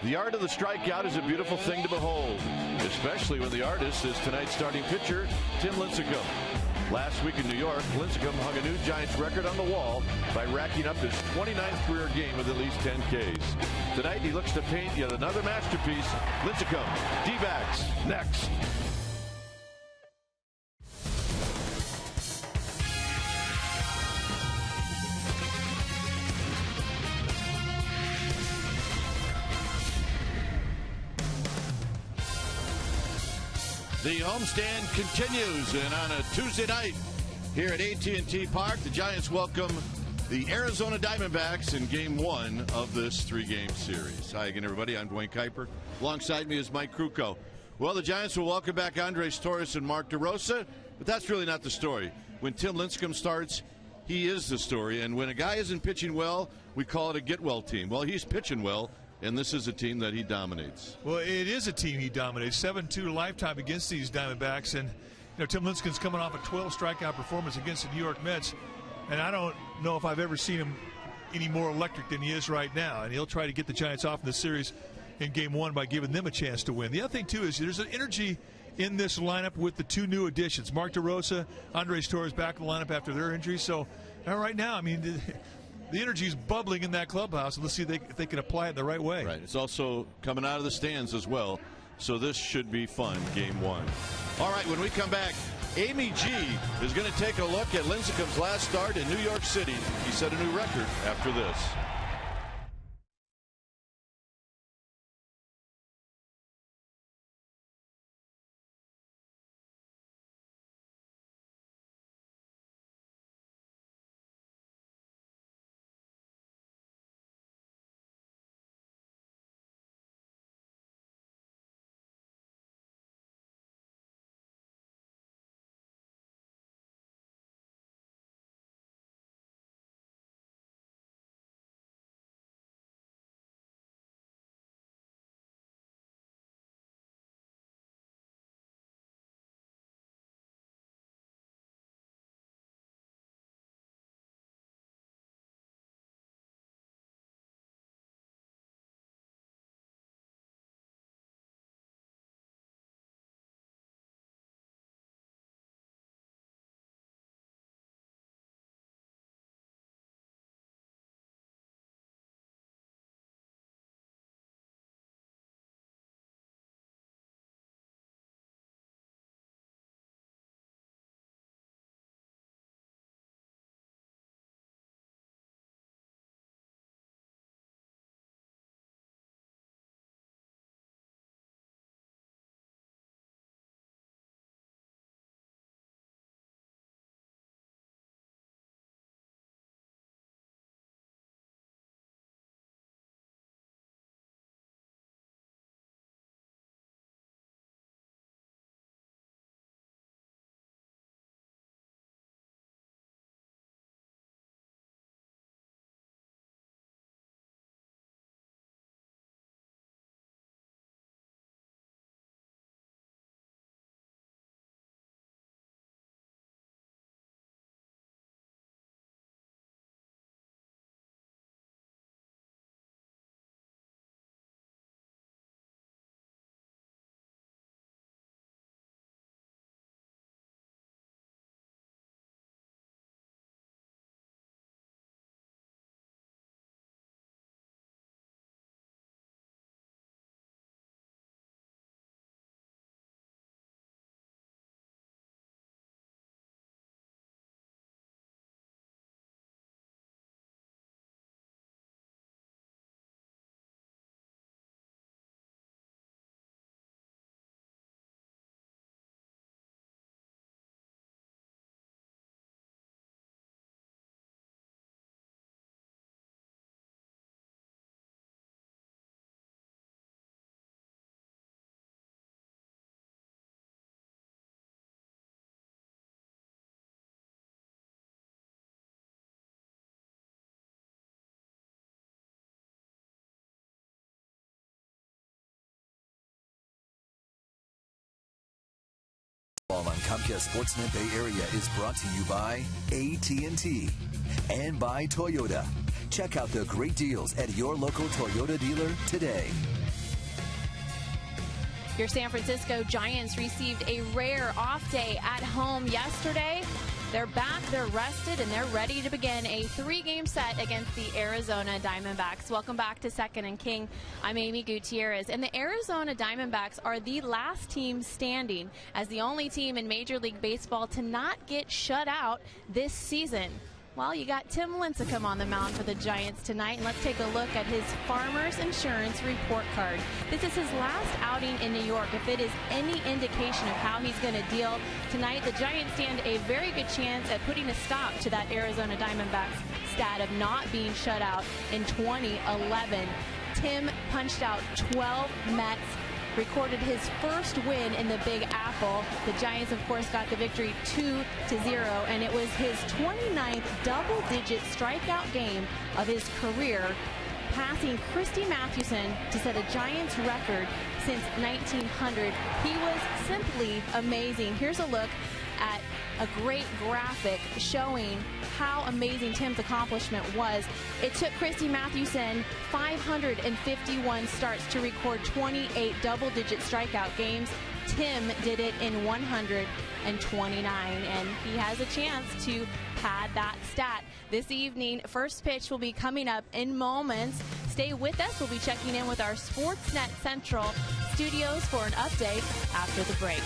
The art of the strikeout is a beautiful thing to behold, especially when the artist is tonight's starting pitcher, Tim Lincecum. Last week in New York, Lincecum hung a new Giants record on the wall by racking up his 29th career game with at least 10 Ks. Tonight, he looks to paint yet another masterpiece. Lincecum, D-backs, next. The homestand continues, and on a Tuesday night here at AT&T Park, the Giants welcome the Arizona Diamondbacks in Game 1 of this three-game series. Hi again, everybody. I'm Dwayne Kuiper. Alongside me is Mike Krukow. Well, the Giants will welcome back Andres Torres and Mark DeRosa, but that's really not the story. When Tim Lincecum starts, he is the story, and when a guy isn't pitching well, we call it a get-well team. Well, he's pitching well, and this is a team that he dominates. Well, it is a team he dominates. 7-2 lifetime against these Diamondbacks. And, Tim Lincecum's coming off a 12 strikeout performance against the New York Mets. And I don't know if I've ever seen him any more electric than he is right now. And he'll try to get the Giants off in the series in Game 1 by giving them a chance to win. The other thing, too, is there's an energy in this lineup with the two new additions. Mark DeRosa, Andres Torres back in the lineup after their injury. So, right now, the energy is bubbling in that clubhouse, and let's see if they can apply it the right way. Right. It's also coming out of the stands as well, so this should be fun, Game 1. All right, when we come back, Amy G is going to take a look at Lincecum's last start in New York City. He set a new record after this. On Comcast Sportsnet Bay Area is brought to you by AT&T and by Toyota. Check out the great deals at your local Toyota dealer today. Your San Francisco Giants received a rare off day at home yesterday. They're back, they're rested, and they're ready to begin a 3-game set against the Arizona Diamondbacks. Welcome back to Second and King. I'm Amy Gutierrez, and the Arizona Diamondbacks are the last team standing as the only team in Major League Baseball to not get shut out this season. Well, you got Tim Lincecum on the mound for the Giants tonight, and let's take a look at his Farmers Insurance report card. This is his last outing in New York. If it is any indication of how he's going to deal tonight, the Giants stand a very good chance at putting a stop to that Arizona Diamondbacks stat of not being shut out in 2011. Tim punched out 12 Mets, recorded his first win in the Big Apple. The Giants, of course, got the victory 2-0, and it was his 29th double-digit strikeout game of his career, passing Christy Mathewson to set a Giants record since 1900. He was simply amazing. Here's a look at a great graphic showing how amazing Tim's accomplishment was. It took Christy Mathewson 551 starts to record 28 double-digit strikeout games. Tim did it in 129, and he has a chance to pad that stat this evening. First pitch will be coming up in moments. Stay with us. We'll be checking in with our Sportsnet Central studios for an update after the break.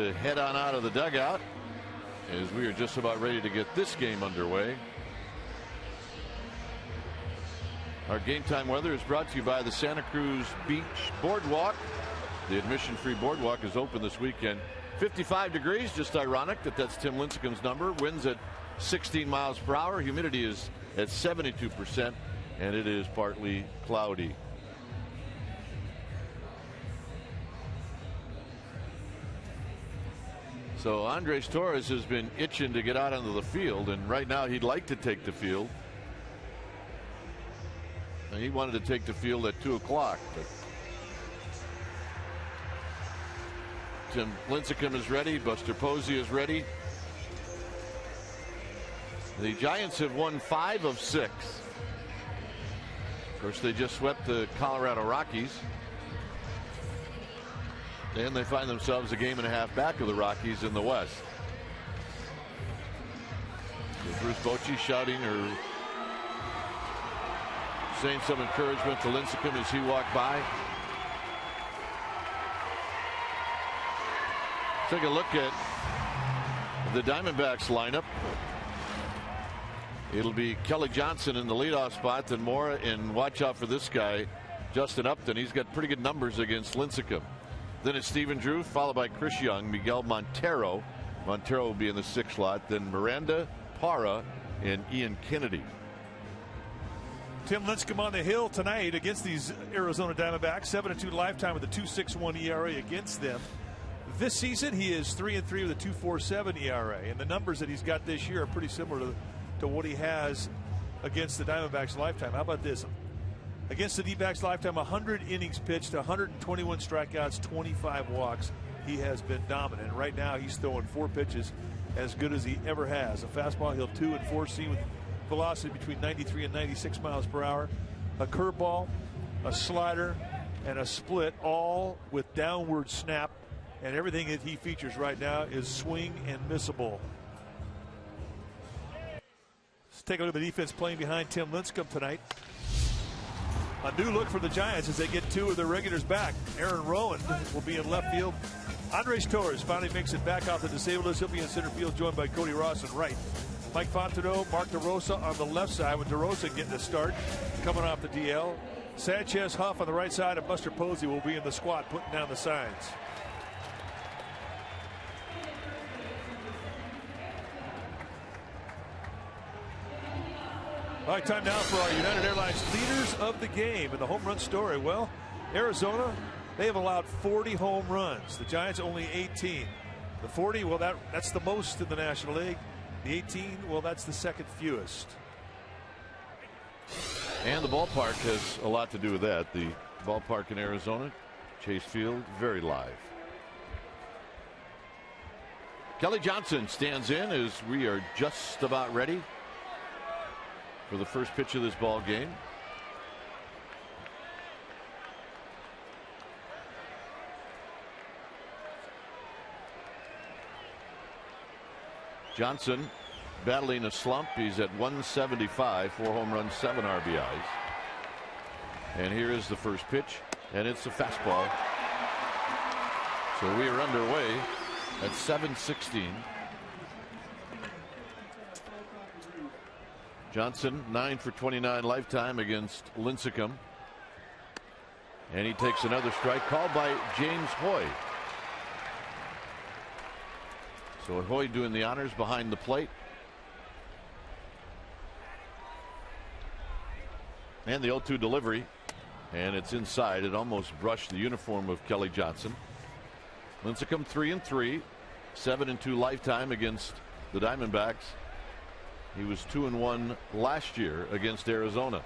Head on out of the dugout as we are just about ready to get this game underway. Our game time weather is brought to you by the Santa Cruz Beach Boardwalk. The admission-free boardwalk is open this weekend. 55 degrees, just ironic that that's Tim Lincecum's number. Winds at 16 miles per hour. Humidity is at 72%, and it is partly cloudy. So Andres Torres has been itching to get out onto the field, and right now he'd like to take the field. And he wanted to take the field at 2 o'clock. But Tim Lincecum is ready. Buster Posey is ready. The Giants have won 5 of 6. Of course, they just swept the Colorado Rockies. And they find themselves a game and a half back of the Rockies in the West. So Bruce Bochy shouting or saying some encouragement to Lincecum as he walked by. Take a look at the Diamondbacks lineup. It'll be Kelly Johnson in the leadoff spot, then Mora, and watch out for this guy, Justin Upton. He's got pretty good numbers against Lincecum. Then it's Stephen Drew, followed by Chris Young, Miguel Montero. Montero will be in the 6th slot. Then Miranda, Parra, and Ian Kennedy. Tim Lincecum on the hill tonight against these Arizona Diamondbacks. 7-2 lifetime with a 2.61 ERA against them. This season, he is 3-3 with a 2.47 ERA, and the numbers that he's got this year are pretty similar to what he has against the Diamondbacks lifetime. How about this? Against the D-backs lifetime, 100 innings pitched, 121 strikeouts, 25 walks. He has been dominant. Right now, he's throwing 4 pitches as good as he ever has. A fastball, he'll 2 and 4 seam with velocity between 93 and 96 miles per hour. A curveball, a slider, and a split, all with downward snap. And everything that he features right now is swing and missable. Let's take a look at the defense playing behind Tim Lincecum tonight. A new look for the Giants as they get 2 of their regulars back. Aaron Rowan will be in left field. Andres Torres finally makes it back off the disabled list. He'll be in center field, joined by Cody Ross in right. Mike Fontenot, Mark DeRosa on the left side, with DeRosa getting the start, coming off the DL. Sanchez Huff on the right side, and Buster Posey will be in the squat, putting down the signs. All right, time now for our United Airlines leaders of the game and the home run story. Well, Arizona, they have allowed 40 home runs. The Giants only 18. The 40, well, that's the most in the National League. The 18, well, that's the second fewest. And the ballpark has a lot to do with that. The ballpark in Arizona, Chase Field, very live. Kelly Johnson stands in as we are just about ready for the first pitch of this ball game. Johnson battling a slump. He's at 175, 4 home runs, 7 RBIs. And here is the first pitch, and it's a fastball. So we are underway at 7:16. Johnson 9 for 29 lifetime against Lincecum. And he takes another strike, called by James Hoy. So Hoy doing the honors behind the plate. And the 0-2 delivery. And it's inside. It almost brushed the uniform of Kelly Johnson. Lincecum 3-3, 7-2 lifetime against the Diamondbacks. He was 2-1 last year against Arizona.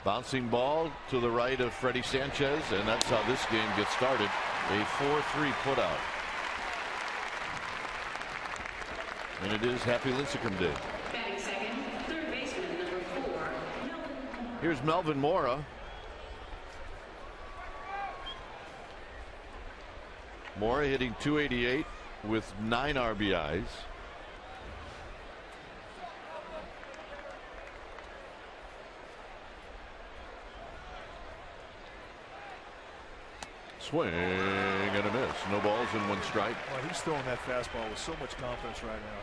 Bouncing ball to the right of Freddie Sanchez, and that's how this game gets started. A 4-3 putout. And it is Happy Lincecum Day. Batting second, third baseman number 4. Here's Melvin Mora. Mora hitting .288 with 9 RBIs. Swing and a miss. No balls and one strike. Well, he's throwing that fastball with so much confidence right now.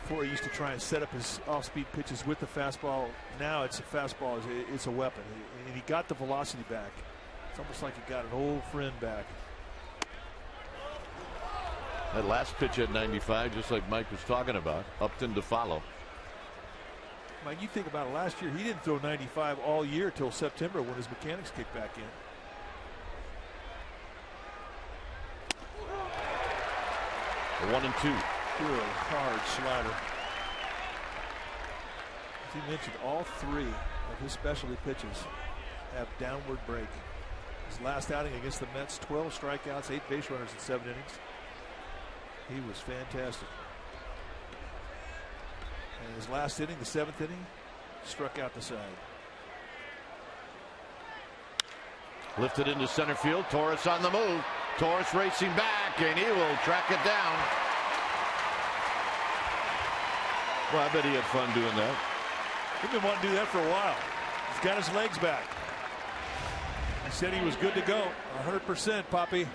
Before he used to try and set up his off-speed pitches with the fastball. Now it's a fastball. It's a weapon. And he got the velocity back. It's almost like he got an old friend back. That last pitch at 95, just like Mike was talking about. Upton to follow. Mike, you think about it, last year he didn't throw 95 all year till September when his mechanics kicked back in. The 1-2. Good hard slider. As he mentioned, all three of his specialty pitches have downward break. His last outing against the Mets, 12 strikeouts, 8 base runners in 7 innings. He was fantastic. And his last inning, the 7th inning, struck out the side. Lifted into center field. Torres on the move. Torres racing back, and he will track it down. Well, I bet he had fun doing that. He's been wanting to do that for a while. He's got his legs back. He said he was good to go. 100%, Poppy.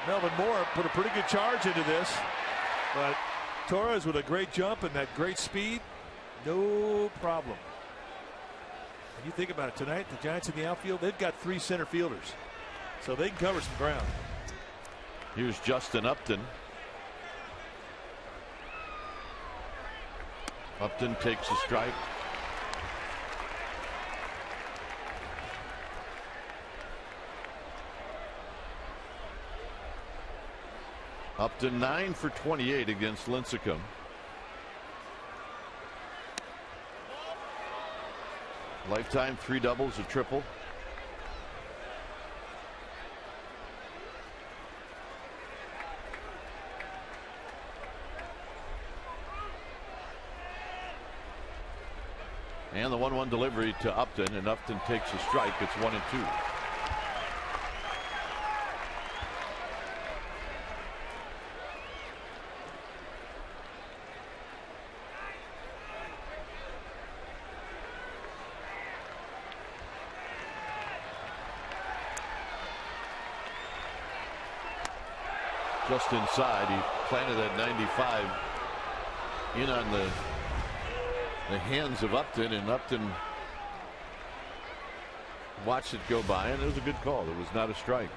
Melvin Moore put a pretty good charge into this, but Torres with a great jump and that great speed, no problem. And you think about it, tonight the Giants in the outfield, they've got 3 center fielders, so they can cover some ground. Here's Justin Upton. Upton takes a strike. Upton 9 for 28 against Lincecum. Lifetime 3 doubles, a triple. And the 1-1 delivery to Upton, and Upton takes a strike. It's 1-2. Just inside, he planted that 95 in on the hands of Upton, and Upton watched it go by, and it was a good call. It was not a strike,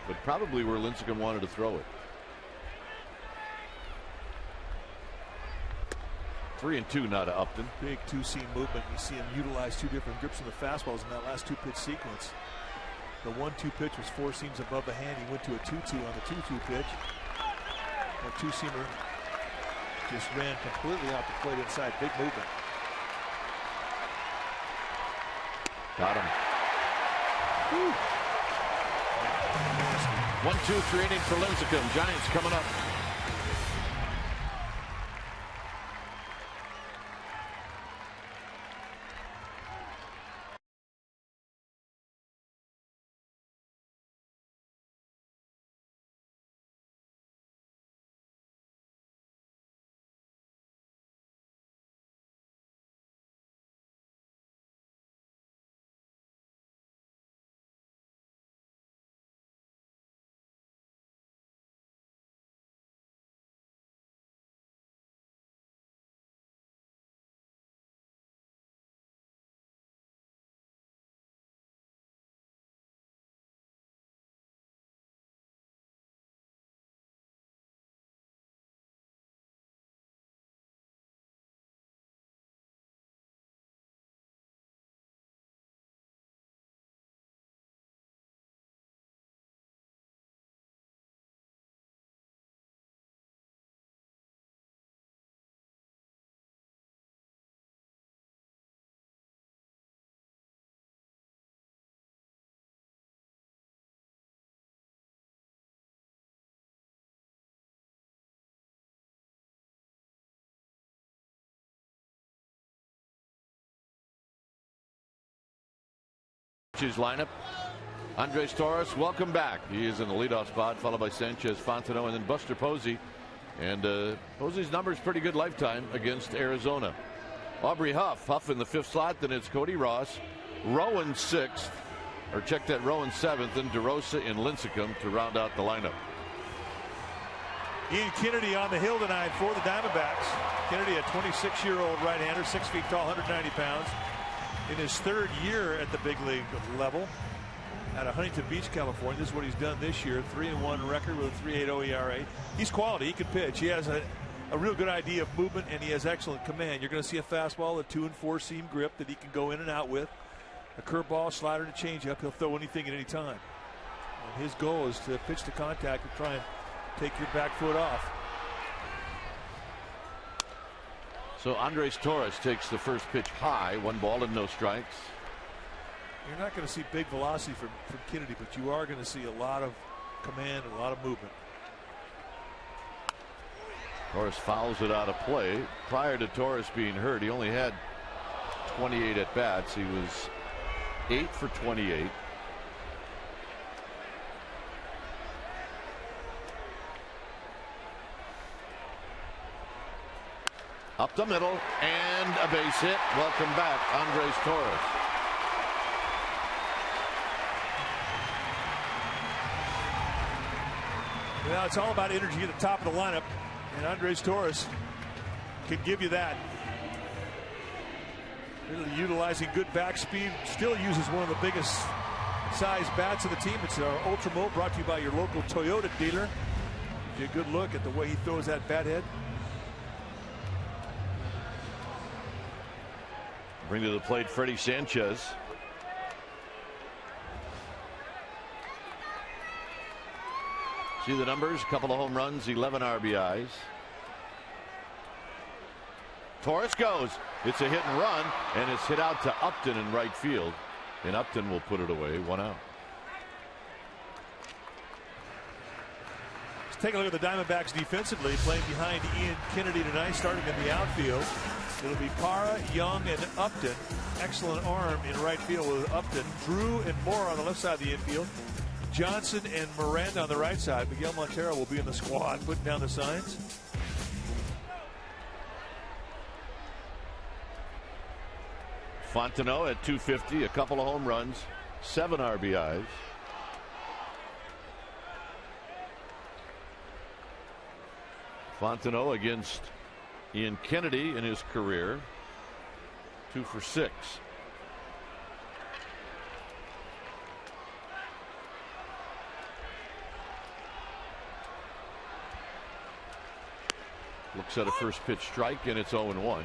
but probably where Lincecum wanted to throw it. 3-2 now to Upton. Big 2-seam movement. You see him utilize 2 different grips of the fastballs in that last 2-pitch sequence. The 1-2 pitch was 4 seams above the hand. He went to a 2-2 on the 2-2 pitch. That 2-seamer just ran completely off the plate inside. Big movement. Got him. 1-2-3 inning for Lincecum. Giants coming up. His lineup. Andres Torres, welcome back. He is in the leadoff spot, followed by Sanchez, Fontenot, and then Buster Posey. And Posey's number is pretty good lifetime against Arizona. Aubrey Huff in the 5th slot. Then it's Cody Ross, Rowan 6th, or check that, Rowan 7th, and DeRosa and Lincecum to round out the lineup. Ian Kennedy on the hill tonight for the Diamondbacks. Kennedy, a 26-year-old right-hander, 6 feet tall, 190 pounds. In his 3rd year at the big league level out of Huntington Beach, California. This is what he's done this year. 3-1 record with a 3.80 ERA. He's quality. He can pitch. He has a real good idea of movement, and he has excellent command. You're going to see a fastball, a 2 and 4 seam grip that he can go in and out with. A curveball, slider, and a changeup. He'll throw anything at any time. And his goal is to pitch to contact and try and take your back foot off. So Andres Torres takes the first pitch high, 1 ball and no strikes. You're not going to see big velocity from Kennedy, but you are going to see a lot of command and a lot of movement. Torres fouls it out of play. Prior to Torres being hurt, he only had 28 at bats. He was 8 for 28. Up the middle and a base hit. Welcome back, Andres Torres. Well, it's all about energy at the top of the lineup, and Andres Torres can give you that. Really utilizing good back speed. Still uses one of the biggest size bats of the team. It's our Ultra Mo, brought to you by your local Toyota dealer. Give you a good look at the way he throws that bat head. Bring to the plate Freddie Sanchez. See the numbers, a couple of home runs, 11 RBIs. Torres goes. It's a hit and run, and it's hit out to Upton in right field. And Upton will put it away, 1 out. Let's take a look at the Diamondbacks defensively, playing behind Ian Kennedy tonight, starting in the outfield. It'll be Parra, Young, and Upton. Excellent arm in right field with Upton. Drew and Moore on the left side of the infield. Johnson and Miranda on the right side. Miguel Montero will be in the squad, putting down the signs. Fontenot at 250, a couple of home runs, 7 RBIs. Fontenot against Ian Kennedy in his career, 2 for 6. Looks at a first pitch strike, and it's 0-1.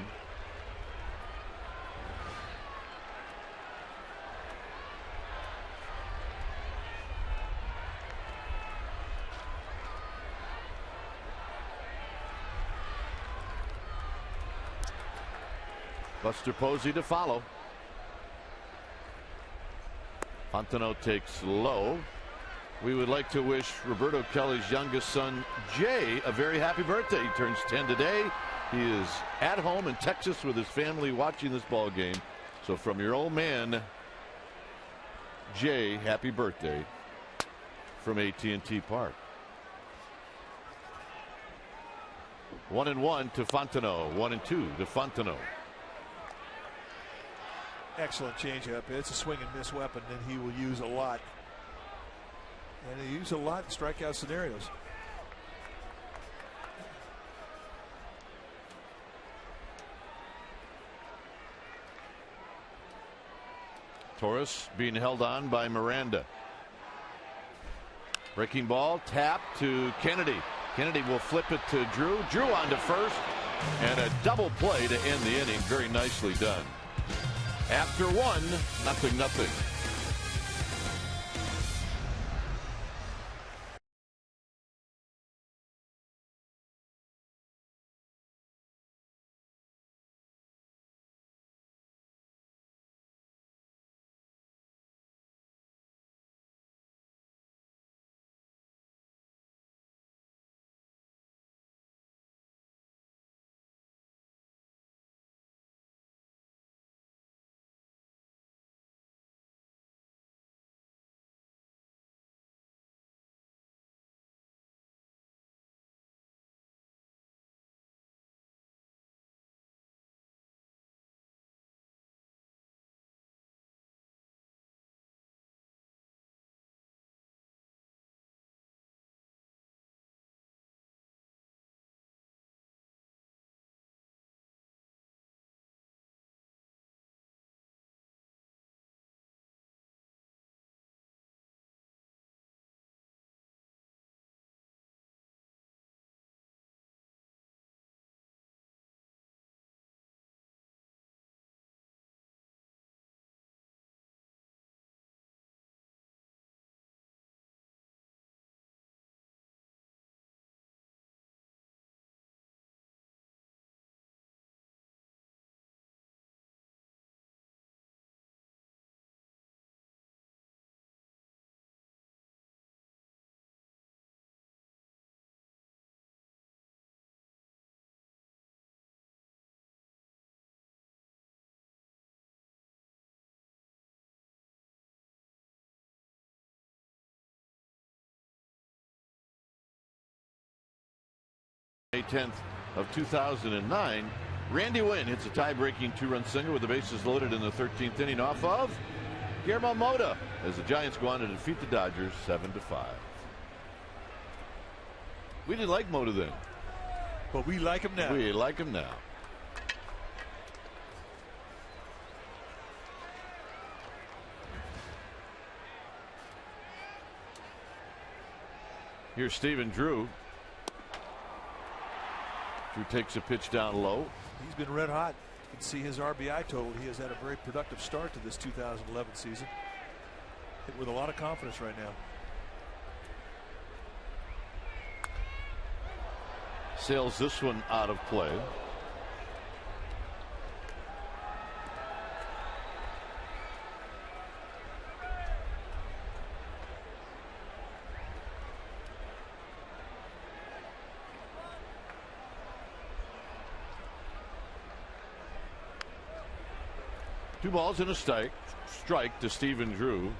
Buster Posey to follow. Fontenot takes low. We would like to wish Roberto Kelly's youngest son, Jay, a very happy birthday. He turns 10 today. He is at home in Texas with his family watching this ball game. So from your old man, Jay, happy birthday from AT&T Park. 1-1 to Fontenot. 1-2 to Fontenot. Excellent changeup. It's a swing and miss weapon that he will use a lot. And he uses a lot in strikeout scenarios. Torres being held on by Miranda. Breaking ball, tap to Kennedy. Kennedy will flip it to Drew. Drew on to first, and a double play to end the inning. Very nicely done. After 1, 0-0. 10th of 2009. Randy Wynn hits a tie-breaking 2-run single with the bases loaded in the 13th inning off of Guillermo Mota as the Giants go on to defeat the Dodgers 7-5. We didn't like Mota then. But we like him now. We like him now. Here's Stephen Drew. Drew takes a pitch down low. He's been red hot. You can see his RBI total. He has had a very productive start to this 2011 season. Hit with a lot of confidence right now. Sails this one out of play. Two balls and a strike to Stephen Drew.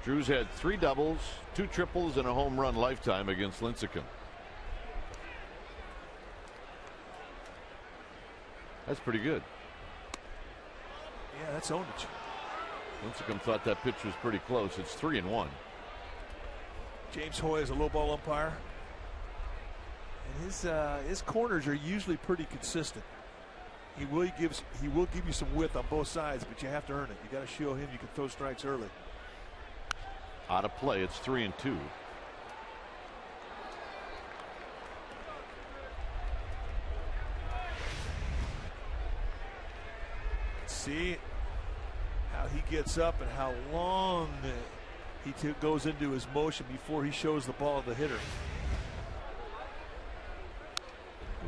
Drew's had 3 doubles, 2 triples, and a home run lifetime against Lincecum. That's pretty good. Yeah, that's ownage. Lincecum thought that pitch was pretty close. It's 3-1. James Hoy is a low ball umpire, and his corners are usually pretty consistent. He will give you some width on both sides, but you have to earn it. You got to show him you can throw strikes early. Out of play. It's 3-2. See how he gets up and how long he goes into his motion before he shows the ball to the hitter.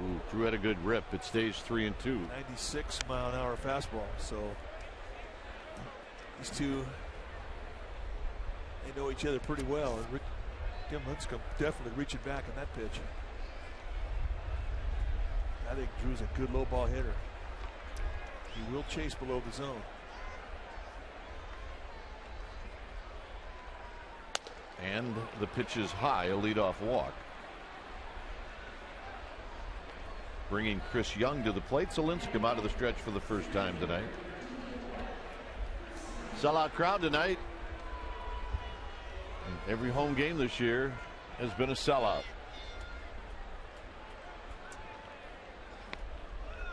Ooh, Drew had a good rip. It stays 3-2. 96-mile-an-hour fastball. So these two, they know each other pretty well. And Tim Lincecum definitely reaching back on that pitch. I think Drew's a good low ball hitter. He will chase below the zone. And the pitch is high, a leadoff walk. Bringing Chris Young to the plate. So Lincecum out of the stretch for the first time tonight. Sellout crowd tonight. And every home game this year has been a sellout.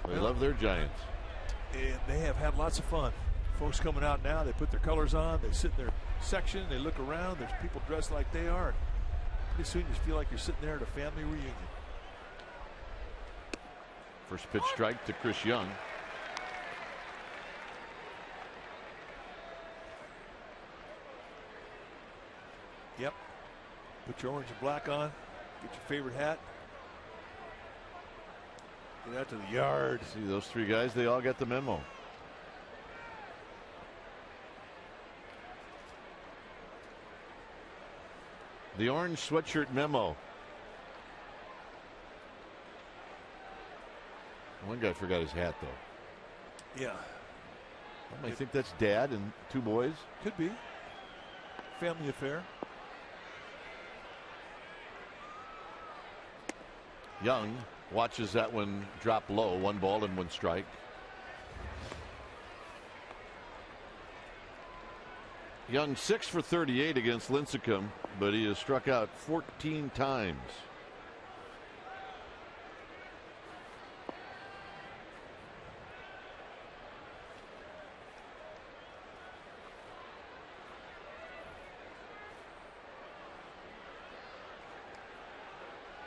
They love their Giants. And they have had lots of fun. Folks coming out now, they put their colors on, they sit in their section, they look around, there's people dressed like they are. And pretty soon you feel like you're sitting there at a family reunion. First pitch strike to Chris Young. Yep. Put your orange and black on. Get your favorite hat. Get out to the yard. See those 3 guys, they all get the memo. The orange sweatshirt memo. One guy forgot his hat, though. Yeah. I think that's dad and 2 boys. Could be. Family affair. Young watches that one drop low. 1 ball and 1 strike. Young 6 for 38 against Lincecum, but he has struck out 14 times.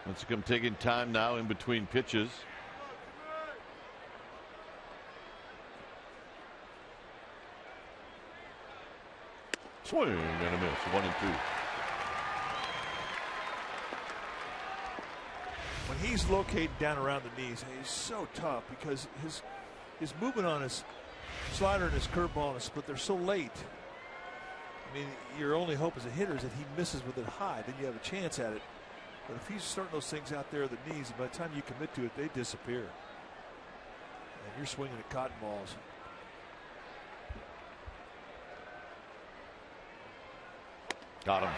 Lincecum taking time now in between pitches. Swing and a miss. 1-2. When he's located down around the knees, he's so tough because his movement on his slider and his curveball and his split, they're so late. I mean, your only hope as a hitter is that he misses with it high, then you have a chance at it. But if he's starting those things out there at the knees, by the time you commit to it, they disappear. And you're swinging at cotton balls. Got him.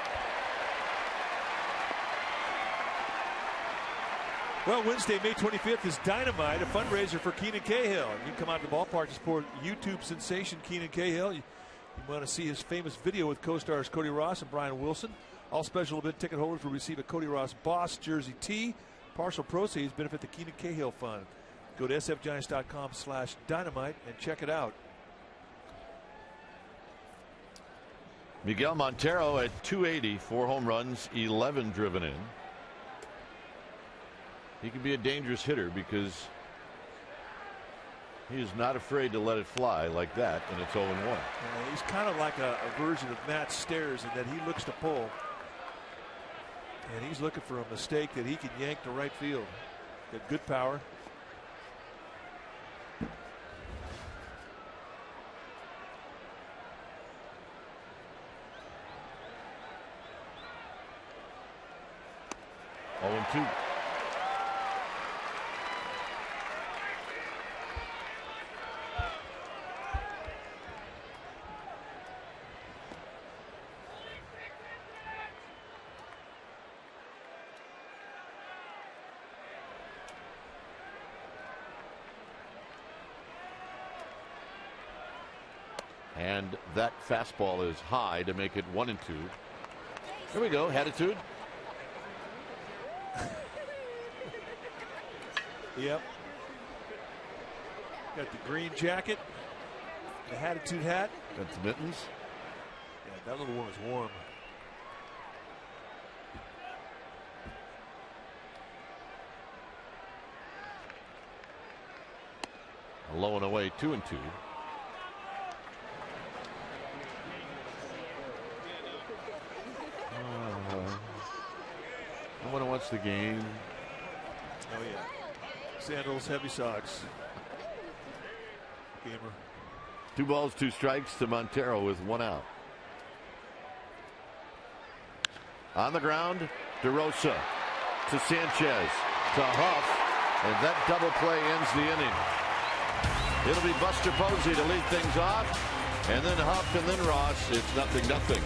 Well, Wednesday, May 25th is Dynamite, a fundraiser for Keenan Cahill. You can come out to the ballpark to support YouTube sensation Keenan Cahill. You want to see his famous video with co-stars Cody Ross and Brian Wilson. All special event ticket holders will receive a Cody Ross Boss jersey tee. Partial proceeds benefit the Keenan Cahill Fund. Go to sfgiants.com/dynamite and check it out. Miguel Montero at 280, 4 home runs, 11 driven in. He can be a dangerous hitter because he is not afraid to let it fly like that, and it's 0-1. Yeah, he's kind of like a version of Matt Stairs in that he looks to pull. And he's looking for a mistake that he can yank to right field. Got good power. Oh, 2. And that fastball is high to make it 1-2. Here we go, attitude. Yep. Got the green jacket, the attitude hat. Got the mittens. Yeah, that little one is warm. Low and away, 2-2. I want to watch the game. Oh yeah. Sandals, heavy socks. Gamer. 2 balls, 2 strikes to Montero with 1 out. On the ground, DeRosa to Sanchez to Huff, and that double play ends the inning. It'll be Buster Posey to lead things off, and then Huff and then Ross. It's 0-0.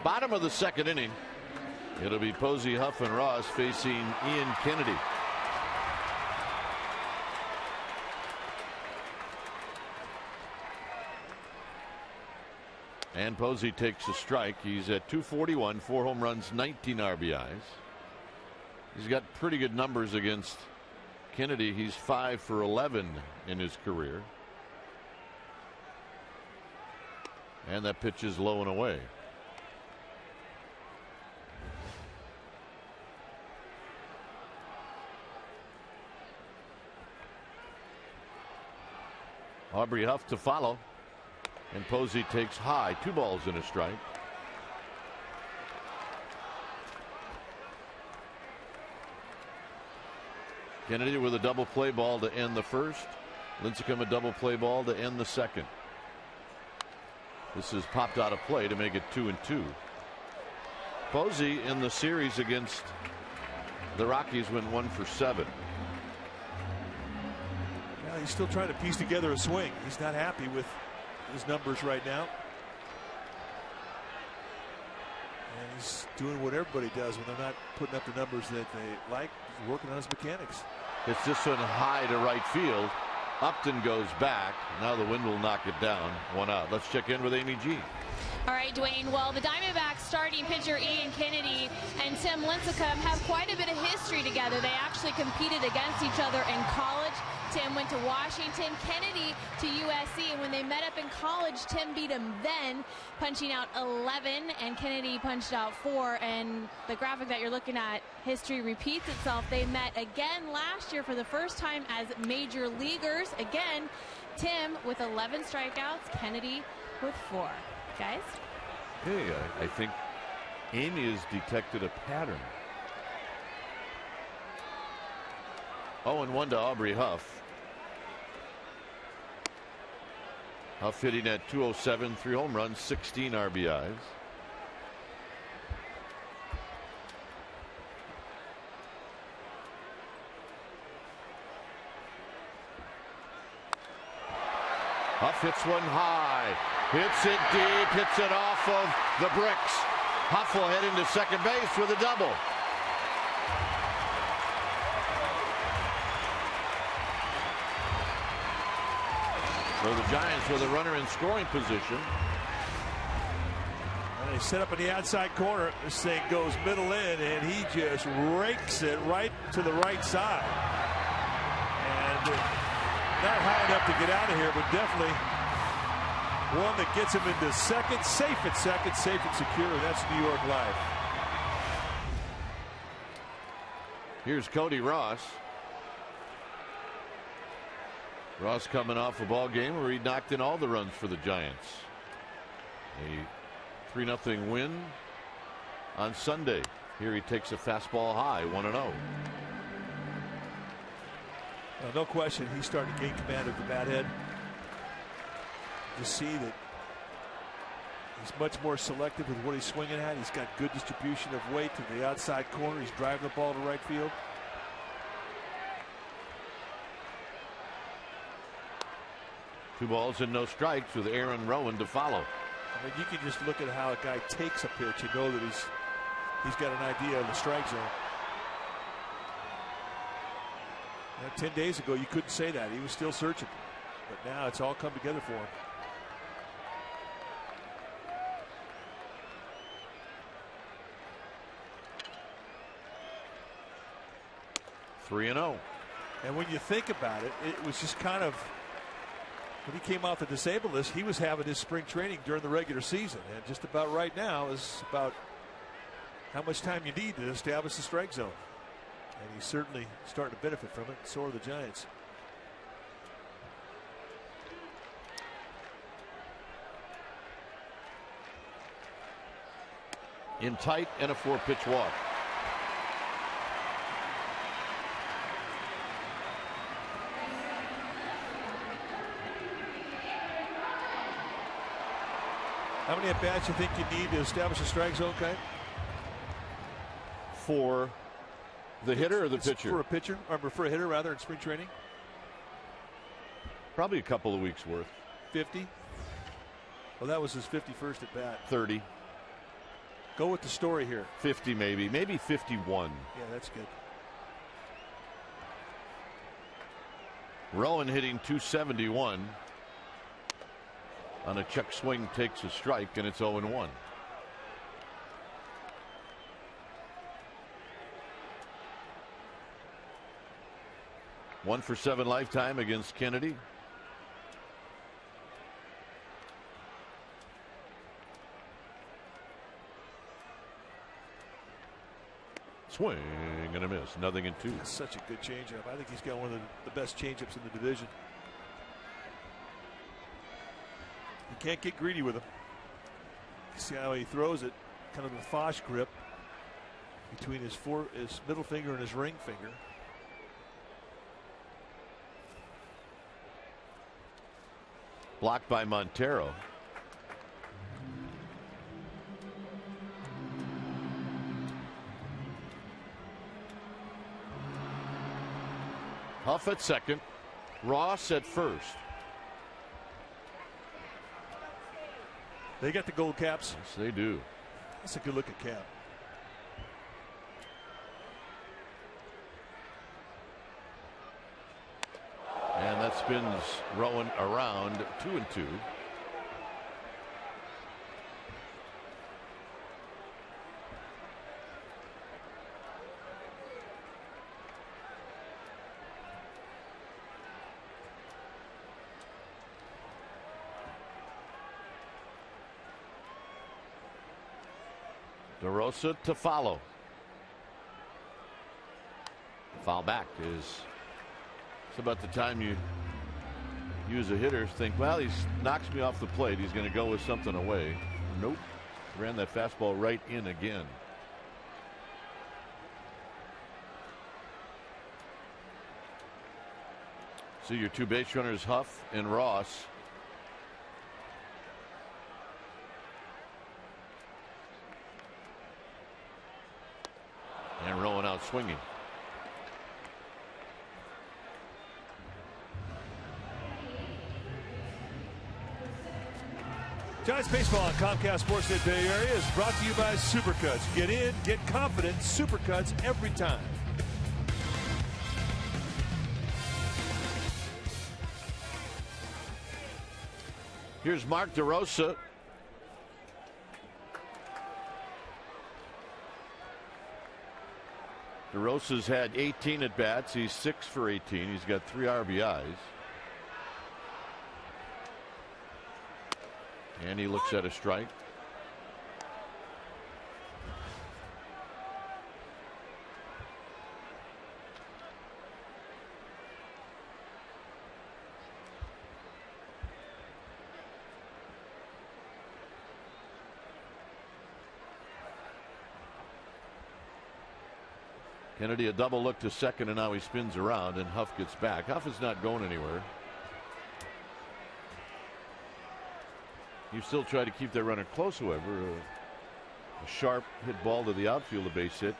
Bottom of the 2nd inning. It'll be Posey, Huff, and Ross facing Ian Kennedy. And Posey takes a strike. He's at 241, 4 home runs, 19 RBIs. He's got pretty good numbers against Kennedy. He's 5 for 11 in his career. And that pitch is low and away. Aubrey Huff to follow. And Posey takes high. 2 balls and a strike. Kennedy with a double play ball to end the first. Lincecum a double play ball to end the second. This is popped out of play to make it 2-2. Posey in the series against the Rockies went 1 for 7. Well, he's still trying to piece together a swing. He's not happy with his numbers right now. And he's doing what everybody does when they're not putting up the numbers that they like. He's working on his mechanics. It's this one high to right field. Upton goes back. Now the wind will knock it down. 1 out. Let's check in with Amy G. All right, Dwayne. Well, the Diamondbacks starting pitcher Ian Kennedy and Tim Lincecum have quite a bit of history together. They actually competed against each other in college. Tim went to Washington, Kennedy to USC, and when they met up in college, Tim beat him then, punching out 11, and Kennedy punched out 4. And the graphic that you're looking at, history repeats itself. They met again last year for the first time as major leaguers. Again, Tim with 11 strikeouts, Kennedy with 4. Guys? Hey, I think Amy has detected a pattern. 0-1 to Aubrey Huff. Huff hitting at 207, 3 home runs, 16 RBIs. Huff hits one high, hits it deep, hits it off of the bricks. Huff will head into second base with a double. So the Giants with a runner in scoring position. And they set up in the outside corner. This thing goes middle in, and he just rakes it right to the right side. And not high enough to get out of here, but definitely one that gets him into second, safe and secure. That's New York life. Here's Cody Ross. Ross coming off a ball game where he knocked in all the runs for the Giants. A 3-0 win on Sunday. Here he takes a fastball high, 1-0. No question, he's starting to gain command of the bat head. You see that he's much more selective with what he's swinging at. He's got good distribution of weight to the outside corner. He's driving the ball to right field. Two balls and no strikes with Aaron Rowan to follow. I mean, you can just look at how a guy takes a pitch. You know that he's got an idea of the strike zone. Now, 10 days ago, you couldn't say that. He was still searching. But now it's all come together for him. Three and 0. And when you think about it, it was just kind of, when he came off the disabled list, he was having his spring training during the regular season. And just about right now is about how much time you need to establish the strike zone. And he's certainly starting to benefit from it. So are the Giants. In tight and a 4-pitch walk. How many at bats you think you need to establish a strike zone, Kai? For the hitter or the pitcher? For a pitcher, or for a hitter rather, in spring training. Probably a couple of weeks worth. 50. Well, that was his 51st at bat. 30. Go with the story here. 50 maybe 51. Yeah, that's good. Rowan hitting 271. On a check swing, takes a strike, and it's 0-1. One for 7 lifetime against Kennedy. Swing and a miss. 0-2. That's such a good changeup. I think he's got one of the best changeups in the division. You can't get greedy with him. See how he throws it, kind of the Fosh grip between his middle finger and his ring finger. Blocked by Montero. Huff at second. Ross at first. They got the gold caps. Yes, they do. That's a good looking cap. And that spins Rowan around 2-2. DeRosa to follow. Foul back is. It's about the time you use a hitter, think, well, he knocks me off the plate. He's going to go with something away. Nope. Ran that fastball right in again. So your two base runners, Huff and Ross. And Rowan out swinging. Giants baseball on Comcast Sportsnet Bay Area is brought to you by Supercuts. Get in, get confident. Supercuts every time. Here's Mark DeRosa. DeRosa's had 18 at bats. He's 6 for 18. He's got 3 RBIs. And he looks at a strike. Kennedy a double look to second, and now he spins around and Huff gets back. Huff is not going anywhere. You still try to keep that runner close, however. A sharp hit ball to the outfield, a base hit.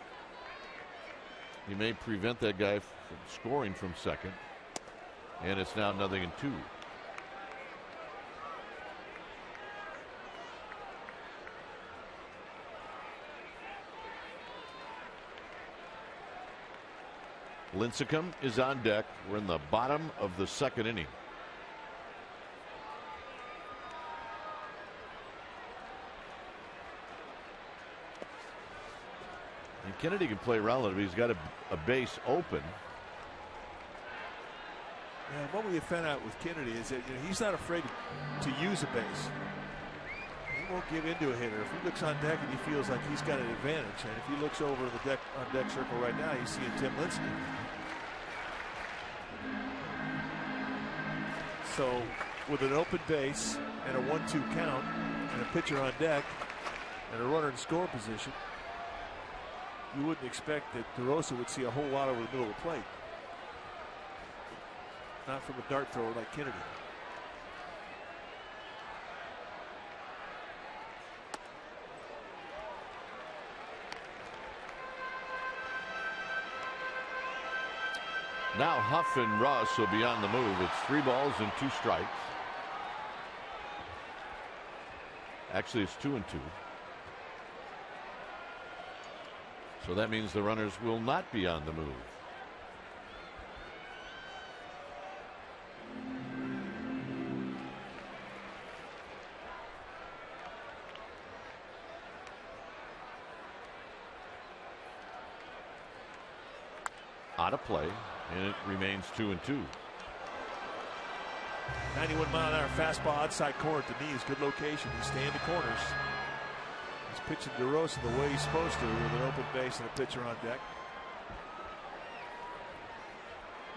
He may prevent that guy from scoring from second. And it's now 0-2. Lincecum is on deck. We're in the bottom of the second inning. And Kennedy can play around it, but he's got a base open. Yeah, what we have found out with Kennedy is that he's not afraid to use a base. He won't give into a hitter. If he looks on deck and he feels like he's got an advantage, and if he looks over the deck on deck circle right now, he's seeing Tim Lincecum. So with an open base and a 1-2 count and a pitcher on deck and a runner in score position, you wouldn't expect that DeRosa would see a whole lot over the middle of the plate. Not from a dart thrower like Kennedy. Now Huff and Ross will be on the move. It's 3 balls and 2 strikes. Actually, it's 2-2. So that means the runners will not be on the move. Out of play, and it remains 2-2. 91-mile-an-hour fastball outside corner at the knees. Good location. He's staying the corners. He's pitching DeRosa the way he's supposed to with an open base and a pitcher on deck.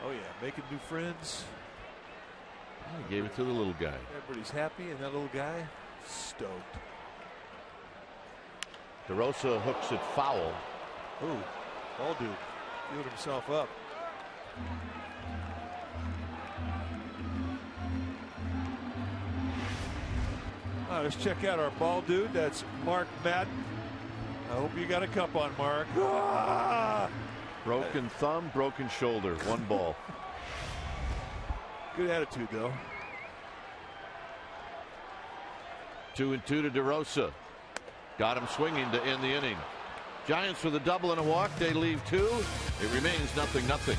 Oh, yeah, making new friends. Gave it to the little guy. Everybody's happy, and that little guy stoked. DeRosa hooks it foul. Ooh, ball dude fielded himself up. All right, let's check out our ball dude. That's Mark Madden. I hope you got a cup on, Mark. Ah! Broken thumb, broken shoulder, one ball. Good attitude, though. 2-2 to DeRosa. Got him swinging to end the inning. Giants with a double and a walk. They leave 2. It remains 0-0.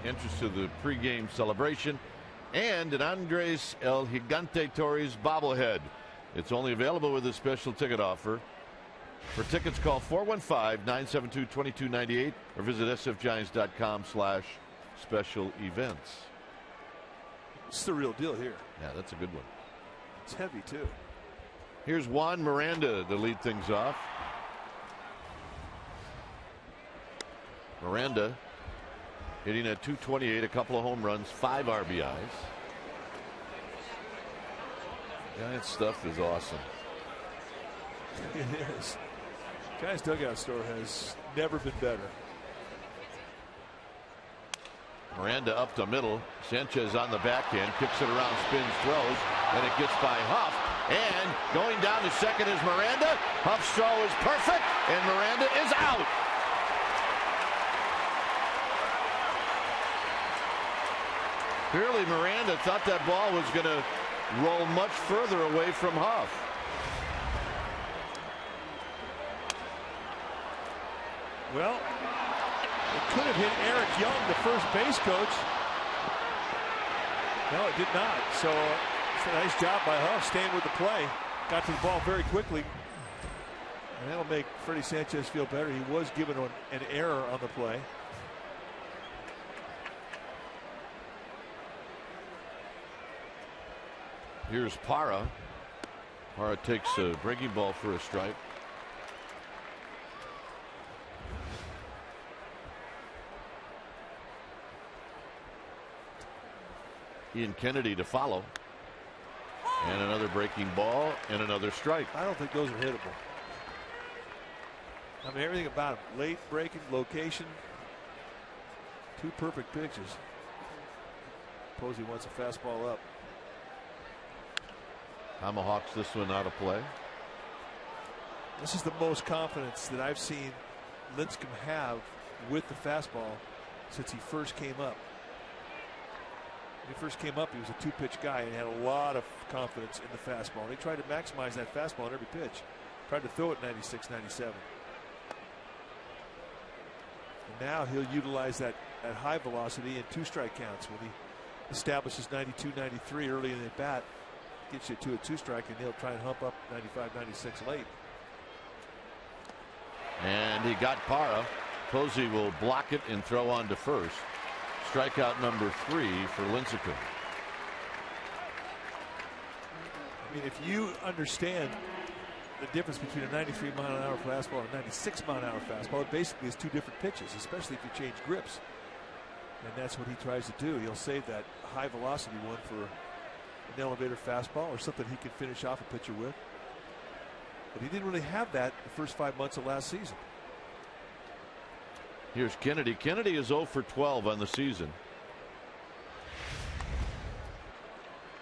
Entrance to the pregame celebration and an Andres El Gigante Torres bobblehead. It's only available with a special ticket offer. For tickets, call 415-972-2298 or visit sfgiants.com/special events. It's the real deal here. Yeah, that's a good one. It's heavy, too. Here's Juan Miranda to lead things off. Miranda hitting at .228, a couple of home runs, 5 RBIs. Giants stuff is awesome. It is. Giants dugout store has never been better. Miranda up the middle. Sanchez on the backhand, kicks it around, spins, throws, and it gets by Huff. And going down to second is Miranda. Huff's throw is perfect, and Miranda is out. Clearly Miranda thought that ball was going to roll much further away from Huff. Well, it could have hit Eric Young, the first base coach. No, it did not. So it's a nice job by Huff staying with the play. Got to the ball very quickly. And that'll make Freddie Sanchez feel better. He was given an error on the play. Here's Parra. Parra takes a breaking ball for a strike. Ian Kennedy to follow. And another breaking ball and another strike. I don't think those are hittable. I mean, everything about him. Late breaking, location. 2 perfect pitches. Posey wants a fastball up. Tomahawks this one out of play. This is the most confidence that I've seen Lincecum have with the fastball since he first came up. he first came up, he was a two-pitch guy and had a lot of confidence in the fastball. And he tried to maximize that fastball on every pitch. Tried to throw it 96, 97. And now he'll utilize that high velocity in 2-strike counts when he establishes 92, 93 early in the bat. Gets you to a 2-strike, and he'll try and hump up 95, 96 late. And he got Parra. Posey will block it and throw on to first. Strikeout number 3 for Lincecum. I mean, if you understand the difference between a 93-mile-an-hour fastball and a 96-mile-an-hour fastball, it basically is 2 different pitches, especially if you change grips. And that's what he tries to do. He'll save that high velocity one for an elevator fastball or something he can finish off a pitcher with. But he didn't really have that the first 5 months of last season. Here's Kennedy. Kennedy is 0 for 12 on the season.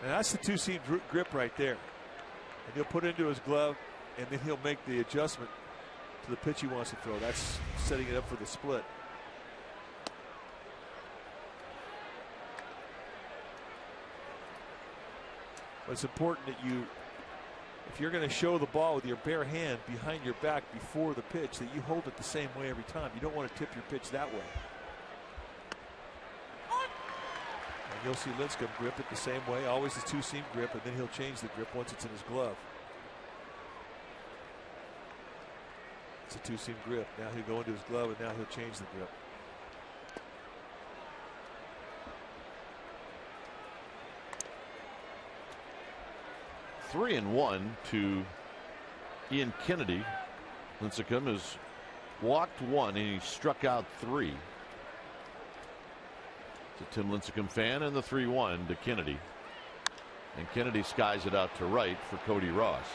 And that's the 2-seam grip right there. And he'll put it into his glove, and then he'll make the adjustment to the pitch he wants to throw. That's setting it up for the split. But it's important that you, if you're going to show the ball with your bare hand behind your back before the pitch, that you hold it the same way every time. You don't want to tip your pitch that way. And you'll see Lincecum grip it the same way, always the 2-seam grip, and then he'll change the grip once it's in his glove. It's a 2-seam grip. Now he'll go into his glove, and now he'll change the grip. Three and 1 to Ian Kennedy. Lincecum has walked 1 and he struck out 3. It's a Tim Lincecum fan, and the 3-1 to Kennedy. And Kennedy skies it out to right for Cody Ross.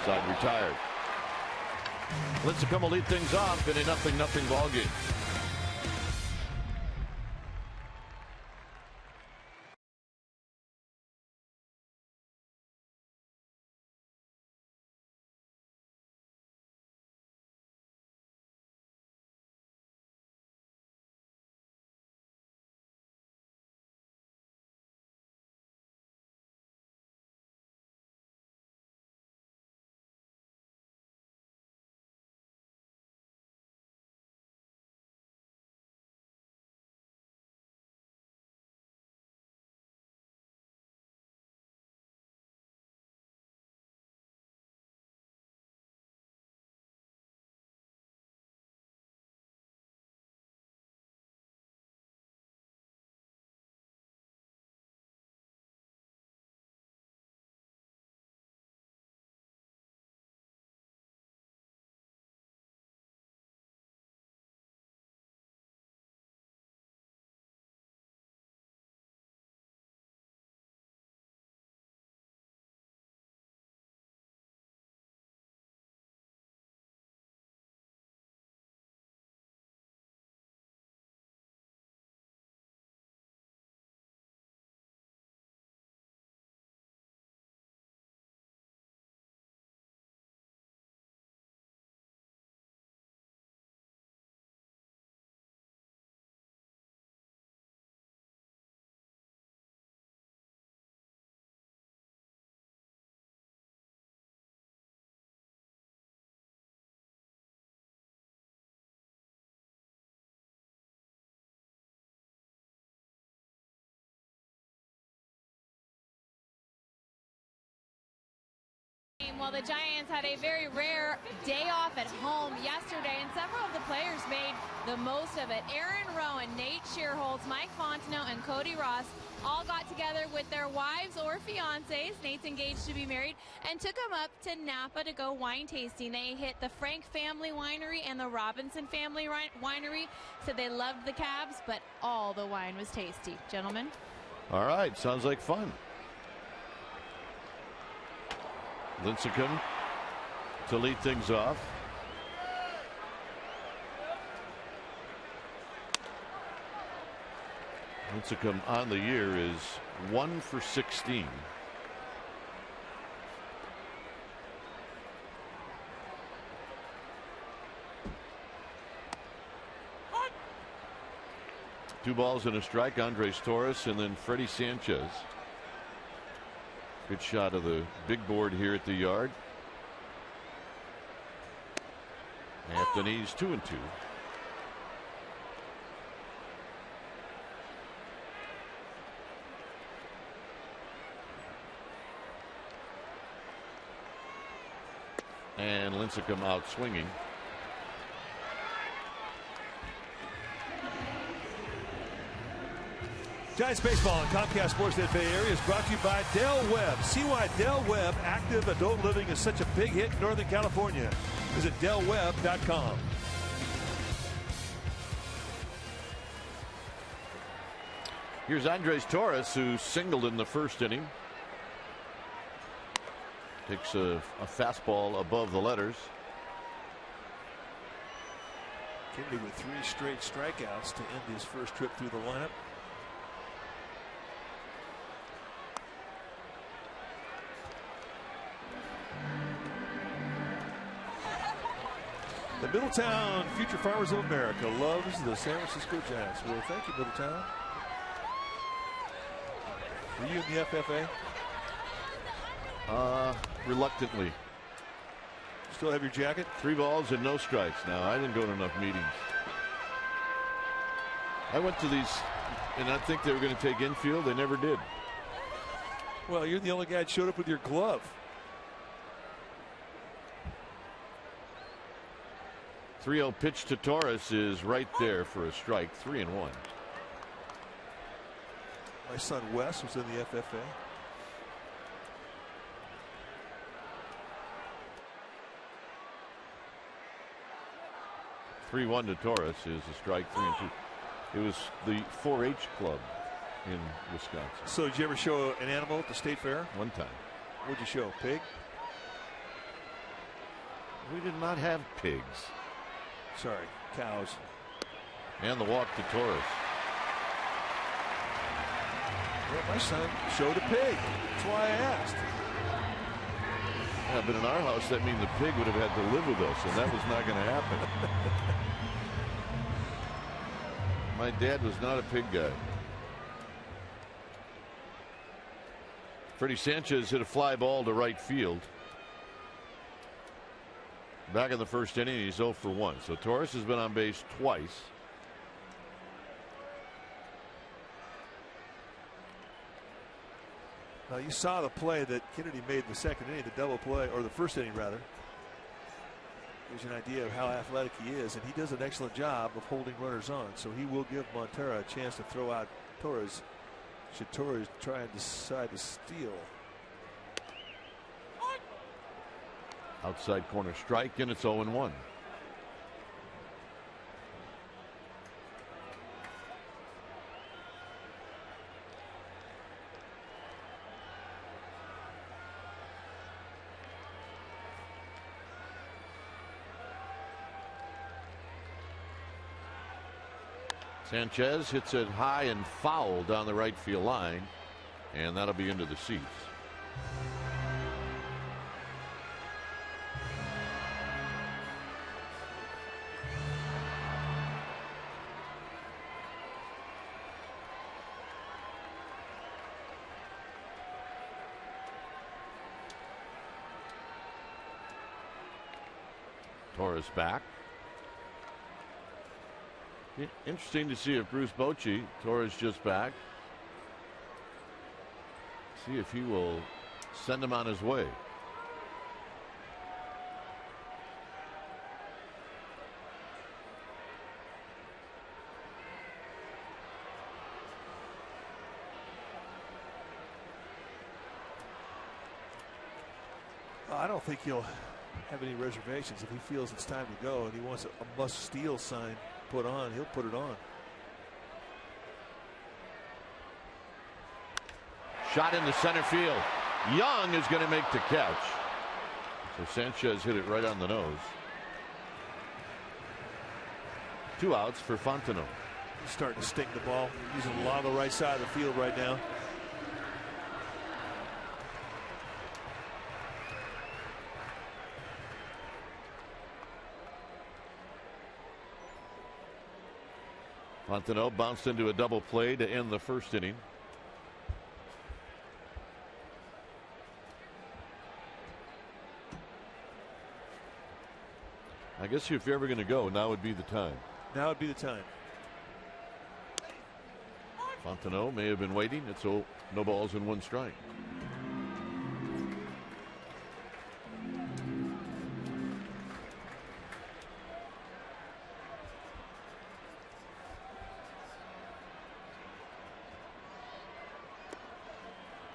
Side retired. Lincecum will lead things off in a 0-0 ball game. Well, the Giants had a very rare day off at home yesterday, and several of the players made the most of it. Aaron Rowan, Nate Shearholtz, Mike Fontenot, and Cody Ross all got together with their wives or fiancés. Nate's engaged to be married, and took them up to Napa to go wine tasting. They hit the Frank family winery and the Robinson family winery. Said they loved the cabs, but all the wine was tasty. Gentlemen. All right, sounds like fun. Lincecum to lead things off. Lincecum on the year is 1 for 16. 2 balls and a strike. Andres Torres and then Freddie Sanchez. Good shot of the big board here at the yard. Anthony's 2-2. And Lincecum out swinging. Giants baseball on Comcast Sportsnet Bay Area is brought to you by Del Webb. See why Del Webb active adult living is such a big hit in Northern California. Visit delwebb.com. Here's Andres Torres, who singled in the first inning. Takes a fastball above the letters. Kennedy with 3 straight strikeouts to end his first trip through the lineup. The Middletown Future Farmers of America loves the San Francisco Giants. Well, thank you, Middletown. Were you in the FFA? Reluctantly. Still have your jacket? 3 balls and no strikes. Now, I didn't go to enough meetings. I went to these, and I think they were going to take infield. They never did. Well, you're the only guy that showed up with your glove. 3-0 pitch to Torres is right there for a strike. 3-1. My son Wes was in the FFA. (3-1) to Torres is a strike. 3-2. It was the 4-H club in Wisconsin. So did you ever show an animal at the state fair? One time. What'd you show? Pig? We did not have pigs. Sorry, cows. And the walk to Torres. Well, my son showed a pig. That's why I asked. Yeah, but in our house, that means the pig would have had to live with us, and that was not going to happen. My dad was not a pig guy. Freddie Sanchez hit a fly ball to right field. Back in the first inning, he's 0 for 1. So Torres has been on base twice. Now you saw the play that Kennedy made in the second inning, the double play, or the first inning rather. Gives you an idea of how athletic he is, and he does an excellent job of holding runners on. So he will give Montera a chance to throw out Torres should Torres try and decide to steal. Outside corner strike, and it's 0-1. Sanchez hits it high and foul down the right field line, and that'll be into the seats. Torres back. Interesting to see if Bruce Bochy, Torres just back, see if he will send him on his way. I don't think he'll have any reservations. If he feels it's time to go and he wants a must steal sign put on, he'll put it on. Shot into center field. Young is going to make the catch. So Sanchez hit it right on the nose. 2 outs for Fontenot. He's starting to stick the ball, using a lot of the right side of the field right now. Fontenot bounced into a double play to end the first inning. I guess if you're ever going to go, now would be the time. Now would be the time. Fontenot may have been waiting. It's no balls and one strike.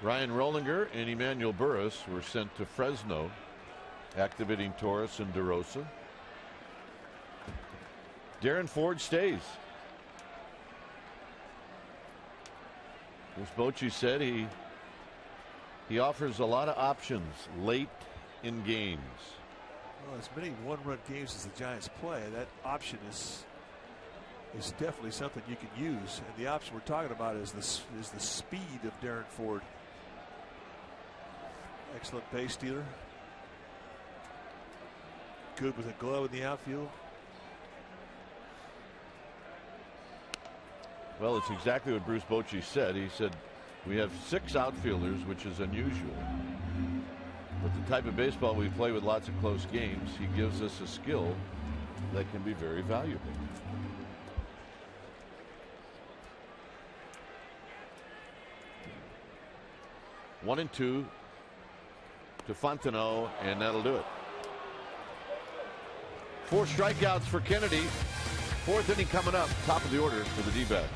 Ryan Rollinger and Emmanuel Burris were sent to Fresno, activating Torres and DeRosa. Darren Ford stays. As Bochy said, he offers a lot of options late in games. Well, as many one-run games as the Giants play, that option is definitely something you can use. And the option we're talking about is the speed of Darren Ford. Excellent base stealer. Good with a glove in the outfield. Well, it's exactly what Bruce Bochy said. He said, we have 6 outfielders, which is unusual. But the type of baseball we play with lots of close games, he gives us a skill that can be very valuable. One and two to Fontenot, and that'll do it. 4 strikeouts for Kennedy. 4th inning coming up, top of the order for the D-backs.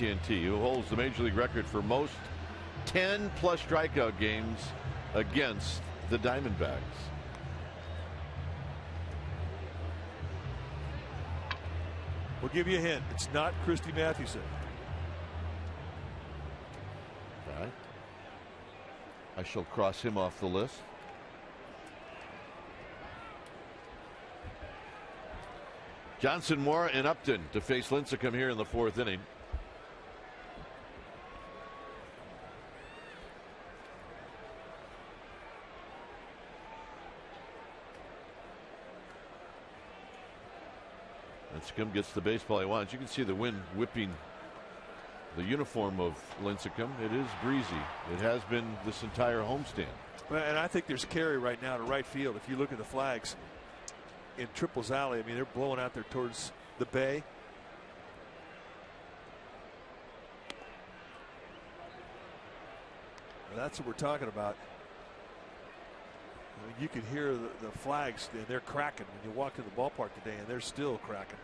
AT&T, who holds the major league record for most 10+ strikeout games against the Diamondbacks. We'll give you a hint. It's not Christy Mathewson. All right. I shall cross him off the list. Johnson, Moore, and Upton to face Lincecum here in the 4th inning. Lincecum gets the baseball he wants. You can see the wind whipping the uniform of Lincecum. It is breezy. It has been this entire homestand. Well, and I think there's carry right now to right field. If you look at the flags in Triples Alley, I mean, they're blowing out there towards the bay. That's what we're talking about. I mean, you could hear the flags, and they're cracking when you walk to the ballpark today, and they're still cracking.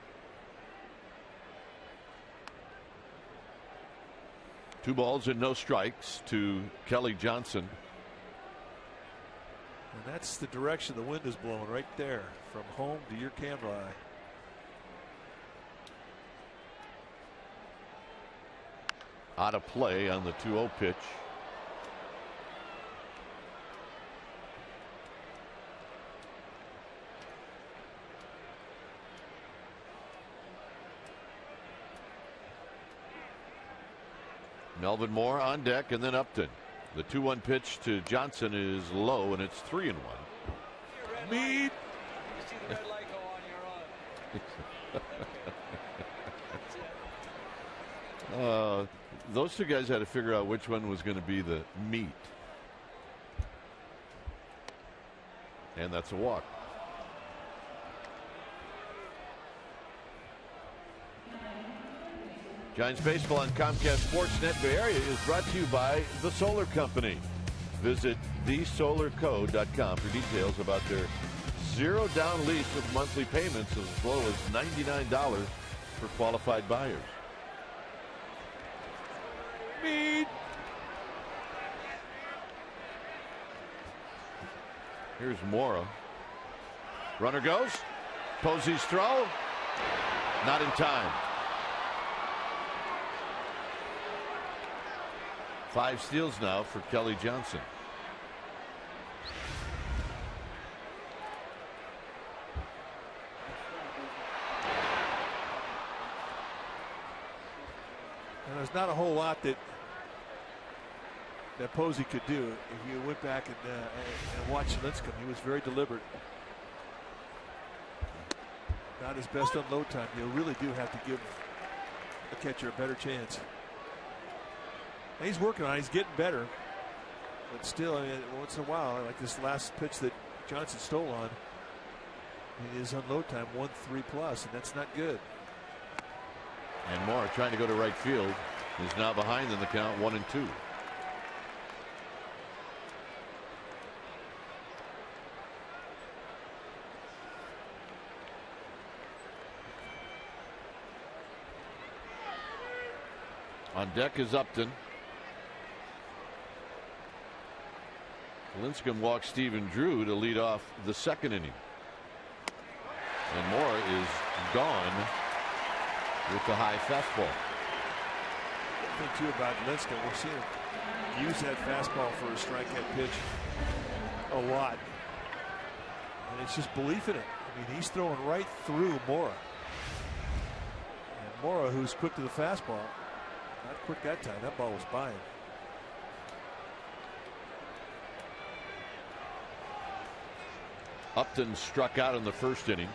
2 balls and no strikes to Kelly Johnson. And that's the direction the wind is blowing, right there, from home to your camera eye. Out of play on the 2-0 pitch. Melvin Moore on deck, and then Upton. The 2-1 pitch to Johnson is low, and it's 3-1. Mead. Those two guys had to figure out which one was going to be the meat. And that's a walk. Giants baseball on Comcast Sportsnet Bay Area is brought to you by the Solar Company. Visit thesolarco.com for details about their zero down lease with monthly payments as low as $99 for qualified buyers. Mead. Here's Mora. Runner goes. Posey's throw. Not in time. 5 steals now for Kelly Johnson. And there's not a whole lot that Posey could do. If you went back and watched Lincecum, he was very deliberate. Not his best unload time. You really do have to give the catcher a better chance. And he's working on it. He's getting better. But still, I mean, once in a while, like this last pitch that Johnson stole on, his unload time 1-3+, and that's not good. And Moore trying to go to right field is now behind in the count, 1-2. On deck is Upton. Lincecum walks Stephen Drew to lead off the second inning. And Moore is gone with the high fastball. The thing too about Lincecum, we're seeing him use that fastball for a strikeout pitch a lot. And it's just belief in it. I mean, he's throwing right through Mora. And Mora, who's quick to the fastball, not quick that time. That ball was by him. Upton struck out in the first inning.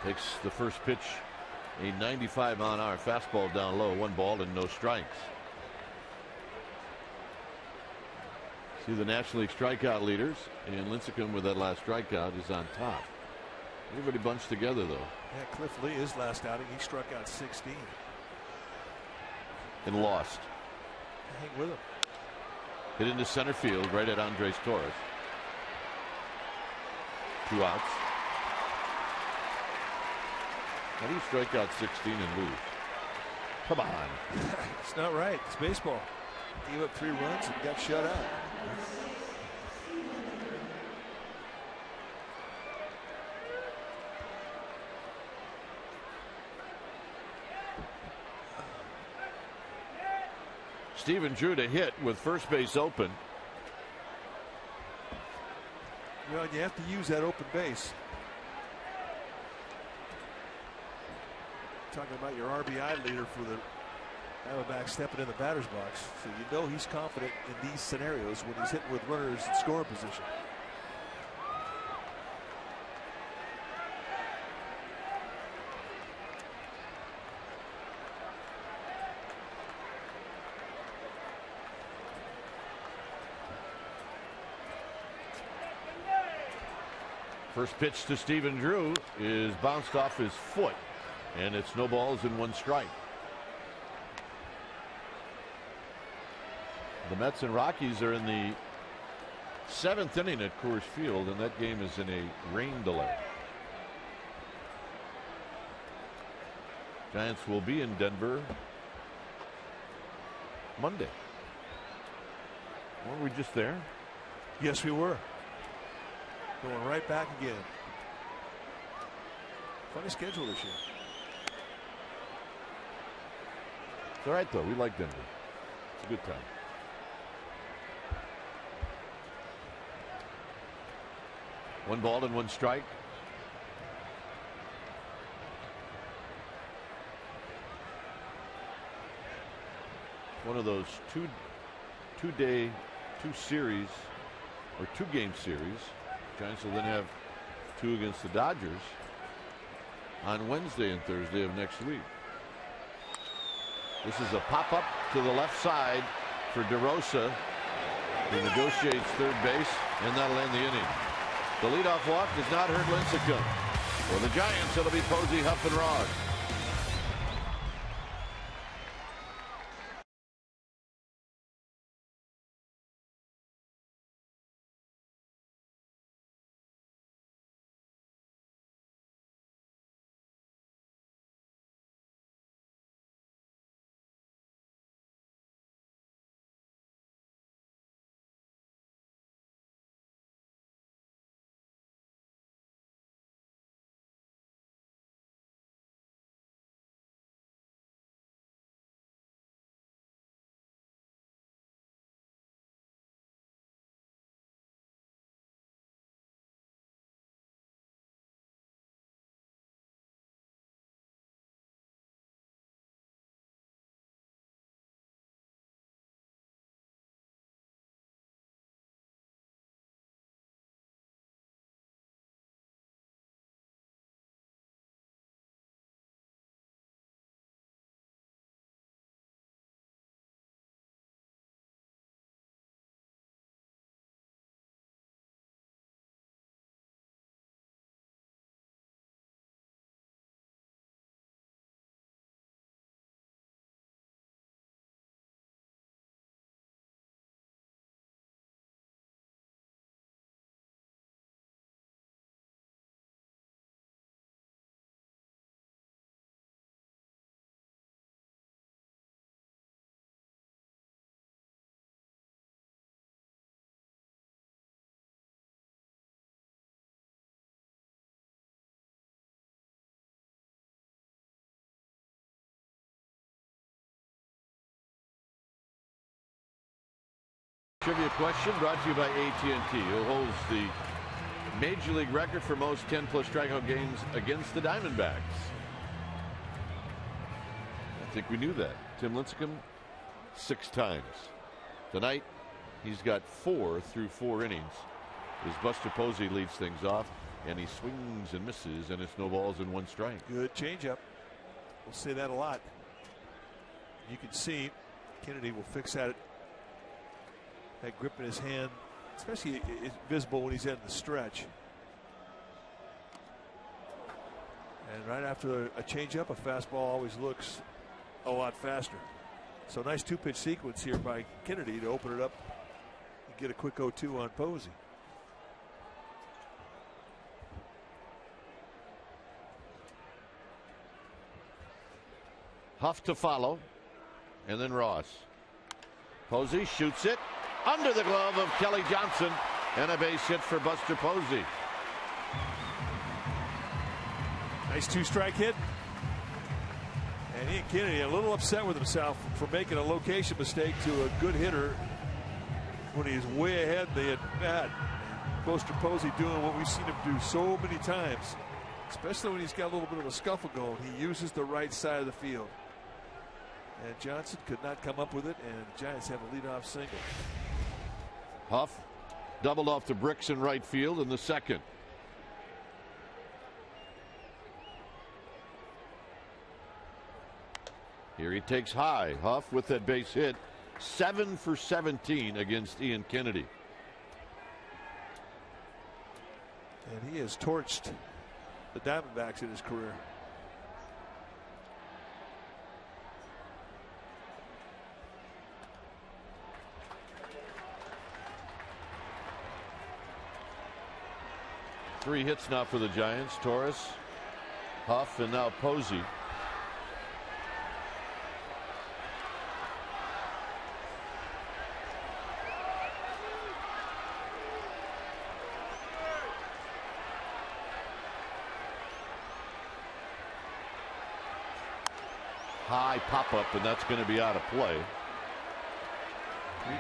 Takes the first pitch, a 95-mile-an-hour fastball down low, 1 ball and no strikes. See the National League strikeout leaders, and Lincecum with that last strikeout is on top. Everybody bunched together though. Yeah, Cliff Lee, his last outing, he struck out 16. And lost. Hang with him. Hit into center field right at Andres Torres. 2 outs. How do you strike out 16 and lose? Come on. It's not right. It's baseball. Gave up 3 runs and got shut out. Stephen Drew to hit with first base open. Well, you have to use that open base. Talking about your RBI leader for the Diamondbacks stepping in the batter's box. So you know he's confident in these scenarios when he's hitting with runners in scoring position. First pitch to Stephen Drew is bounced off his foot, and it's no balls and 1 strike. The Mets and Rockies are in the 7th inning at Coors Field, and that game is in a rain delay. Giants will be in Denver Monday. Weren't we just there? Yes, we were. Going right back again. Funny schedule this year. It's all right, though. We like Denver. It's a good time. One ball and one strike. One of those two series or 2-game series. Giants will then have 2 against the Dodgers on Wednesday and Thursday of next week. This is a pop-up to the left side for DeRosa, who negotiates third base, and that'll end the inning. The leadoff walk does not hurt Lincecum. For the Giants, it'll be Posey, Huff, and Ross. Trivia question brought to you by AT&T, who holds the Major League record for most 10+ strikeout games against the Diamondbacks. I think we knew that. Tim Lincecum, 6 times. Tonight, he's got 4 through 4 innings. As Buster Posey leads things off, and he swings and misses, and it's no balls and 1 strike. Good changeup. We'll say that a lot. You can see Kennedy will fix at it. That grip in his hand, especially is visible when he's in the stretch. And right after a changeup, a fastball always looks a lot faster. So nice 2-pitch sequence here by Kennedy to open it up and get a quick 0-2 on Posey. Huff to follow, and then Ross. Posey shoots it under the glove of Kelly Johnson, and a base hit for Buster Posey. Nice 2-strike hit. And Ian Kennedy a little upset with himself for making a location mistake to a good hitter when he's way ahead of the at-bat. Buster Posey doing what we've seen him do so many times, especially when he's got a little bit of a scuffle going. He uses the right side of the field. And Johnson could not come up with it, and the Giants have a leadoff single. Huff doubled off the bricks in right field in the second. Here he takes high. Huff with that base hit. 7 for 17 against Ian Kennedy. And he has torched the Diamondbacks in his career. Three hits now for the Giants. Torres, Huff, and now Posey. high pop-up, and that's going to be out of play.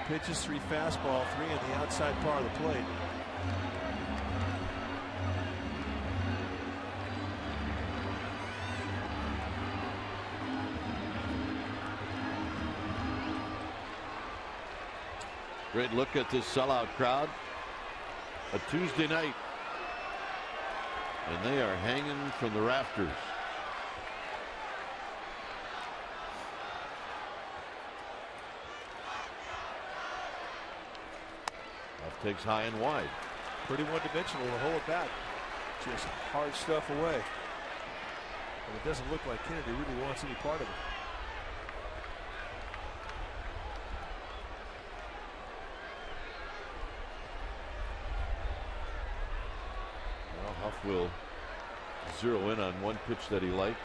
3 pitches, 3 fastball, 3 in the outside part of the plate. Great look at this sellout crowd. A Tuesday night. And they are hanging from the rafters. Off takes high and wide. Pretty one-dimensional to hold it back. Just hard stuff away. And it doesn't look like Kennedy really wants any part of it. Huff will zero in on one pitch that he likes.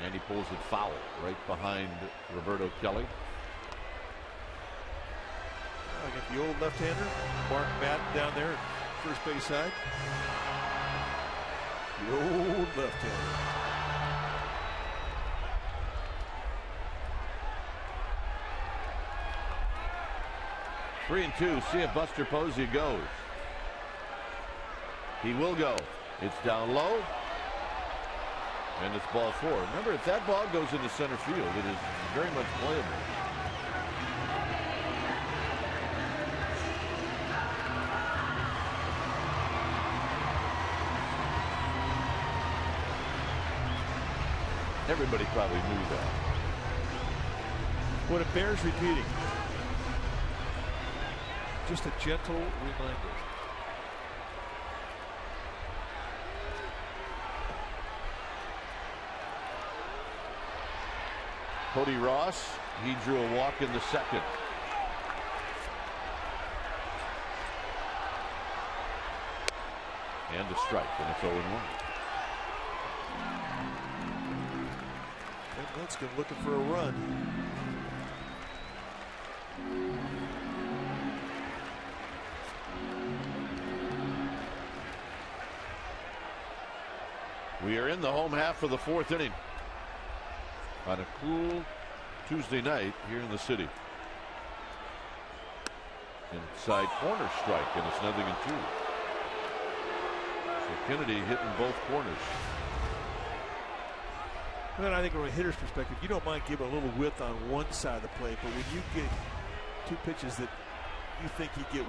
And he pulls it foul right behind Roberto Kelly. I got the old left-hander, Mark Madden down there at first base side. The old left-hander. 3-2. See if Buster Posey goes. He will go. It's down low. And it's ball 4. Remember, if that ball goes into center field, it is very much playable. Everybody probably knew that. What it bears repeating. Just a gentle reminder. Cody Ross, he drew a walk in the second. And a strike, and it's 0-1. And Linscomb looking for a run. We are in the home half of the 4th inning on a cool Tuesday night here in the city. Inside corner strike, and it's 0-2. So Kennedy hitting both corners. Well, I think from a hitter's perspective, you don't mind giving a little width on one side of the plate, but when you get 2 pitches that you think you get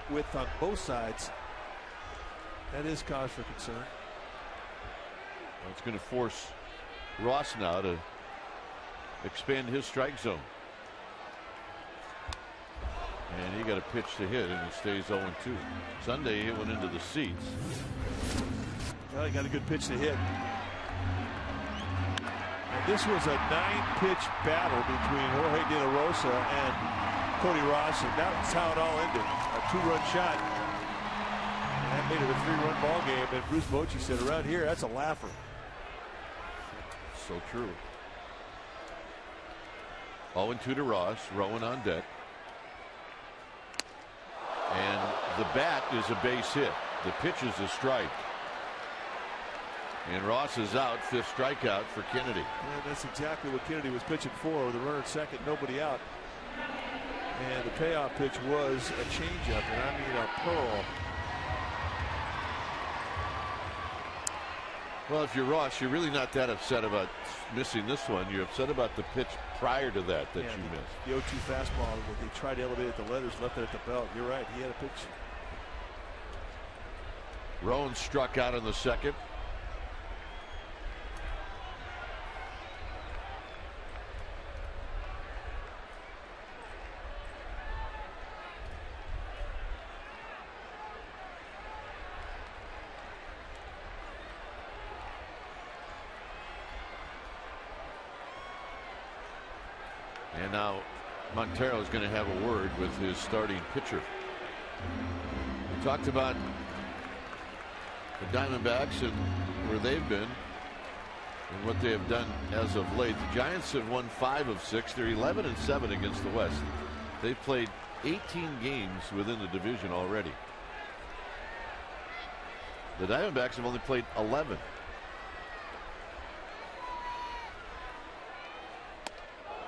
width on both sides, that is cause for concern. Well, it's going to force Ross now to expand his strike zone. And he got a pitch to hit, and it stays 0-2. Sunday, he went into the seats. Well, he got a good pitch to hit. And this was a 9-pitch battle between Jorge De La Rosa and Cody Ross, and that's how it all ended. A 2-run shot. And that made it a 3-run ball game. And Bruce Bochy said, around here, that's a laugher. So true. 0-2 to Ross. Rowan on deck. And the bat is a base hit. The pitch is a strike. And Ross is out. 5th strikeout for Kennedy. And that's exactly what Kennedy was pitching for. With a runner at second, nobody out. And the payoff pitch was a changeup, and I mean a pearl. Well, if you're Ross, you're really not that upset about missing this one. You're upset about the pitch prior to that you missed. The 0-2 fastball, when they tried to elevate at the letters, left it at the belt. You're right, he had a pitch. Rowan struck out in the second. And now Montero is going to have a word with his starting pitcher. We talked about the Diamondbacks and where they've been and what they have done as of late. The Giants have won 5 of 6. They're 11-7 against the West. They played 18 games within the division already. The Diamondbacks have only played 11.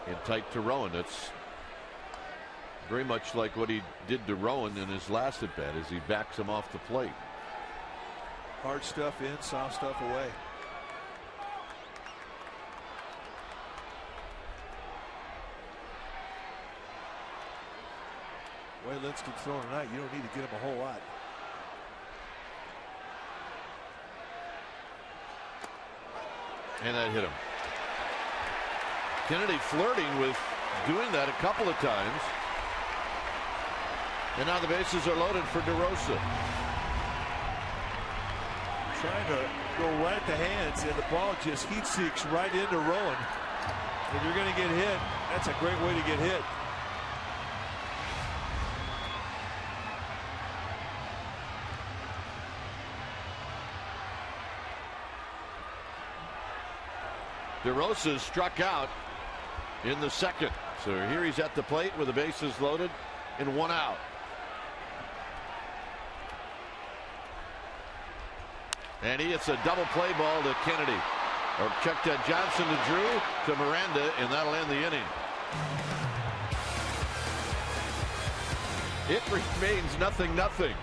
And tight to Rowan. That's very much like what he did to Rowan in his last at bat as he backs him off the plate. Hard stuff in, soft stuff away. The way Linscom's throwing tonight, you don't need to get him a whole lot. And that hit him. Kennedy flirting with doing that a couple of times. And now the bases are loaded for DeRosa. Trying to go right at the hands, and the ball just heat seeks right into Rowan. If you're going to get hit, that's a great way to get hit. DeRosa struck out in the second. So here he's at the plate with the bases loaded and 1 out. And he hits a double play ball to Kennedy. Or check to Johnson to Drew to Miranda, and that'll end the inning. It remains 0-0.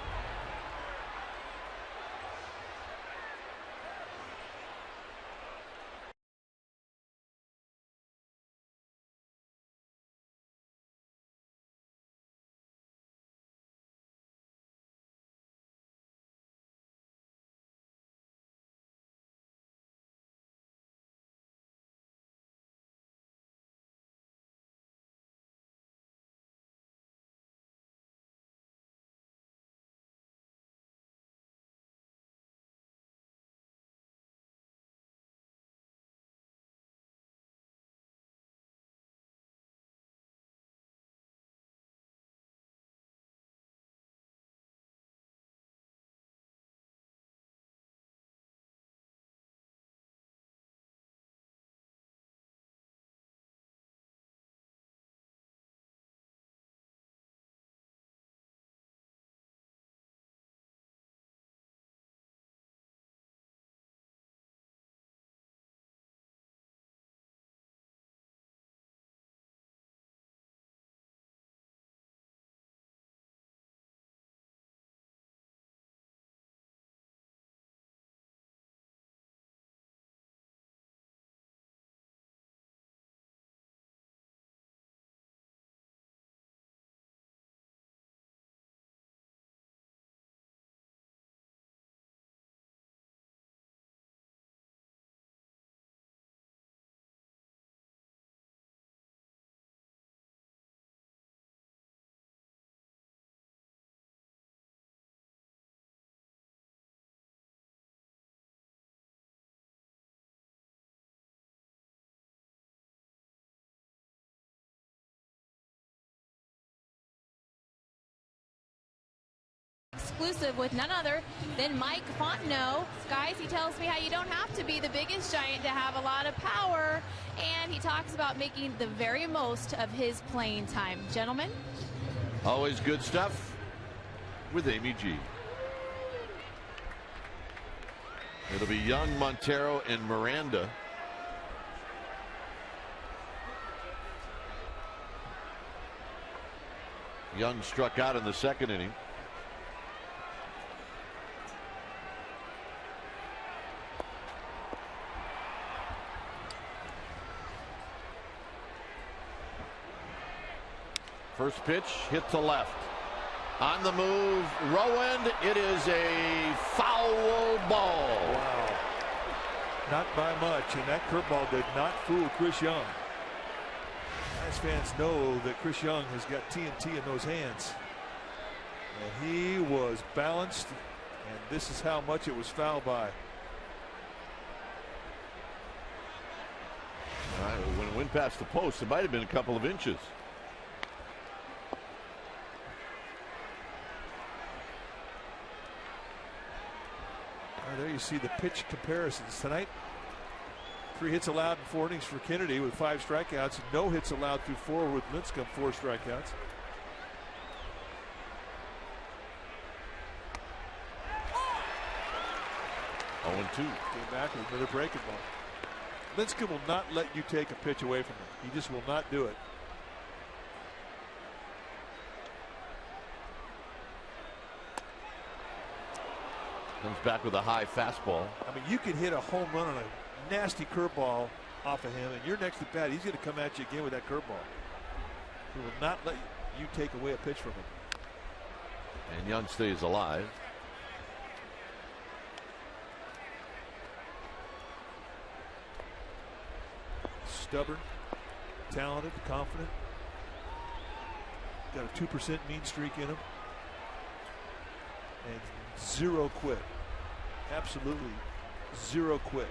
Exclusive with none other than Mike Fontenot. Guys, he tells me how you don't have to be the biggest giant to have a lot of power, and he talks about making the very most of his playing time. Gentlemen, always good stuff with Amy G. It'll be Young, Montero, and Miranda. Young struck out in the second inning. First pitch hit to left. On the move, Rowan. It is a foul ball. Wow. Not by much, and that curveball did not fool Chris Young. As fans know that Chris Young has got TNT in those hands. And he was balanced, and this is how much it was fouled by. When it went past the post, it might have been a couple of inches. There you see the pitch comparisons tonight. 3 hits allowed in 4 innings for Kennedy with 5 strikeouts. No hits allowed through 4 with Linscomb, 4 strikeouts. 0-2. Came back with another breaking ball. Lincecum will not let you take a pitch away from him. He just will not do it. Comes back with a high fastball. I mean, you could hit a home run on a nasty curveball off of him, and you're next to bat. He's going to come at you again with that curveball. He will not let you take away a pitch from him. And Young stays alive. Stubborn, talented, confident. Got a 2% mean streak in him. And zero quit. Absolutely zero quit.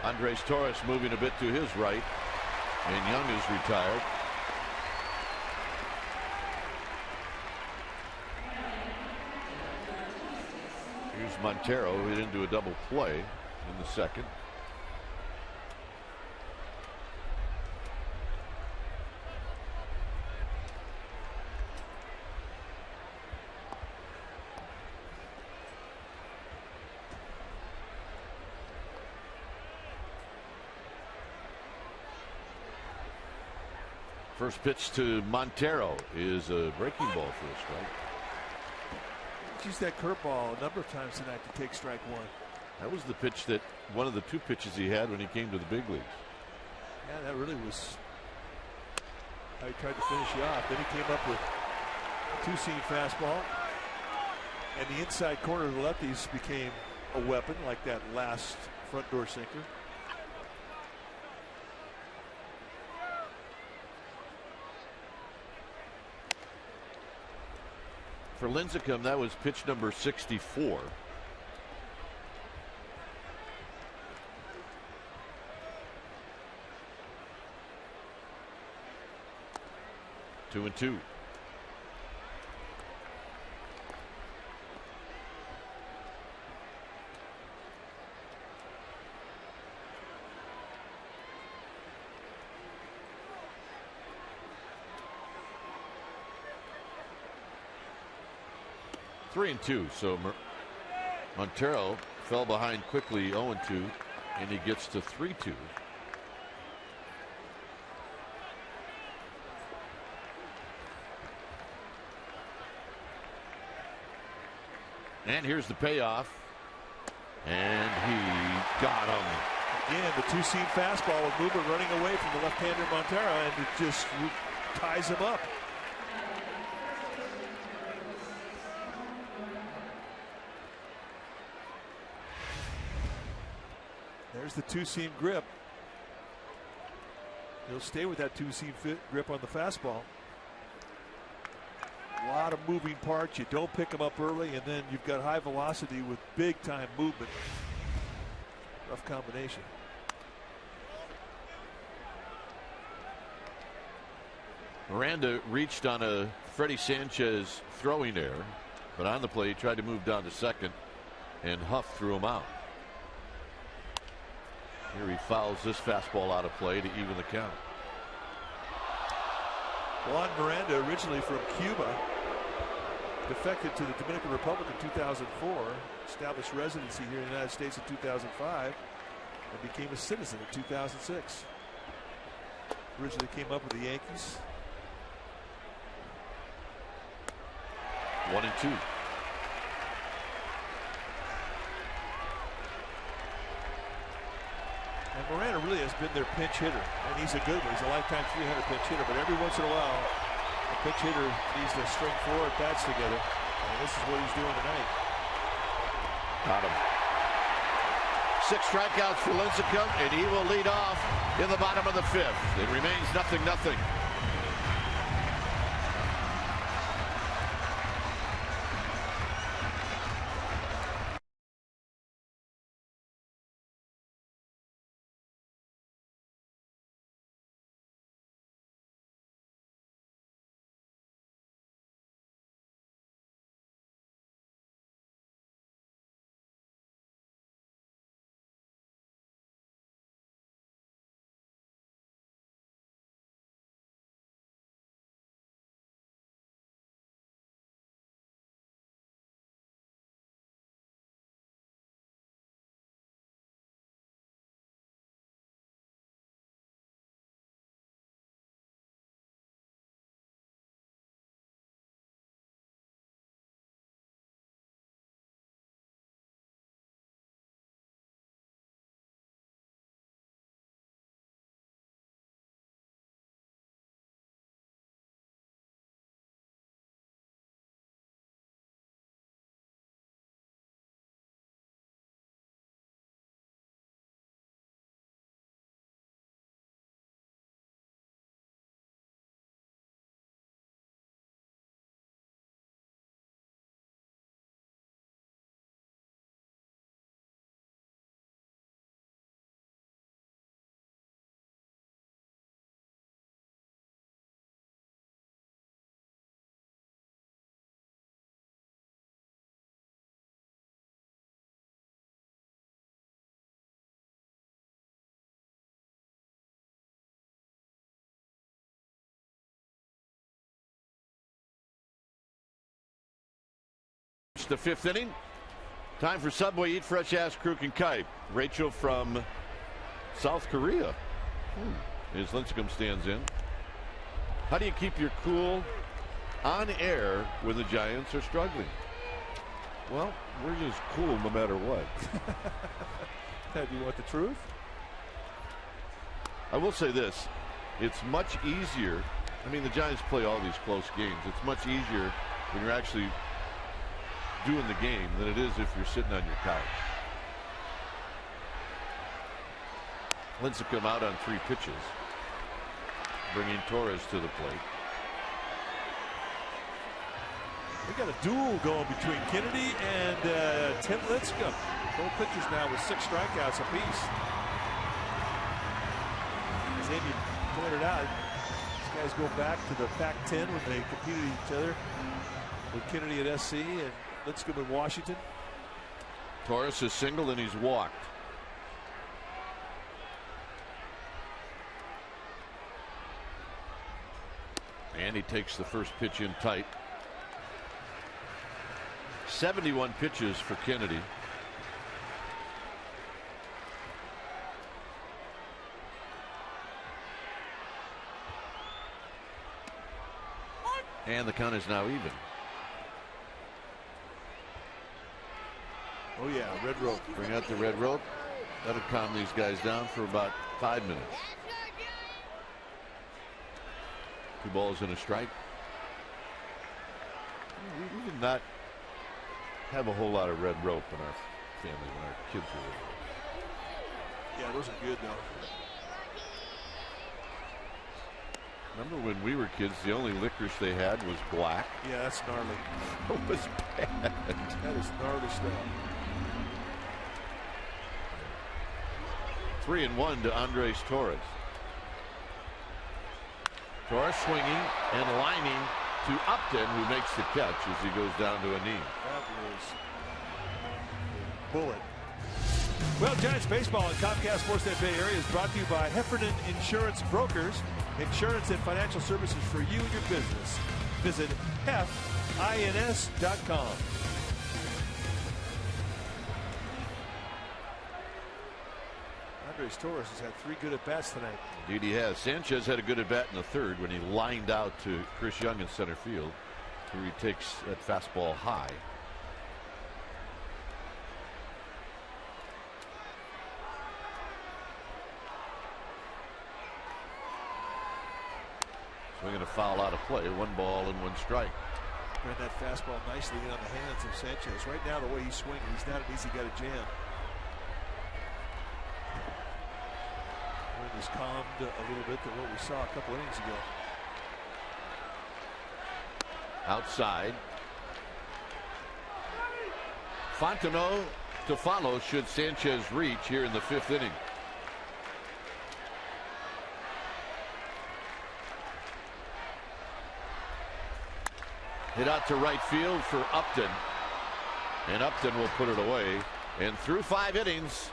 Andres Torres moving a bit to his right, and Young is retired. Here's Montero, who hit into a double play in the second. First pitch to Montero is a breaking ball for a strike. He's used that curveball a number of times tonight to take strike one. That was the pitch that one of the two pitches he had when he came to the big leagues. Yeah, that really was how he tried to finish you off. Then he came up with a two-seam fastball, and the inside corner of the lefties became a weapon, like that last front door sinker. For Lincecum, that was pitch number 64. Two and two. Three and two. So Montero fell behind quickly, 0-2, and he gets to 3-2. And here's the payoff, and he got him. Again, the two-seam fastball with movement running away from the left-hander Montero, and it just ties him up. There's the two-seam grip. He'll stay with that two-seam grip on the fastball. A lot of moving parts. You don't pick them up early, and then you've got high velocity with big-time movement. Rough combination. Miranda reached on a Freddie Sanchez throwing error, but on the play he tried to move down to second, and Huff threw him out. Here he fouls this fastball out of play to even the count. Juan Miranda, originally from Cuba, defected to the Dominican Republic in 2004, established residency here in the United States in 2005, and became a citizen in 2006. Originally came up with the Yankees. 1-2. And Miranda really has been their pinch hitter, and he's a good one. He's a lifetime 300 pinch hitter, but every once in a while, a pinch hitter needs to string 4 at bats together, and this is what he's doing tonight. Got him. 6 strikeouts for Lincecum, and he will lead off in the bottom of the 5th. It remains 0-0. the 5th inning. Time for Subway Eat Fresh Ass Kruk and Kipe. Rachel from South Korea. As Lincecum stands in. How do you keep your cool on air when the Giants are struggling? Well, we're just cool no matter what. Do you want the truth? I will say this. It's much easier. I mean, the Giants play all these close games. It's much easier when you're actually doing the game than it is if you're sitting on your couch. Lincecum out on 3 pitches, bringing Torres to the plate. We got a duel going between Kennedy and Tim Lincecum. Both pitchers now with 6 strikeouts apiece. As Amy pointed out, these guys go back to the Pac-10 when they competed each other with Kennedy at SC and Lincecum in Washington. Torres is singled and he's walked. And he takes the first pitch in tight. 71 pitches for Kennedy. And the count is now even. Oh yeah, red rope. Bring out the red rope. That'll calm these guys down for about 5 minutes. 2 balls and a strike. We did not have a whole lot of red rope in our family when our kids were little. Yeah, those are good though. Remember when we were kids, the only licorice they had was black? Yeah, that's gnarly. It was bad. That is gnarly stuff. 3-1 to Andres Torres. Torres swinging and lining to Upton, who makes the catch as he goes down to a knee. That was a bullet. Well, Giants baseball and Comcast Sportsnet Bay Area is brought to you by Heffernan Insurance Brokers. Insurance and financial services for you and your business. Visit hefins.com. Andres Torres has had 3 good at-bats tonight. Indeed he has. Sanchez had a good at-bat in the 3rd when he lined out to Chris Young in center field, where he takes that fastball high. Swinging a foul out of play. 1 ball and 1 strike. Ran that fastball nicely in on the hands of Sanchez. Right now, the way he's swinging, he's not an easy guy to jam. Wind has calmed a little bit than what we saw a couple innings ago. Outside. Fontenot to follow should Sanchez reach here in the 5th inning. Hit out to right field for Upton. And Upton will put it away. And through 5 innings,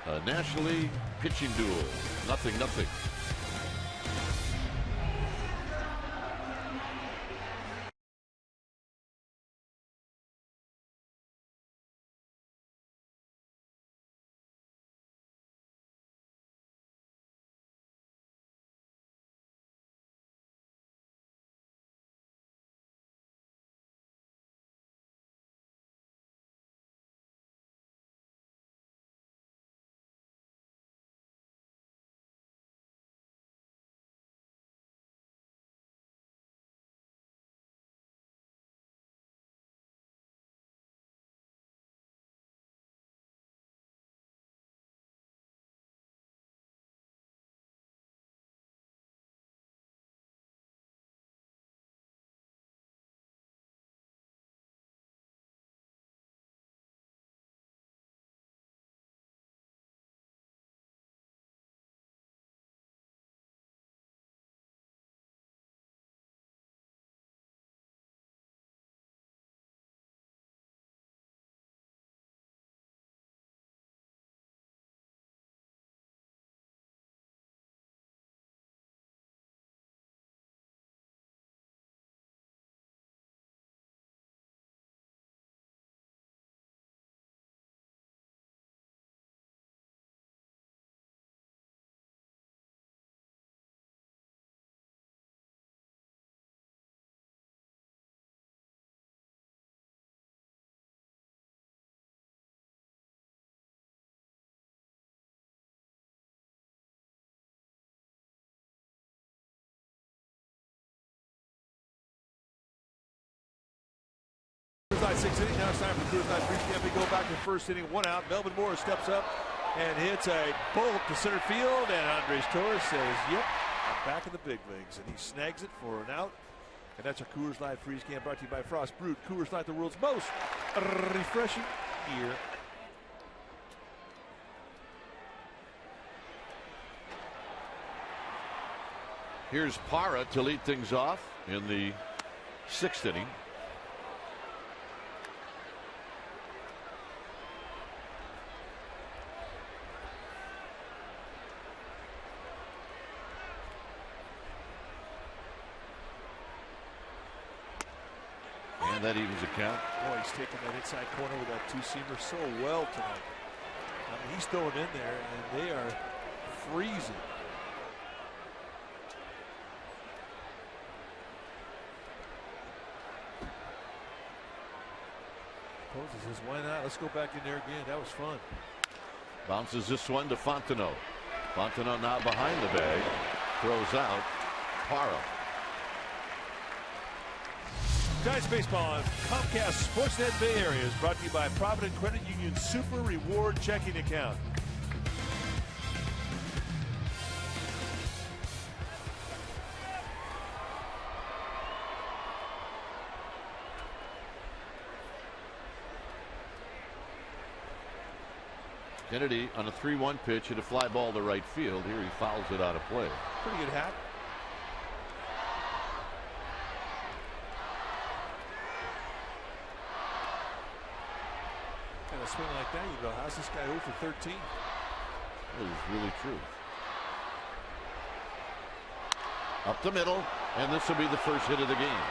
a National League pitching duel. 0-0. 6th inning. Now it's time for Coors Light pregame. We go back to the first inning, 1 out. Melvin Moore steps up and hits a bolt to center field, and Andres Torres says, "Yep, I'm back in the big leagues," and he snags it for an out. And that's our Coors Light freeze can brought to you by Frost Brewed. Coors Light, the world's most refreshing beer. Here's Parra to lead things off in the 6th inning. And that evens the count. Boy, he's taking that inside corner with that two-seamer so well tonight. I mean, he's throwing in there, and they are freezing. Poses says, "Why not? Let's go back in there again. That was fun." Bounces this one to Fontenot. Fontenot now behind the bag. Throws out Parra. Giants baseball on Comcast Sportsnet Bay Area is brought to you by Provident Credit Union Super Reward Checking Account. Kennedy on a 3-1 pitch hit a fly ball to right field. Here he fouls it out of play. Pretty good hat. A swing like that, you go, how's this guy 0 for 13? That is really true. Up the middle, and this will be the first hit of the game.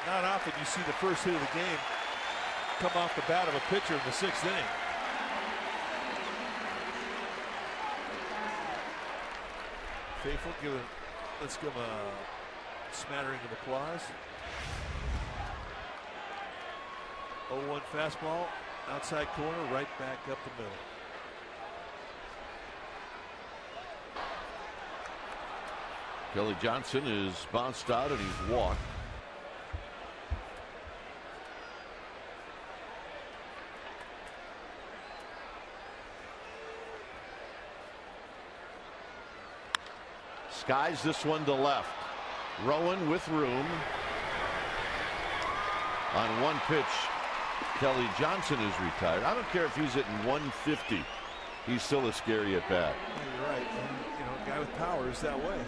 Not often you see the first hit of the game come off the bat of a pitcher in the 6th inning. Faithful, let's give him a smattering of applause. 0-1 fastball, outside corner, right back up the middle. Kelly Johnson is bounced out and he's walked. Skies this one to left. Rowan with room. On one pitch, Kelly Johnson is retired. I don't care if he's hitting 150. He's still a scary at bat. Yeah, you're right. And, a guy with power is that way.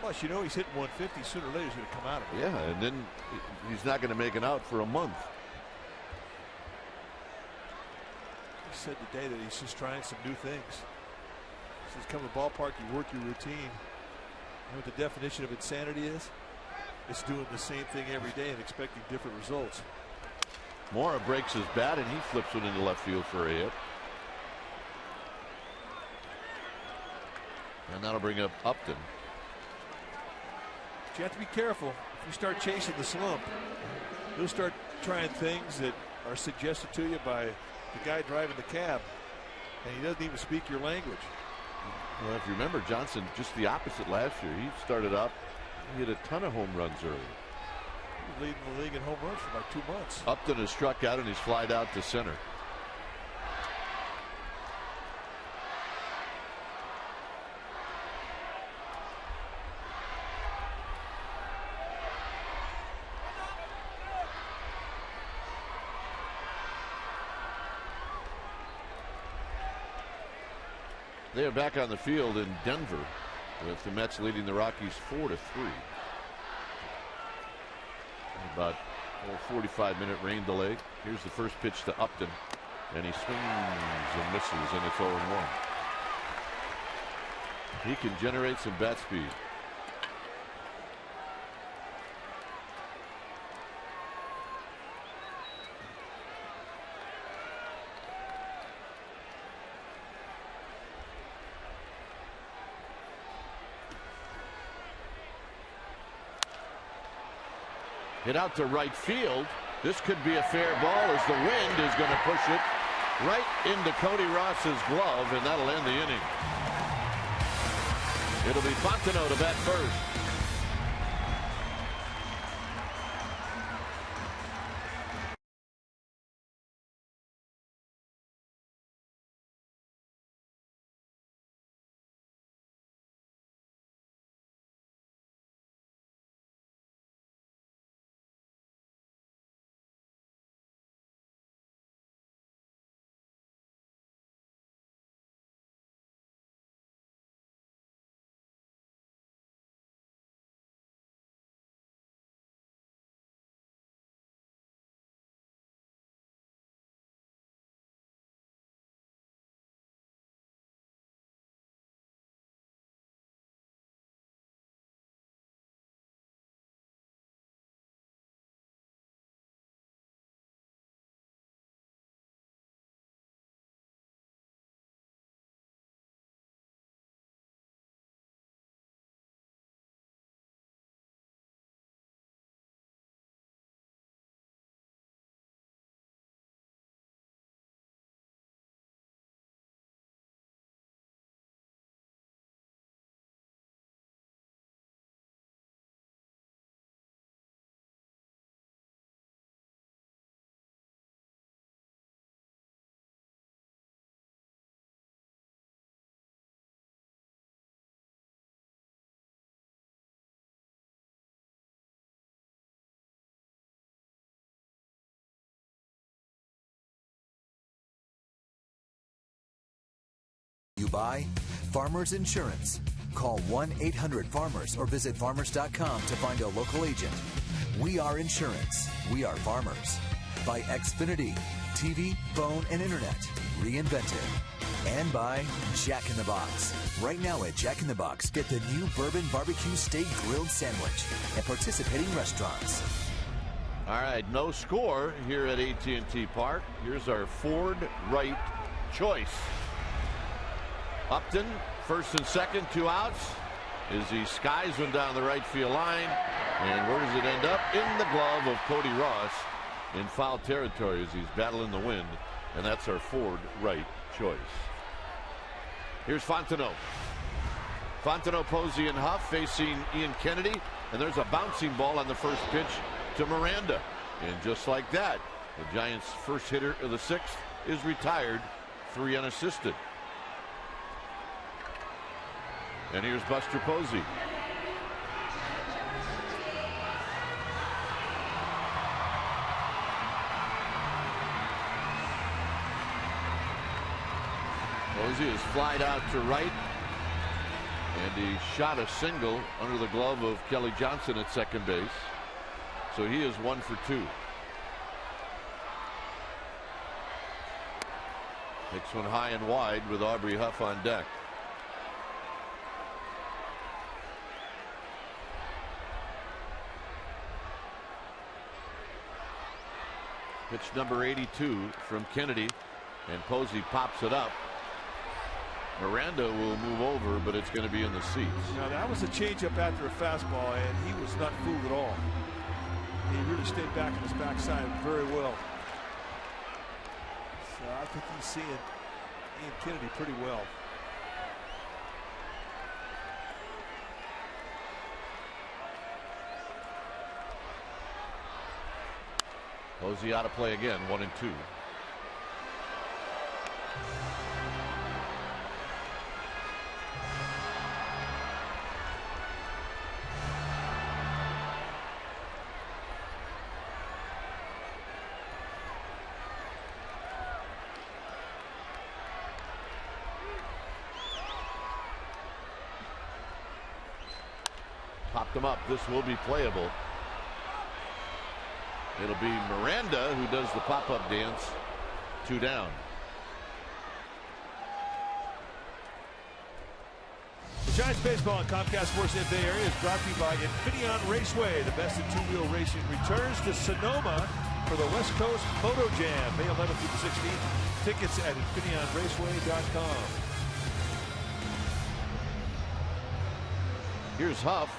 Plus, he's hitting 150. Sooner or later, he's going to come out of it. Yeah, and then he's not going to make it out for a month. He said today that he's just trying some new things. He says, come to the ballpark, you work your routine. You know what the definition of insanity is? It's doing the same thing every day and expecting different results. Mora breaks his bat and he flips it into left field for a hit. And that'll bring up Upton. But you have to be careful. If you start chasing the slump, you'll start trying things that are suggested to you by the guy driving the cab, and he doesn't even speak your language. Well, if you remember, Johnson just the opposite last year. He started up, he hit a ton of home runs early. He was leading the league in home runs for about 2 months. Upton has struck out and he's flied out to center. They are back on the field in Denver with the Mets leading the Rockies 4-3. About a 45-minute rain delay. Here's the first pitch to Upton, and he swings and misses, and it's 0-1. He can generate some bat speed. Hit out to right field. This could be a fair ball as the wind is going to push it right into Cody Ross's glove, and that'll end the inning. It'll be Fontenot to bat first. You buy Farmers Insurance. Call 1-800-FARMERS or visit farmers.com to find a local agent. We are insurance. We are farmers. By Xfinity, TV, phone, and internet. Reinvented. And by Jack in the Box. Right now at Jack in the Box, get the new Bourbon Barbecue Steak Grilled Sandwich at participating restaurants. All right, no score here at AT&T Park. Here's our Ford right choice. Upton, first and second, 2 outs. As he skies one down the right field line. And where does it end up? In the glove of Cody Ross in foul territory as he's battling the wind. And that's our Ford right choice. Here's Fontenot. Fontenot, Posey, and Huff facing Ian Kennedy. And there's a bouncing ball on the first pitch to Miranda. And just like that, the Giants' first hitter of the 6th is retired, 3 unassisted. And here's Buster Posey. Posey is flied out to right. And he shot a single under the glove of Kelly Johnson at second base. So he is 1 for 2. Hits one high and wide with Aubrey Huff on deck. Pitch number 82 from Kennedy, and Posey pops it up. Miranda will move over, but it's going to be in the seats. Now that was a changeup after a fastball, and he was not fooled at all. He really stayed back on his backside very well. So I think he's seeing Ian Kennedy pretty well. Posey out of play again, 1 and 2. Popped him up. This will be playable. It'll be Miranda who does the pop-up dance. 2 down. The Giants baseball on Comcast Sports in the Bay Area is brought to you by Infineon Raceway. The best in two-wheel racing returns to Sonoma for the West Coast Moto Jam, May 11th through the 16th. Tickets at InfineonRaceway.com. Here's Huff.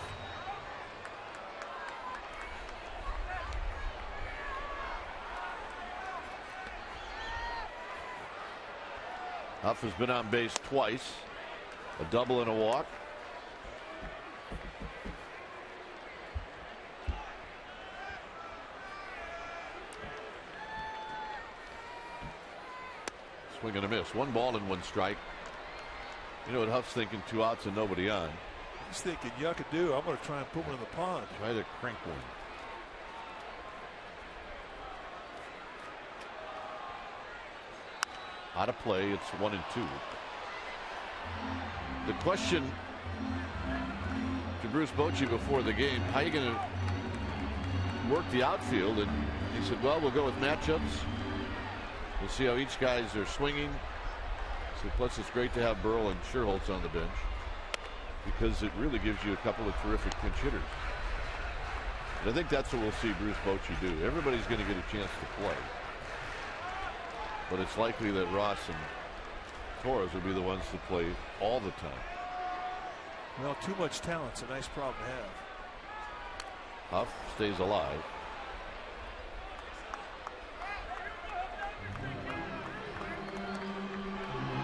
Huff has been on base twice. A double and a walk. Swing and a miss. 1 ball and 1 strike. You know what Huff's thinking? 2 outs and nobody on. He's thinking, yuck-a-do, I'm going to try and put one in the pond. Try to crank one. Out of play. It's 1 and 2. The question to Bruce Bochy before the game, how are you going to work the outfield? And he said, well, we'll go with matchups. We'll see how each guys are swinging. So plus it's great to have Burrell and Sherholtz on the bench because it really gives you a couple of terrific pinch hitters. And I think that's what we'll see Bruce Bochy do. Everybody's going to get a chance to play. But it's likely that Ross and Torres will be the ones to play all the time. Well, too much talent's a nice problem to have. Huff stays alive.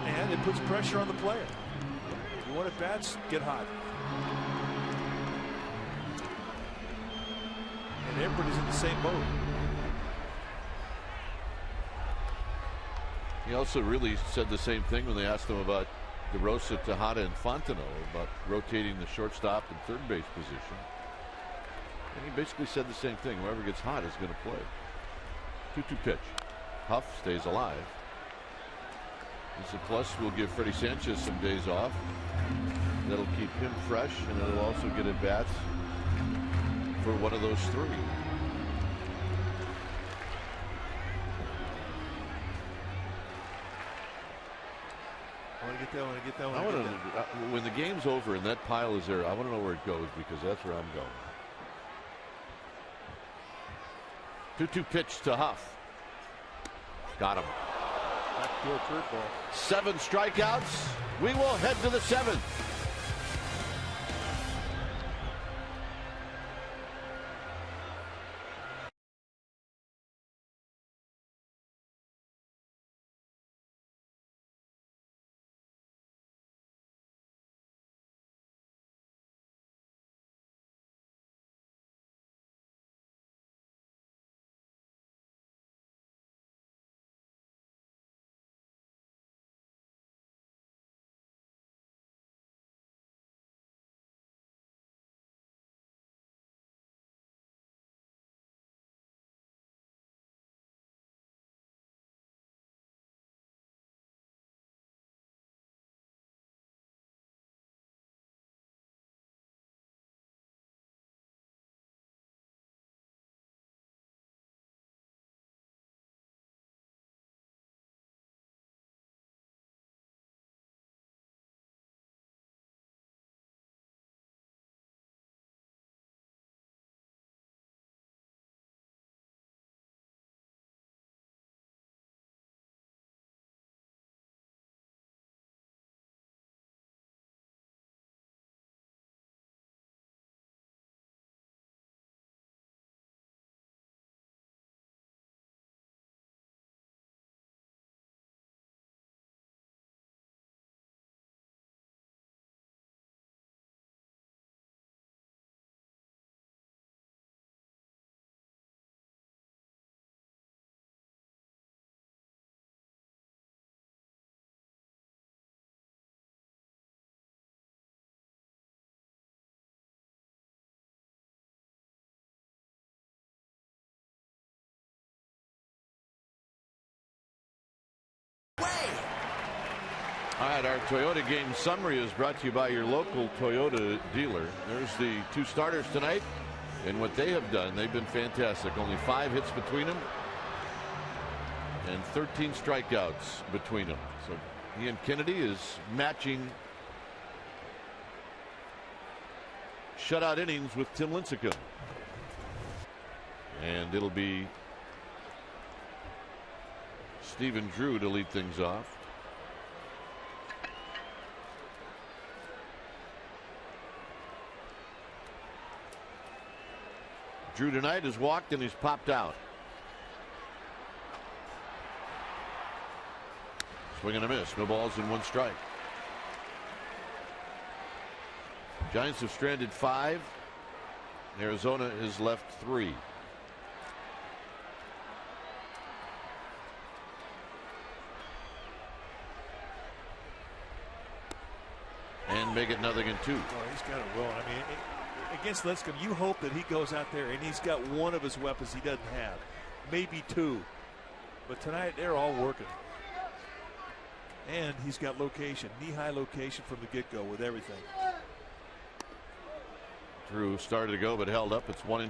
And it puts pressure on the player. You want at bats, get hot. And everybody's in the same boat. He also really said the same thing when they asked him about DeRosa, Tejada, and Fontenot about rotating the shortstop and third base position. And he basically said the same thing. Whoever gets hot is going to play. 2-2 pitch. Huff stays alive. It's a plus. Will give Freddie Sanchez some days off. That'll keep him fresh, and it'll also get at bats for one of those 3. I want to get that one. Get that one. When the game's over and that pile is there, I want to know where it goes because that's where I'm going. 2-2 pitch to Huff. Got him. Backdoor curveball. 7 strikeouts. We will head to the 7th. All right, our Toyota game summary is brought to you by your local Toyota dealer. There's the 2 starters tonight, and what they have done, they've been fantastic. Only 5 hits between them and 13 strikeouts between them. So Ian Kennedy is matching shutout innings with Tim Lincecum. And it'll be Stephen Drew to lead things off. Drew tonight has walked and he's popped out. Swing and a miss. No balls and 1 strike. Giants have stranded 5. Arizona has left 3. and make it 0-2. Oh, he's got it rolling. I mean, against Lincecum, you hope that he goes out there and he's got one of his weapons he doesn't have, maybe two. But tonight they're all working. And he's got location, knee-high location from the get-go with everything. Drew started to go but held up. It's 1-2.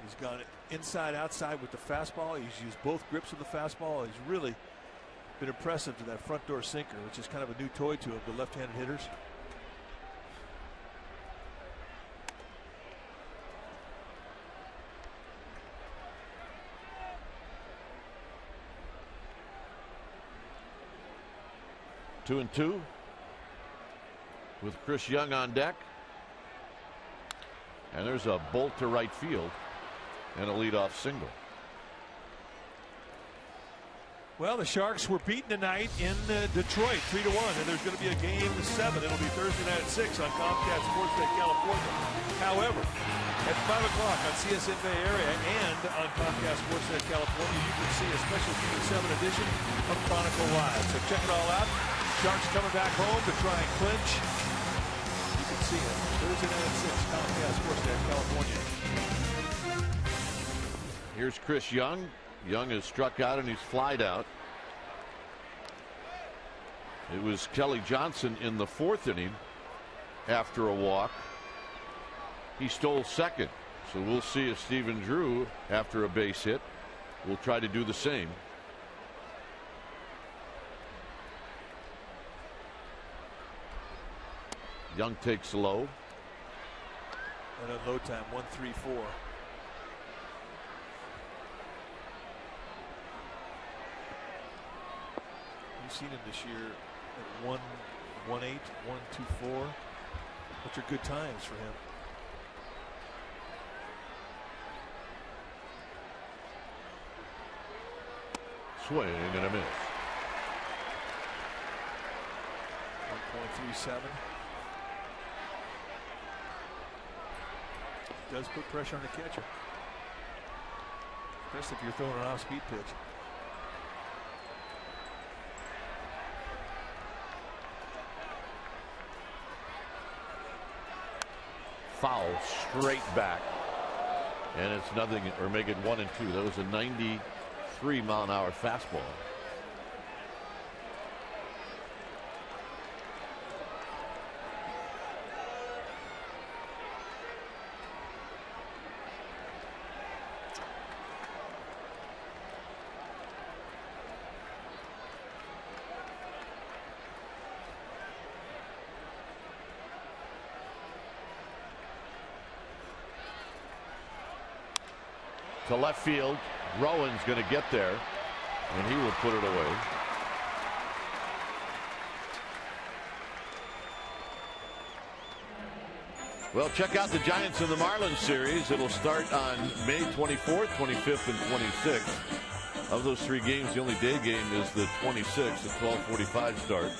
He's gone inside, outside with the fastball. He's used both grips of the fastball. He's really been impressive to that front door sinker, which is kind of a new toy to him, the left-handed hitters. Two and two with Chris Young on deck. And there's a bolt to right field and a leadoff single. Well, the Sharks were beaten tonight in Detroit 3-1, and there's going to be a game 7. It'll be Thursday night at 6 on Comcast Sportsnet California. However, at 5 o'clock on CSN Bay Area and on Comcast Sportsnet California, you can see a special Game 7 edition of Chronicle Live. So check it all out. Sharks coming back home to try and clinch. You can see it Thursday night at 6, Comcast Sportsnet California. Here's Chris Young. Young is struck out and he's flied out. It was Kelly Johnson in the 4th inning after a walk. He stole second. So we'll see if Stephen Drew, after a base hit, will try to do the same. Young takes low. And at low time, 1-3-4. You've seen him this year at 1-1-8, 1-2-4, which are good times for him. Swing and a miss. 1.37. Does put pressure on the catcher, especially if you're throwing an off-speed pitch. Foul straight back, and it's nothing, or make it 1-2. That was a 93-mile-an-hour fastball. To left field, Rowan's going to get there, and he will put it away. Well, check out the Giants and the Marlins series. It'll start on May 24th, 25th, and 26th. Of those 3 games, the only day game is the 26th at 12:45 start.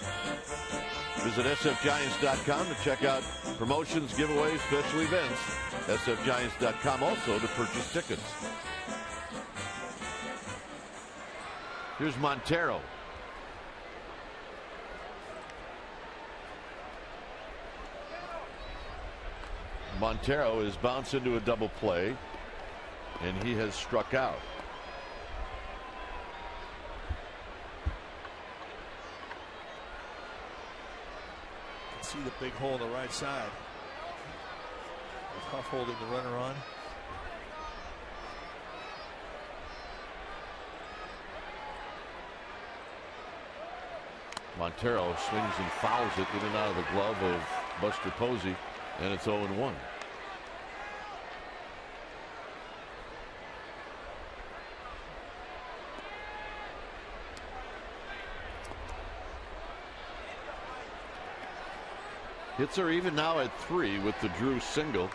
Visit sfgiants.com to check out promotions, giveaways, special events. sfgiants.com also to purchase tickets. Here's Montero. Montero is bounced into a double play, and he has struck out. See the big hole on the right side. Huff holding the runner on. Montero swings and fouls it in and out of the glove of Buster Posey, and it's 0-1. Hits are even now at 3 with the Drew single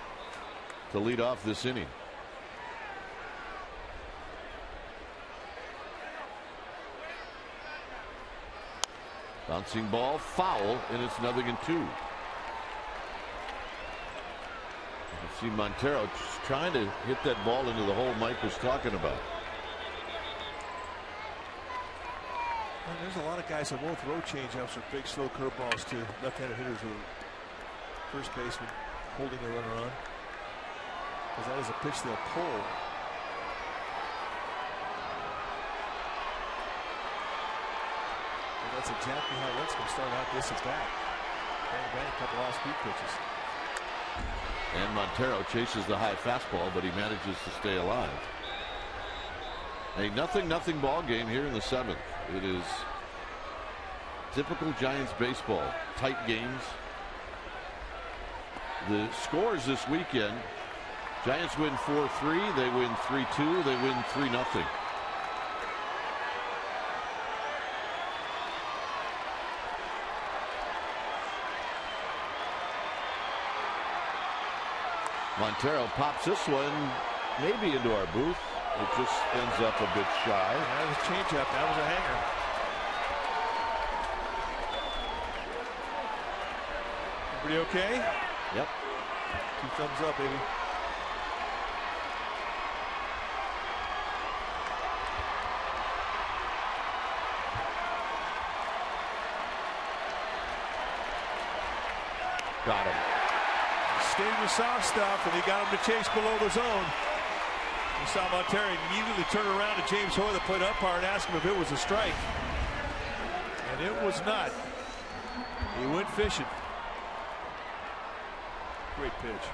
to lead off this inning. Bouncing ball, foul, and it's 0-2. You can see Montero just trying to hit that ball into the hole Mike was talking about. And there's a lot of guys that won't throw changeups or big slow curveballs to left-handed hitters with first baseman holding the runner on, because that is a pitch they'll pull. And that's exactly how Lincecum started out this at bat. Bang, bang, a couple off-speed pitches. And Montero chases the high fastball, but he manages to stay alive. A 0-0 ball game here in the 7th. It is typical Giants baseball. Tight games. The scores this weekend: Giants win 4-3, they win 3-2, they win 3-0. Montero pops this one maybe into our booth. It just ends up a bit shy. That was a changeup. That was a hanger. Everybody okay? Yep. 2 thumbs up, baby. Got him. Stayed with soft stuff, and he got him to chase below the zone. You saw Montero immediately turn around to James Hoy, the plate umpire, and ask him if it was a strike. And it was not. He went fishing. Great pitch.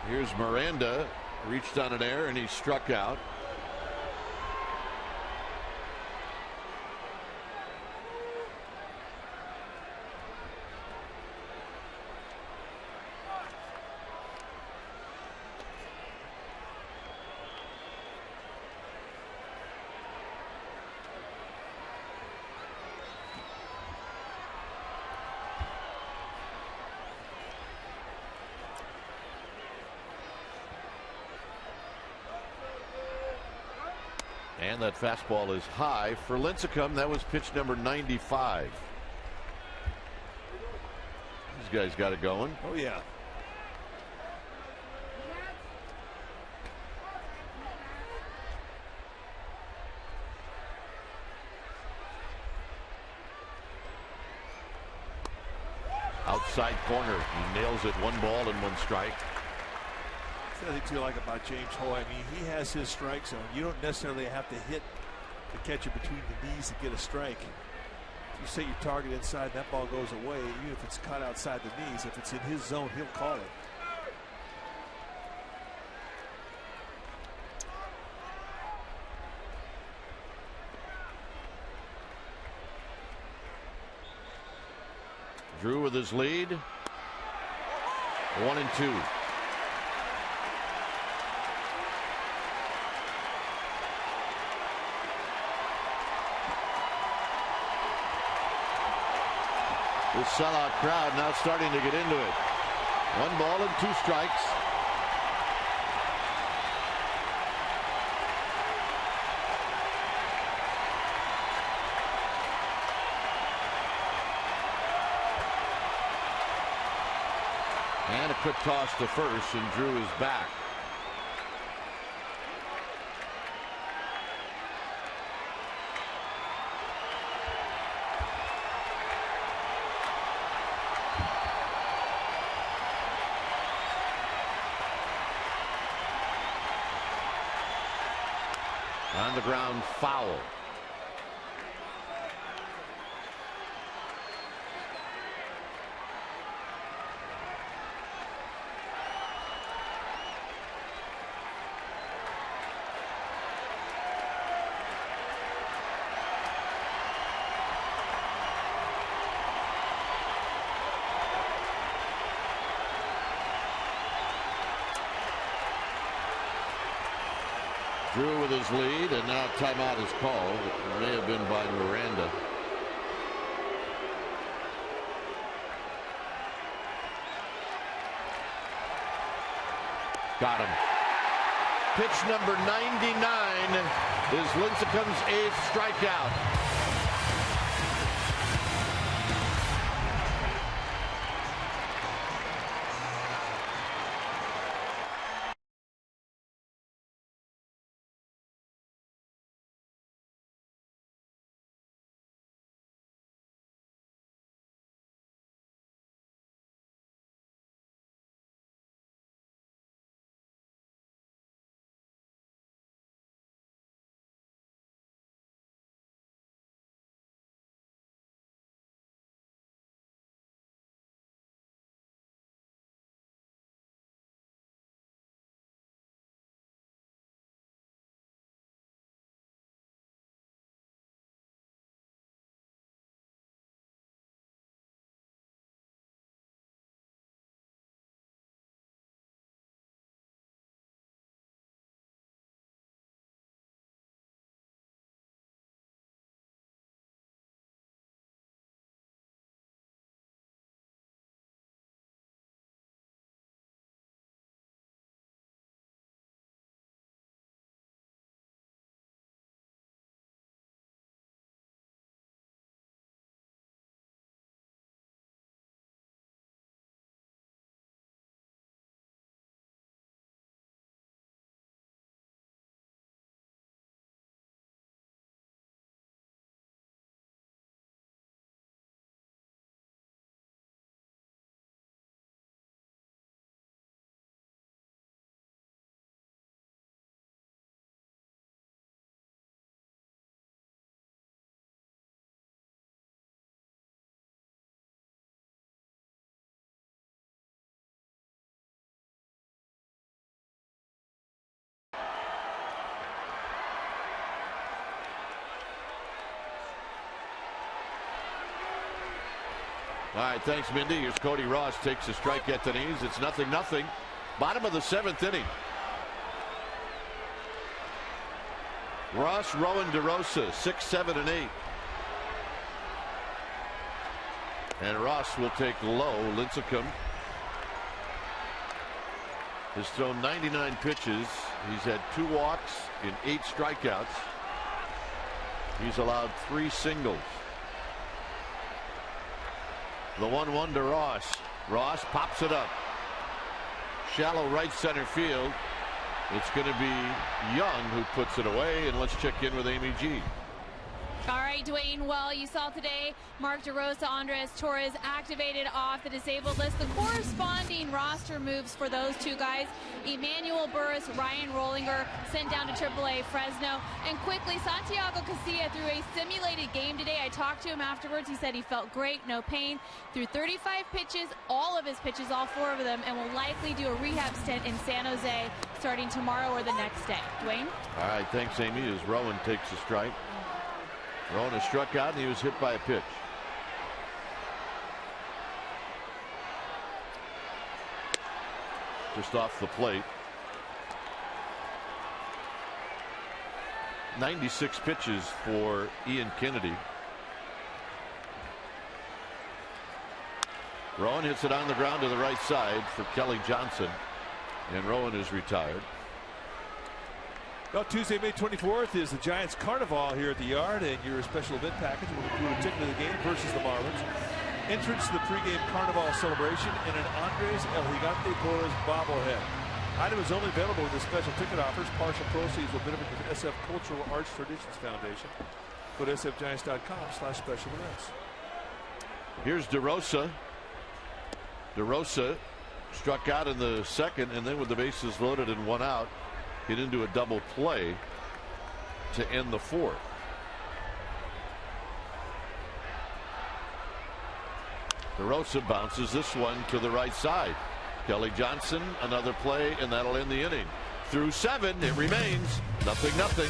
Here's Miranda. Reached on an error, and he struck out. And that fastball is high for Lincecum. That was pitch number 95. These guys got it going. Oh, yeah. Outside corner. He nails it. 1 ball and 1 strike. The other thing I like about James Hoy, I mean, he has his strike zone. You don't necessarily have to hit the catcher between the knees to get a strike. If you set your target inside, that ball goes away. Even if it's caught outside the knees, if it's in his zone, he'll call it. Drew with his lead. 1-2. This sellout crowd now starting to get into it. 1 ball and 2 strikes. And a quick toss to first, and Drew is back. On the ground, foul. Drew with his lead, and now timeout is called. It may have been by Miranda. Got him. Pitch number 99 is Lincecum's 8th strikeout. All right, thanks, Mindy. Here's Cody Ross, takes a strike at the knees. It's 0-0. Bottom of the 7th inning. Ross, Rowan, DeRosa, 6, 7, and 8. And Ross will take low. Lincecum has thrown 99 pitches. He's had 2 walks in 8 strikeouts. He's allowed 3 singles. The 1-1 to Ross. Ross pops it up. Shallow right center field. It's going to be Young who puts it away, and let's check in with Amy G. All right, Dwayne. Well, you saw today Mark DeRosa, Andres Torres activated off the disabled list. The corresponding roster moves for those 2 guys: Emmanuel Burris, Ryan Rollinger, sent down to AAA Fresno. And quickly, Santiago Casilla threw a simulated game today. I talked to him afterwards. He said he felt great, no pain. Threw 35 pitches, all of his pitches, all 4 of them, and will likely do a rehab stint in San Jose starting tomorrow or the next day. Dwayne? All right, thanks, Amy. As Rowan takes a strike. Rowan has struck out, and he was hit by a pitch. Just off the plate. 96 pitches for Ian Kennedy. Rowan hits it on the ground to the right side for Kelly Johnson, and Rowan is retired. Well, Tuesday, May 24th is the Giants Carnival here at the Yard, and your special event package will include a ticket to the game versus the Marlins, entrance to the pregame Carnival celebration, and an Andres El Gigante Torres bobblehead. Item is only available with the special ticket offers. Partial proceeds will benefit the SF Cultural Arts Traditions Foundation. Go to sfgiants.com/special events. Here's DeRosa. DeRosa struck out in the 2nd, and then with the bases loaded and 1 out, get into a double play to end the 4th. DeRosa bounces this one to the right side. Kelly Johnson, another play, and that'll end the inning. Through 7, it remains 0-0.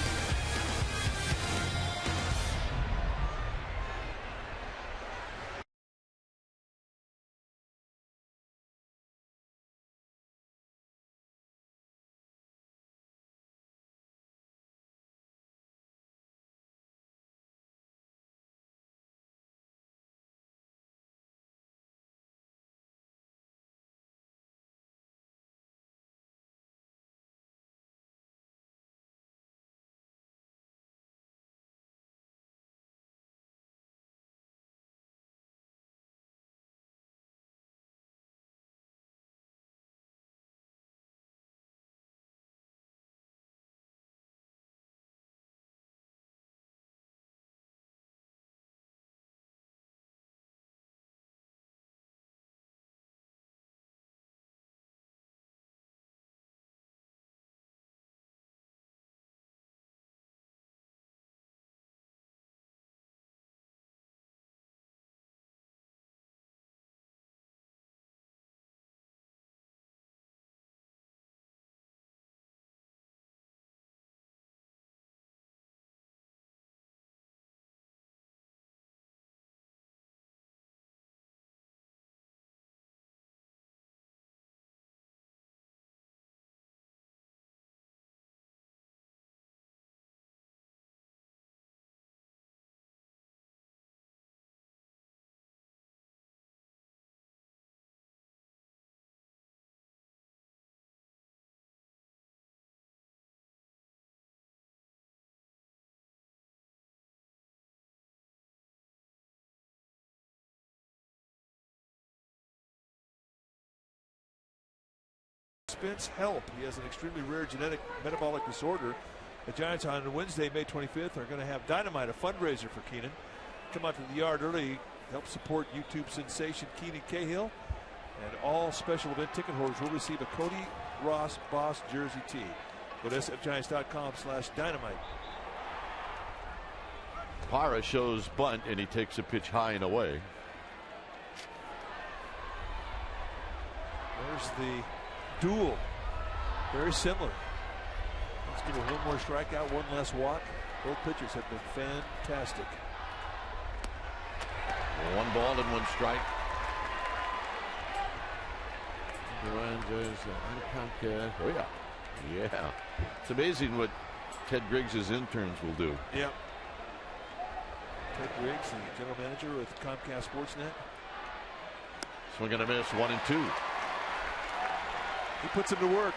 Spence help. He has an extremely rare genetic metabolic disorder. The Giants on Wednesday, May 25th, are going to have Dynamite, a fundraiser for Keenan. Come out to the Yard early, help support YouTube sensation Keenan Cahill, and all special event ticket holders will receive a Cody Ross Boss jersey tee. Go to sfgiants.com/dynamite. Parra shows bunt, and he takes a pitch high and away. There's the duel. Very similar. Let's give it one more strikeout, one less walk. Both pitchers have been fantastic. 1 ball and 1 strike. Oh, yeah. Yeah. It's amazing what Ted Griggs' interns will do. Yep. Ted Griggs, the general manager with Comcast Sportsnet. Swing and a miss, 1-2. He puts him to work.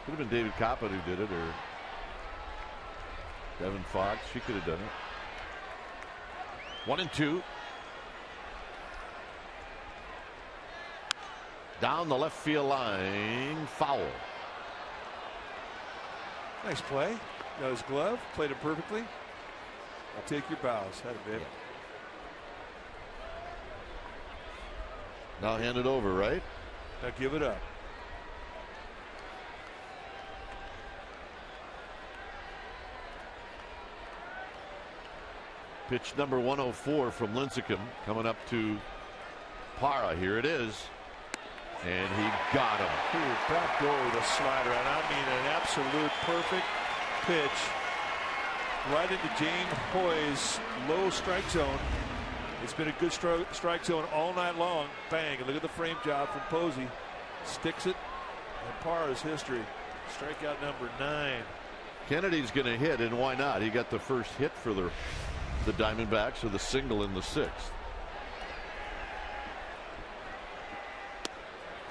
Could have been David Coppett who did it, or Devin Fox. She could have done it. 1-2. Down the left field line, foul. Nice play. Got his glove, played it perfectly. I'll take your bows. Had a bit. Now hand it over, right? Now give it up. Pitch number 104 from Lincecum coming up to Parra. Here it is. And he got him. Back door with a slider. And I mean an absolute perfect pitch. Right into James Hoy's low strike zone. It's been a good strike zone all night long. Bang. And look at the frame job from Posey. Sticks it. And Parra's history. Strikeout number 9. Kennedy's going to hit, and why not? He got the first hit for the Diamondbacks with a single in the 6th.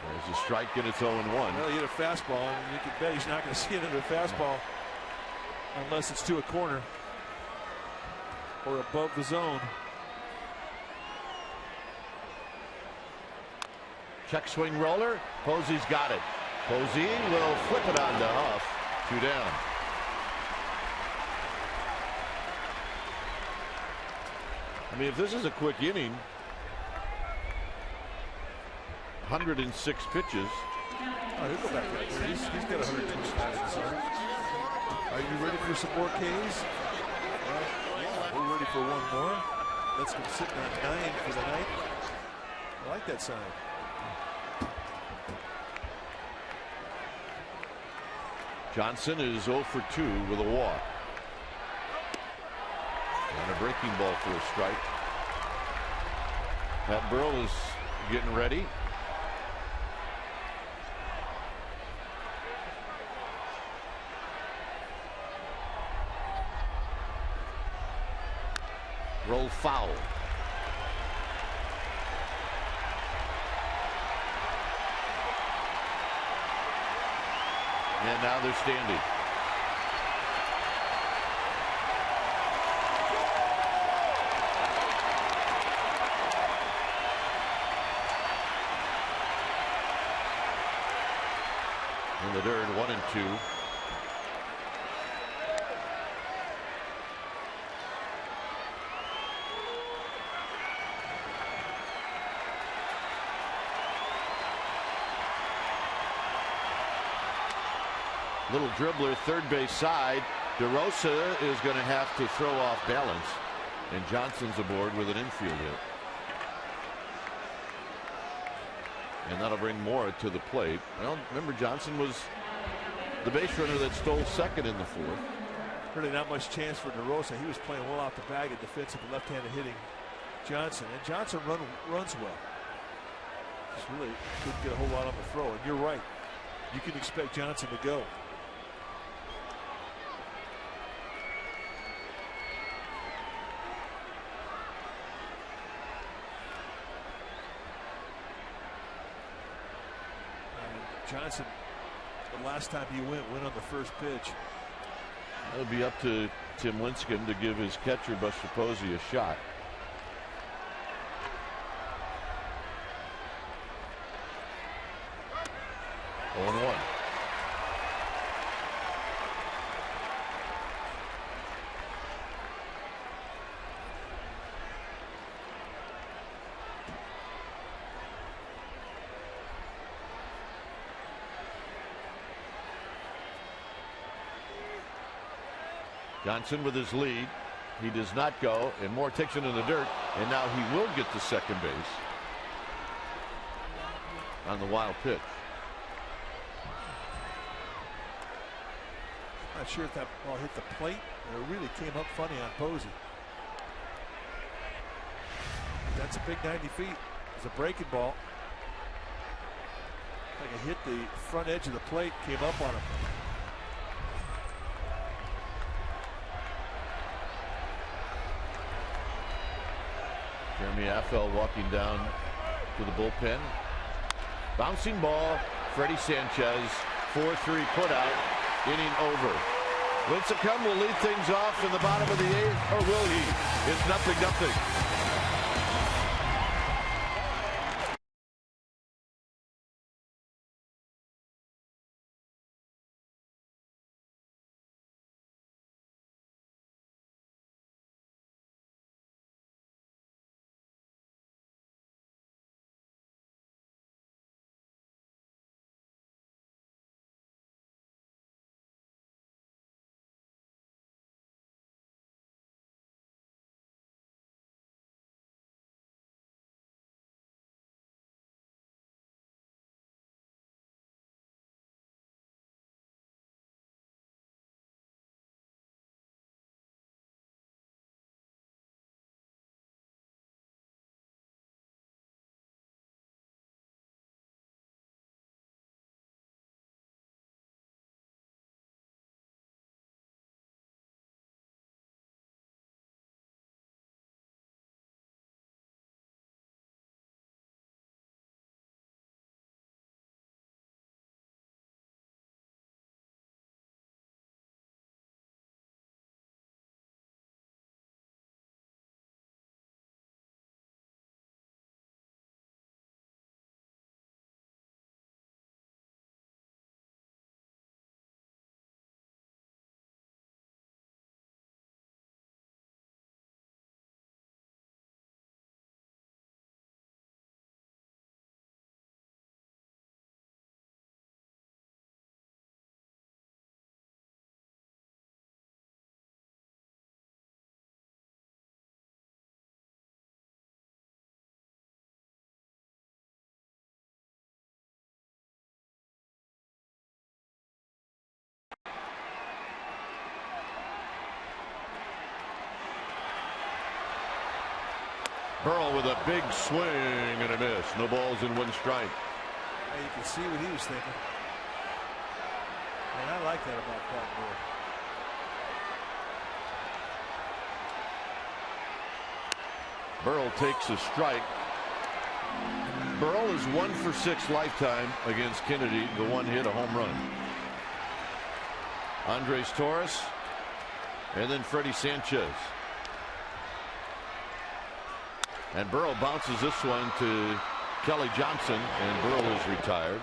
There's a strike, and it's 0-1. Well, he hit a fastball, and you can bet he's not going to see another fastball unless it's to a corner or above the zone. Check swing roller. Posey's got it. Posey will flip it on to Huff. 2 down. I mean, if this is a quick inning, 106 pitches. Oh, he'll go back there. He's got 125 in the zone. Are you ready for some more Ks? Well, we're ready for one more. Let's go sitting on 9 for the night. I like that sign. Johnson is 0 for 2 with a walk. And a breaking ball for a strike. Pat Burrell is getting ready. Roll foul. And now they're standing. In the dirt, 1-2. Little dribbler, third base side. DeRosa is going to have to throw off balance. And Johnson's aboard with an infield hit. And that'll bring Mora to the plate. Well, remember, Johnson was the base runner that stole second in the 4th. Really not much chance for DeRosa. He was playing well off the bag at defensive left-handed hitting Johnson. And Johnson runs well. Just really couldn't get a whole lot on the throw. And you're right. You can expect Johnson to go. Johnson, the last time he went on the first pitch. It'll be up to Tim Lincecum to give his catcher, Buster Posey, a shot. Oh, 1. Johnson with his lead. He does not go, and Moore takes it in the dirt, and now he will get to second base on the wild pitch. Not sure if that ball hit the plate, but it really came up funny on Posey. That's a big 90 feet. It's a breaking ball. Like it hit the front edge of the plate, came up on him. Jeremy Affel walking down to the bullpen. Bouncing ball, Freddie Sanchez, 4-3 putout, inning over. Lincecum will lead things off in the bottom of the 8th, or will he? It's 0-0. Burrell with a big swing and a miss. No balls and 1 strike. Yeah, you can see what he was thinking. And I like that about Pat Moore. Burrell takes a strike. Burrell is 1 for 6 lifetime against Kennedy. The 1 hit, a home run. Andres Torres and then Freddie Sanchez. And Burrell bounces this one to Kelly Johnson, and Burrell is retired.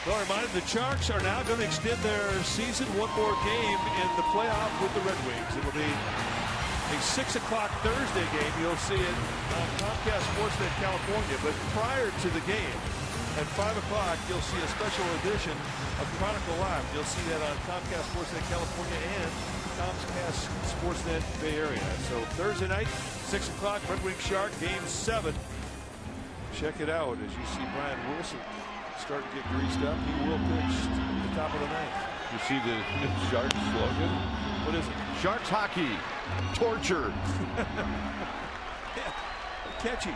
Well, reminder, the Sharks are now going to extend their season 1 more game in the playoff with the Red Wings. It will be a 6 o'clock Thursday game. You'll see it on Comcast Sportsnet California. But prior to the game, at 5 o'clock, you'll see a special edition of Chronicle Live. You'll see that on Comcast Sportsnet California and Comcast Sportsnet Bay Area. So Thursday night, 6 o'clock, Red Wings Shark, Game 7. Check it out as you see Brian Wilson starting to get greased up. He will pitch at the top of the 9th. You see the Sharks slogan? What is it? Sharks hockey, torture. Yeah, catchy.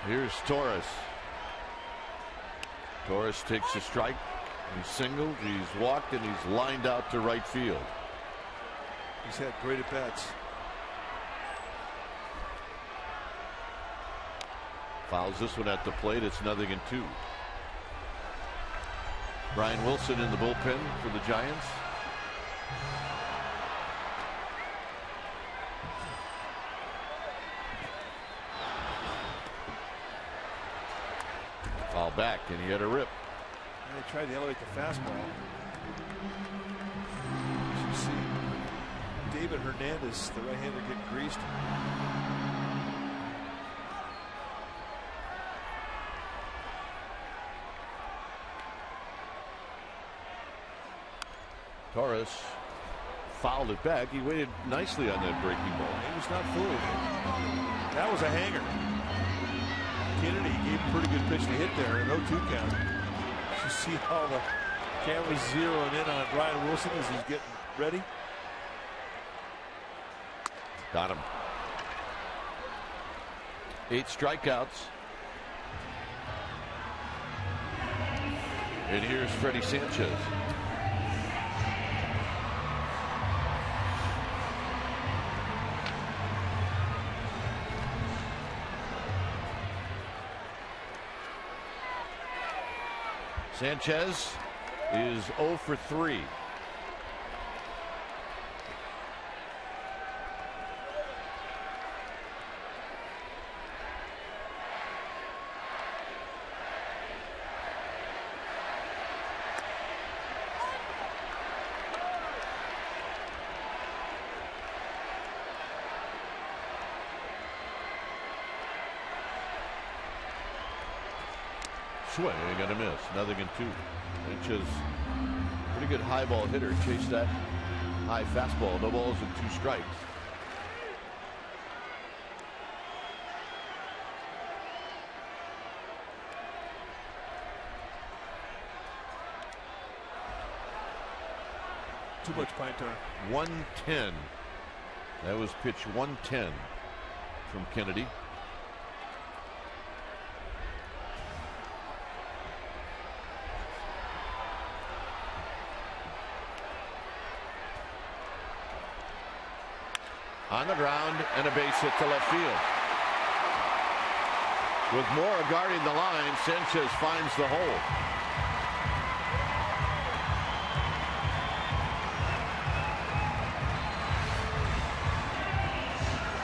Here's Torres. Torres takes a strike. He's singled, he's walked, and he's lined out to right field. He's had great at-bats. Fouls this one at the plate. It's 0-2. Brian Wilson in the bullpen for the Giants. Foul back, and he had a rip. And they tried to elevate the fastball. As you see David Hernandez, the right-hander, getting greased. Torres fouled it back. He waited nicely on that breaking ball. He was not fooled. That was a hanger. Kennedy gave a pretty good pitch to hit there, an 0-2 count. You see how the camera's zeroing in on Brian Wilson as he's getting ready. Got him. 8 strikeouts. And here's Freddie Sanchez. Sanchez is 0 for 3. Swing and a miss. Nothing in 2. Sanchez, pretty good high ball hitter. Chased that high fastball. No balls and 2 strikes. Too much pine tar. 110. That was pitch 110 from Kennedy. On the ground and a base hit to left field. With Moore guarding the line, Sanchez finds the hole.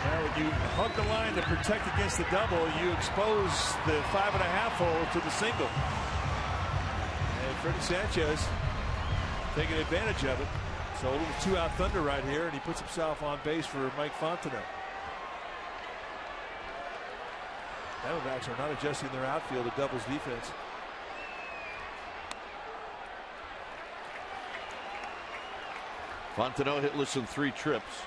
Now, when you hug the line to protect against the double, you expose the 5.5 hole to the single. And Freddie Sanchez taking advantage of it. So a little 2-out thunder right here, and he puts himself on base for Mike Fontenot. Diamondbacks are not adjusting their outfield to doubles defense. Fontenot hitless in 3 trips.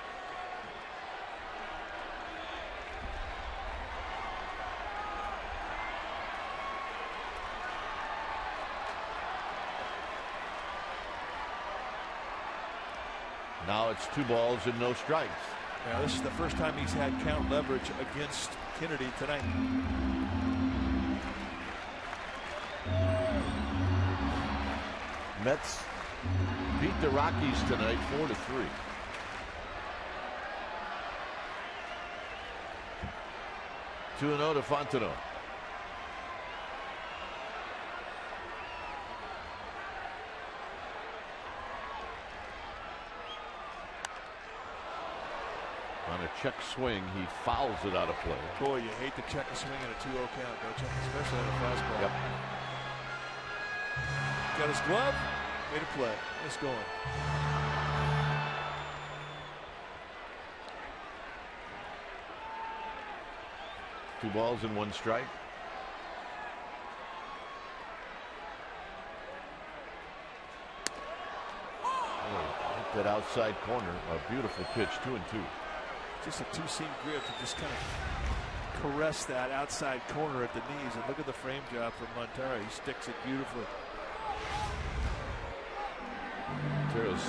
Now it's 2 balls and no strikes. Now this is the first time he's had count leverage against Kennedy tonight. Mets beat the Rockies tonight 4-3. Two 2-0 to Fontenot. On a check swing, he fouls it out of play. Boy, you hate to check a swing in a 2-0 count, don't you? Especially on a fastball. Yep. Got his glove, made a play. It's going. Two balls and 1 strike. Hit that outside corner. A beautiful pitch, 2-2. Just a 2-seam grip to just kind of caress that outside corner at the knees. And look at the frame job from Montero. He sticks it beautifully. Montero's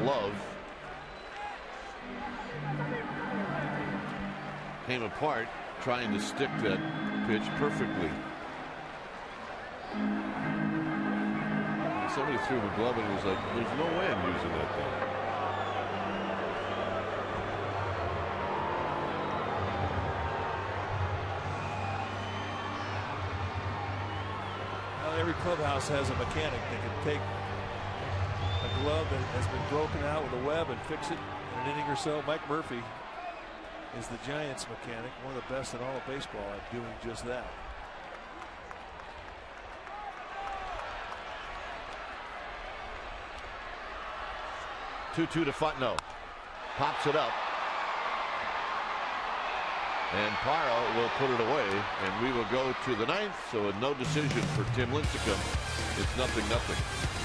glove came apart trying to stick that pitch perfectly. Somebody threw the glove and he was like, there's no way I'm using that thing. Well, every clubhouse has a mechanic that can take a glove that has been broken out with a web and fix it in an inning or so. Mike Murphy is the Giants mechanic, one of the best in all of baseball at doing just that. Two to Fontenot. Pops it up. And Parra will put it away. And we will go to the 9th. So a no decision for Tim Lincecum. It's 0-0.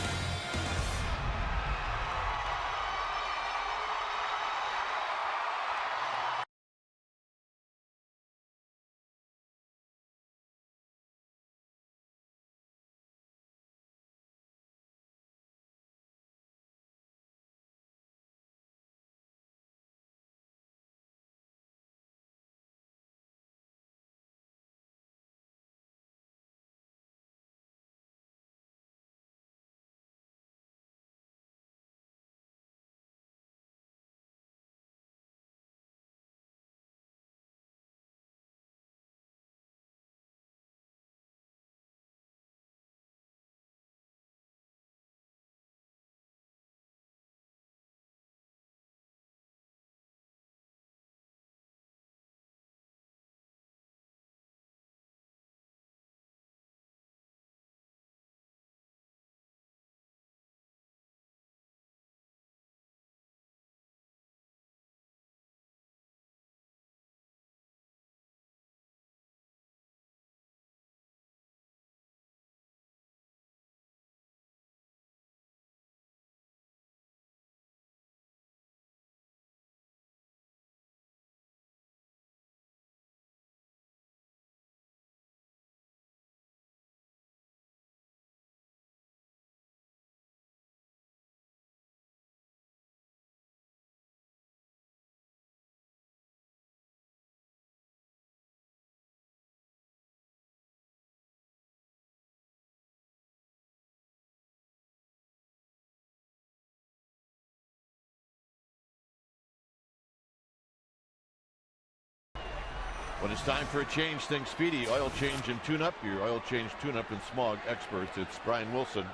But it's time for a change. Think speedy. Oil change and tune-up. Your oil change tune-up and smog experts. It's Brian Wilson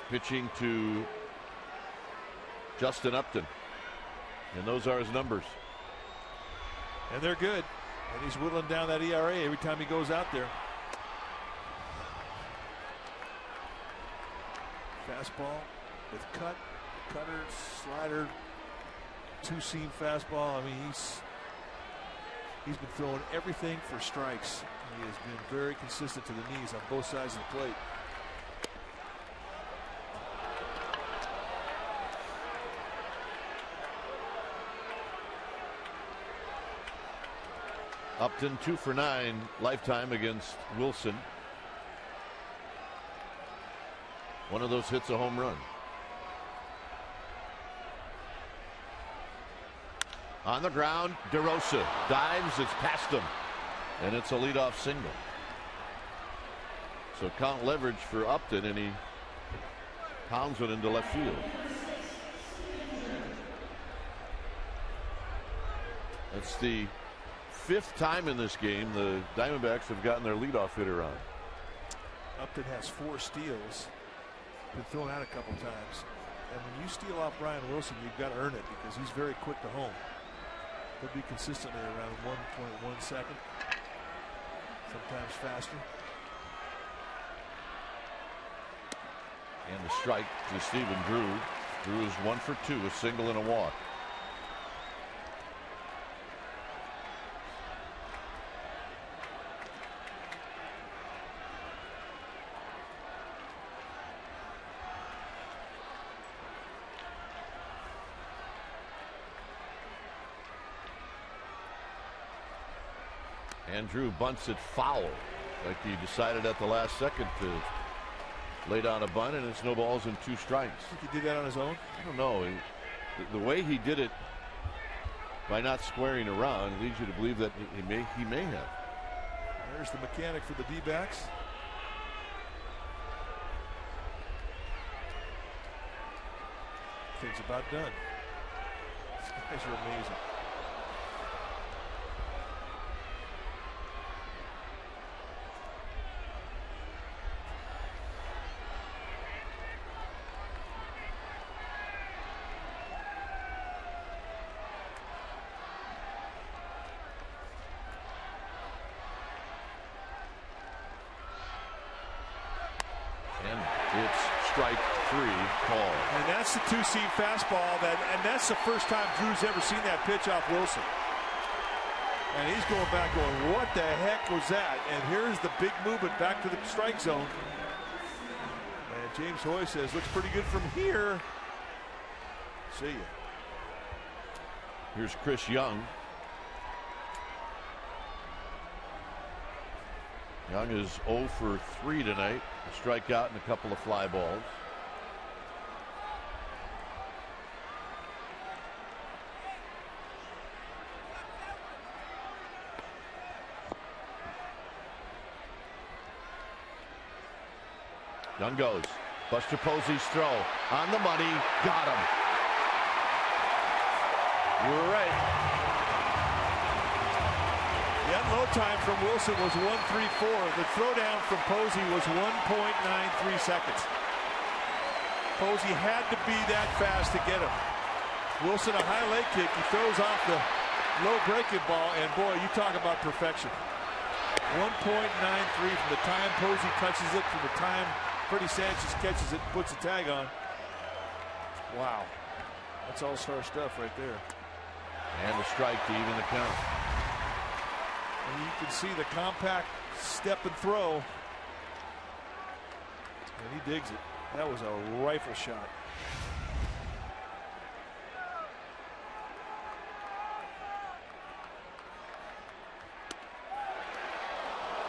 pitching to Justin Upton. And those are his numbers. And they're good. And he's whittling down that ERA every time he goes out there. Fastball with cutter, slider, two-seam fastball. I mean, he's been throwing everything for strikes. He has been very consistent to the knees on both sides of the plate. Upton 2 for 9 lifetime against Wilson. One of those hits a home run. On the ground, DeRosa dives, it's past him, and it's a leadoff single. So count leverage for Upton, and he pounds one into left field. That's the 5th time in this game the Diamondbacks have gotten their leadoff hitter on. Upton has 4 steals. Been thrown out a couple times. And when you steal off Brian Wilson, you've got to earn it because he's very quick to home. He'll be consistently around 1.1 second. Sometimes faster. And the strike to Stephen Drew. Drew is 1 for 2, a single and a walk. And Drew bunts it foul, like he decided at the last second to lay down a bunt, and it's no balls and 2 strikes. I think he did that on his own. I don't know. The way he did it by not squaring around leads you to believe that he may have. There's the mechanic for the D-backs. Things about done. These guys are amazing. Strike 3 call. And that's the two-seam fastball, and that's the first time Drew's ever seen that pitch off Wilson. And he's going back going, what the heck was that? And here's the big movement back to the strike zone. And James Hoy says, looks pretty good from here. See ya. Here's Chris Young. Young is 0 for 3 tonight. A strikeout and a couple of fly balls. Young goes. Buster Posey's throw on the money. Got him. You're right. The unload time from Wilson was 1:34. The throwdown from Posey was 1.93 seconds. Posey had to be that fast to get him. Wilson a high leg kick. He throws off the low breaking ball, and boy, you talk about perfection. 1.93 from the time Posey touches it, from the time Freddie Sanchez catches it, puts a tag on. Wow, that's all-star stuff right there. And a strike to even the count. And you can see the compact step and throw. And he digs it. That was a rifle shot.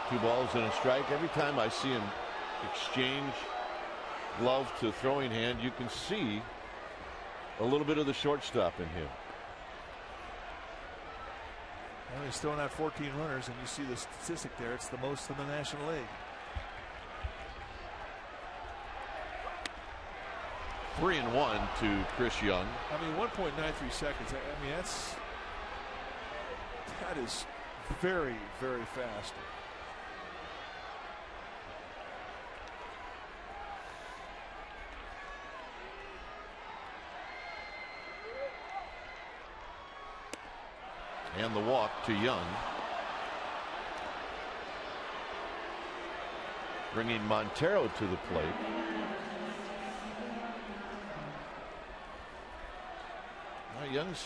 Two balls and a strike. Every time I see him exchange glove to throwing hand, you can see a little bit of the shortstop in him. Well, he's thrown out 14 runners, and you see the statistic there. It's the most in the National League. 3-1 to Chris Young. I mean, 1.93 seconds. I mean, That is very, very fast. And the walk to Young. Bringing Montero to the plate. Now Young's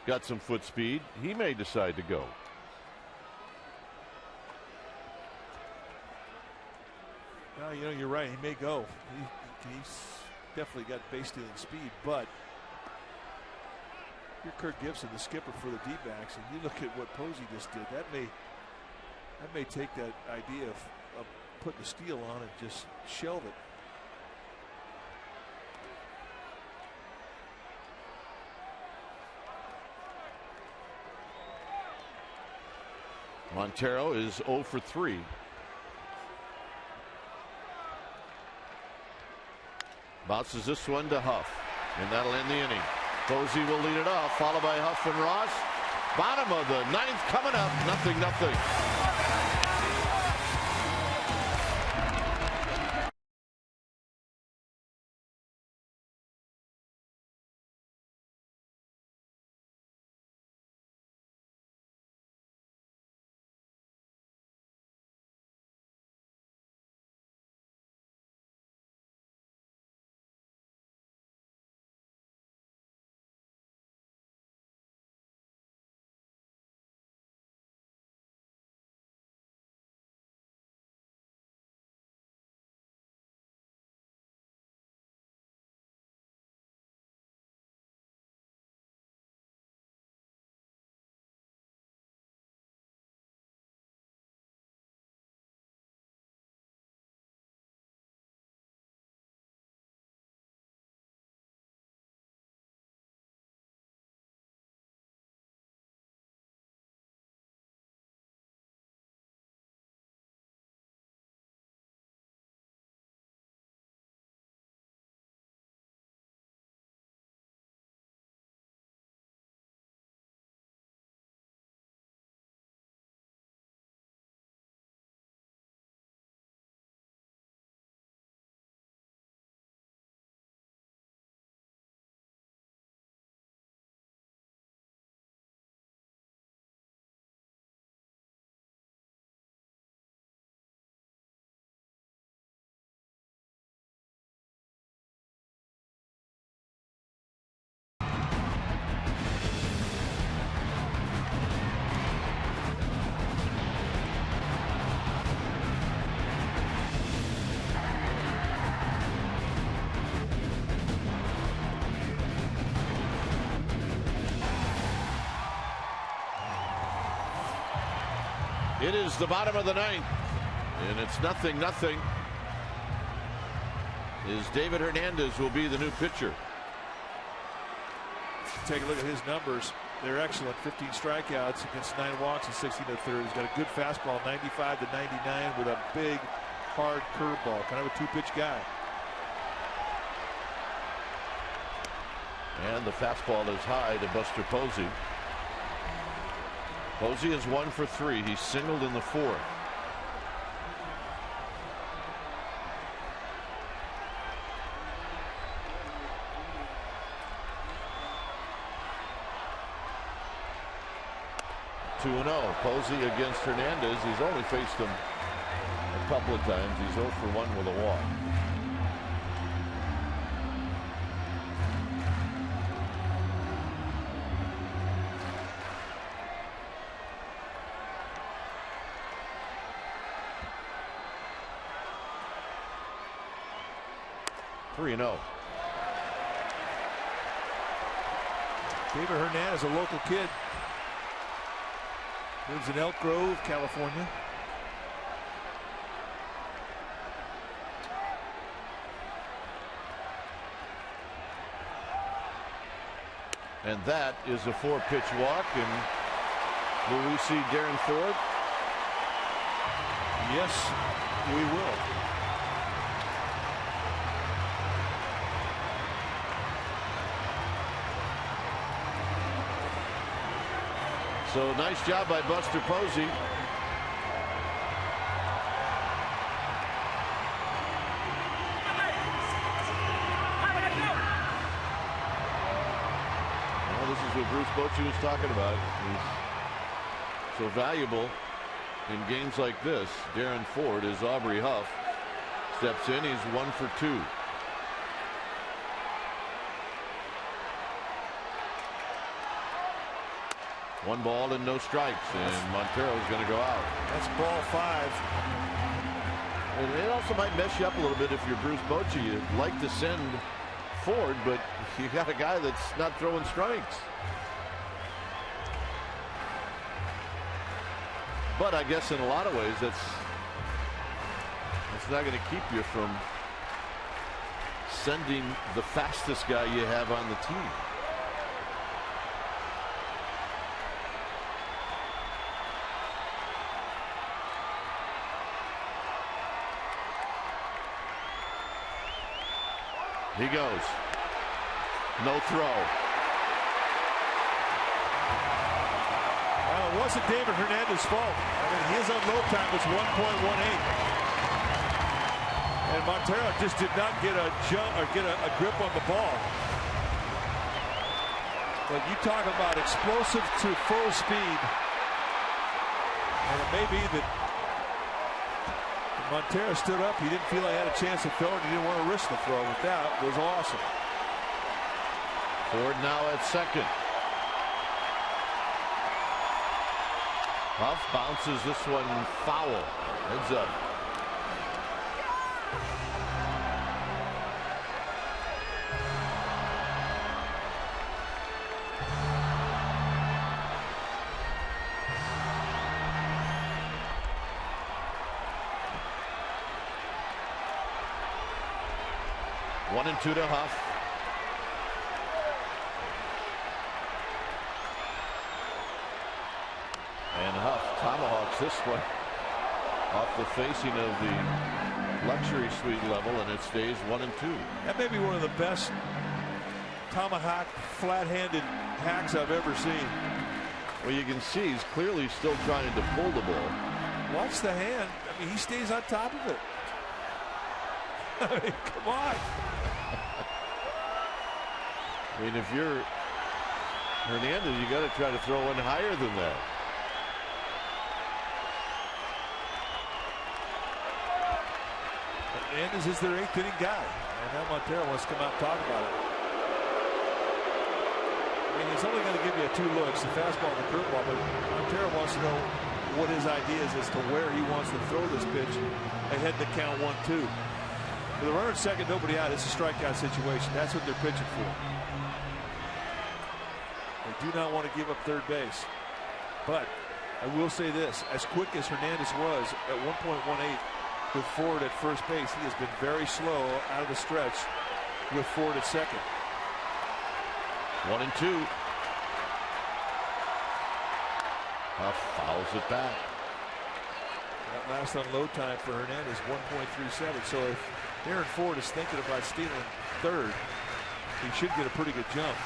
got some foot speed. He may decide to go. Now, you know, you're right. He may go. He's definitely got base stealing speed, but you're Kirk Gibson, the skipper for the D-backs, and you look at what Posey just did. That may take that idea of putting the steal on and just shelve it. Montero is 0 for 3. Bounces this one to Huff, and that'll end the inning. Posey will lead it off, followed by Huff and Ross. Bottom of the ninth coming up, 0-0. It is the bottom of the ninth, and it's 0-0. Is David Hernandez will be the new pitcher. Take a look at his numbers. They're excellent. 15 strikeouts against 9 walks and 16 1/3. He's got a good fastball, 95-99, with a big, hard curveball. Kind of a two-pitch guy. And the fastball is high to Buster Posey. Posey is 1 for 3. He's singled in the 4th. Posey against Hernandez. He's only faced him a couple of times. He's 0 for 1 with a walk. David Hernandez, a local kid. Lives in Elk Grove, California. And that is a 4-pitch walk. And will we see Darren Ford? Yes, we will. So nice job by Buster Posey. Well, this is what Bruce Bochy was talking about. He's so valuable in games like this. Darren Ford as Aubrey Huff steps in. He's 1 for 2. One ball and no strikes, and Montero's going to go out. That's ball 5. And it also might mess you up a little bit if you're Bruce Bochy. You'd like to send Ford, but you got a guy that's not throwing strikes. But I guess in a lot of ways that's not going to keep you from sending the fastest guy you have on the team. He goes. No throw. Well, it wasn't David Hernandez's fault. I mean, his unload time was 1.18. And Montero just did not get a jump or get a grip on the ball. But you talk about explosive to full speed. And it may be that Montero stood up. He didn't feel he had a chance to throw it. He didn't want to risk the throw, but that was awesome. Ford now at second. Huff bounces this one foul. Heads up. One and 2 to Huff. And Huff tomahawks this one off the facing of the luxury suite level, and it stays 1 and 2. That may be one of the best tomahawk flat-handed hacks I've ever seen. Well, you can see he's clearly still trying to pull the ball. Watch the hand. I mean, he stays on top of it. I mean, come on. I mean, if you're Hernandez, you got to try to throw in higher than that. Hernandez is their 8th inning guy, and now Montero wants to come out and talk about it. I mean, he's only going to give you 2 looks, the fastball and the curveball, but Montero wants to know what his idea is as to where he wants to throw this pitch ahead to count 1-2. With a runner at second, nobody out, it's a strikeout situation. That's what they're pitching for. They do not want to give up third base. But I will say this, as quick as Hernandez was at 1.18 with Ford at first base, he has been very slow out of the stretch with Ford at second. 1 and 2. Huff fouls it back. That last unload time for Hernandez, 1.37. So if Darren Ford is thinking about stealing third, he should get a pretty good jump.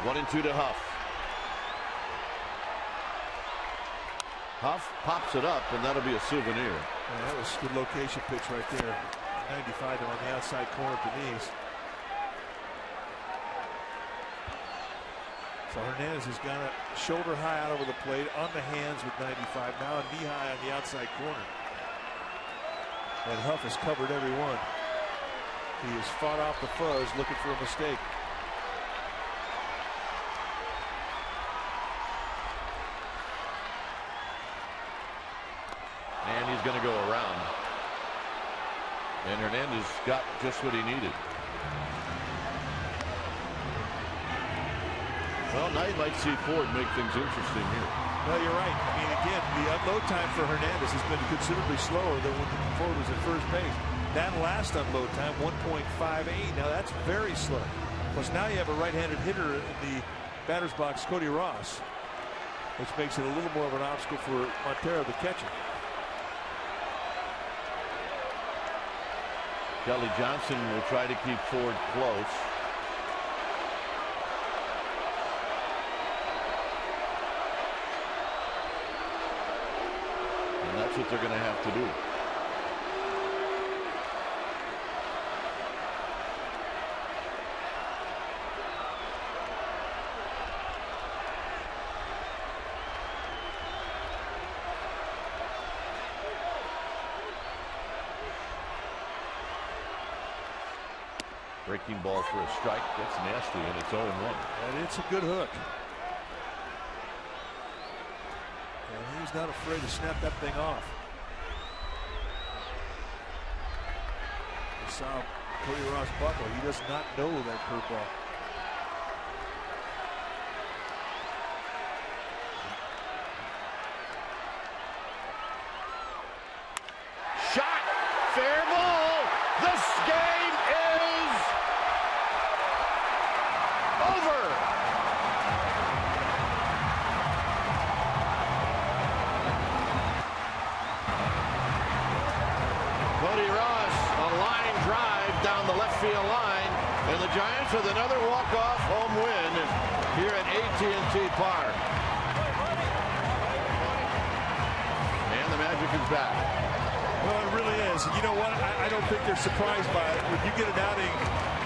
One and 2 to Huff. Huff pops it up, and that'll be a souvenir. Yeah, that was a good location pitch right there. 95 on the outside corner of the knees. So Hernandez has got a shoulder high out over the plate, on the hands with 95, now a knee high on the outside corner. And Huff has covered every one. He has fought off the fuzz, looking for a mistake. And he's going to go around. And Hernandez got just what he needed. Well, now you might see Ford make things interesting here. No, you're right. I mean, again, the unload time for Hernandez has been considerably slower than when Ford was at first base. That last unload time, 1.58. Now that's very slow. Plus now you have a right-handed hitter in the batter's box, Cody Ross, which makes it a little more of an obstacle for Montero, the catcher. Kelly Johnson will try to keep Ford close. And that's what they're going to have to do. Breaking ball for a strike. That's nasty, and it's 0-1. And it's a good hook. And he's not afraid to snap that thing off. You saw Cody Ross buckle. He does not know that curveball. Shot! Fair ball! This game is over! Cody Ross, a line drive down the left field line, and the Giants with another walk-off home win here at AT&T Park. And the magic is back. Well, it really is. You know what? I don't think they're surprised by it. When you get an outing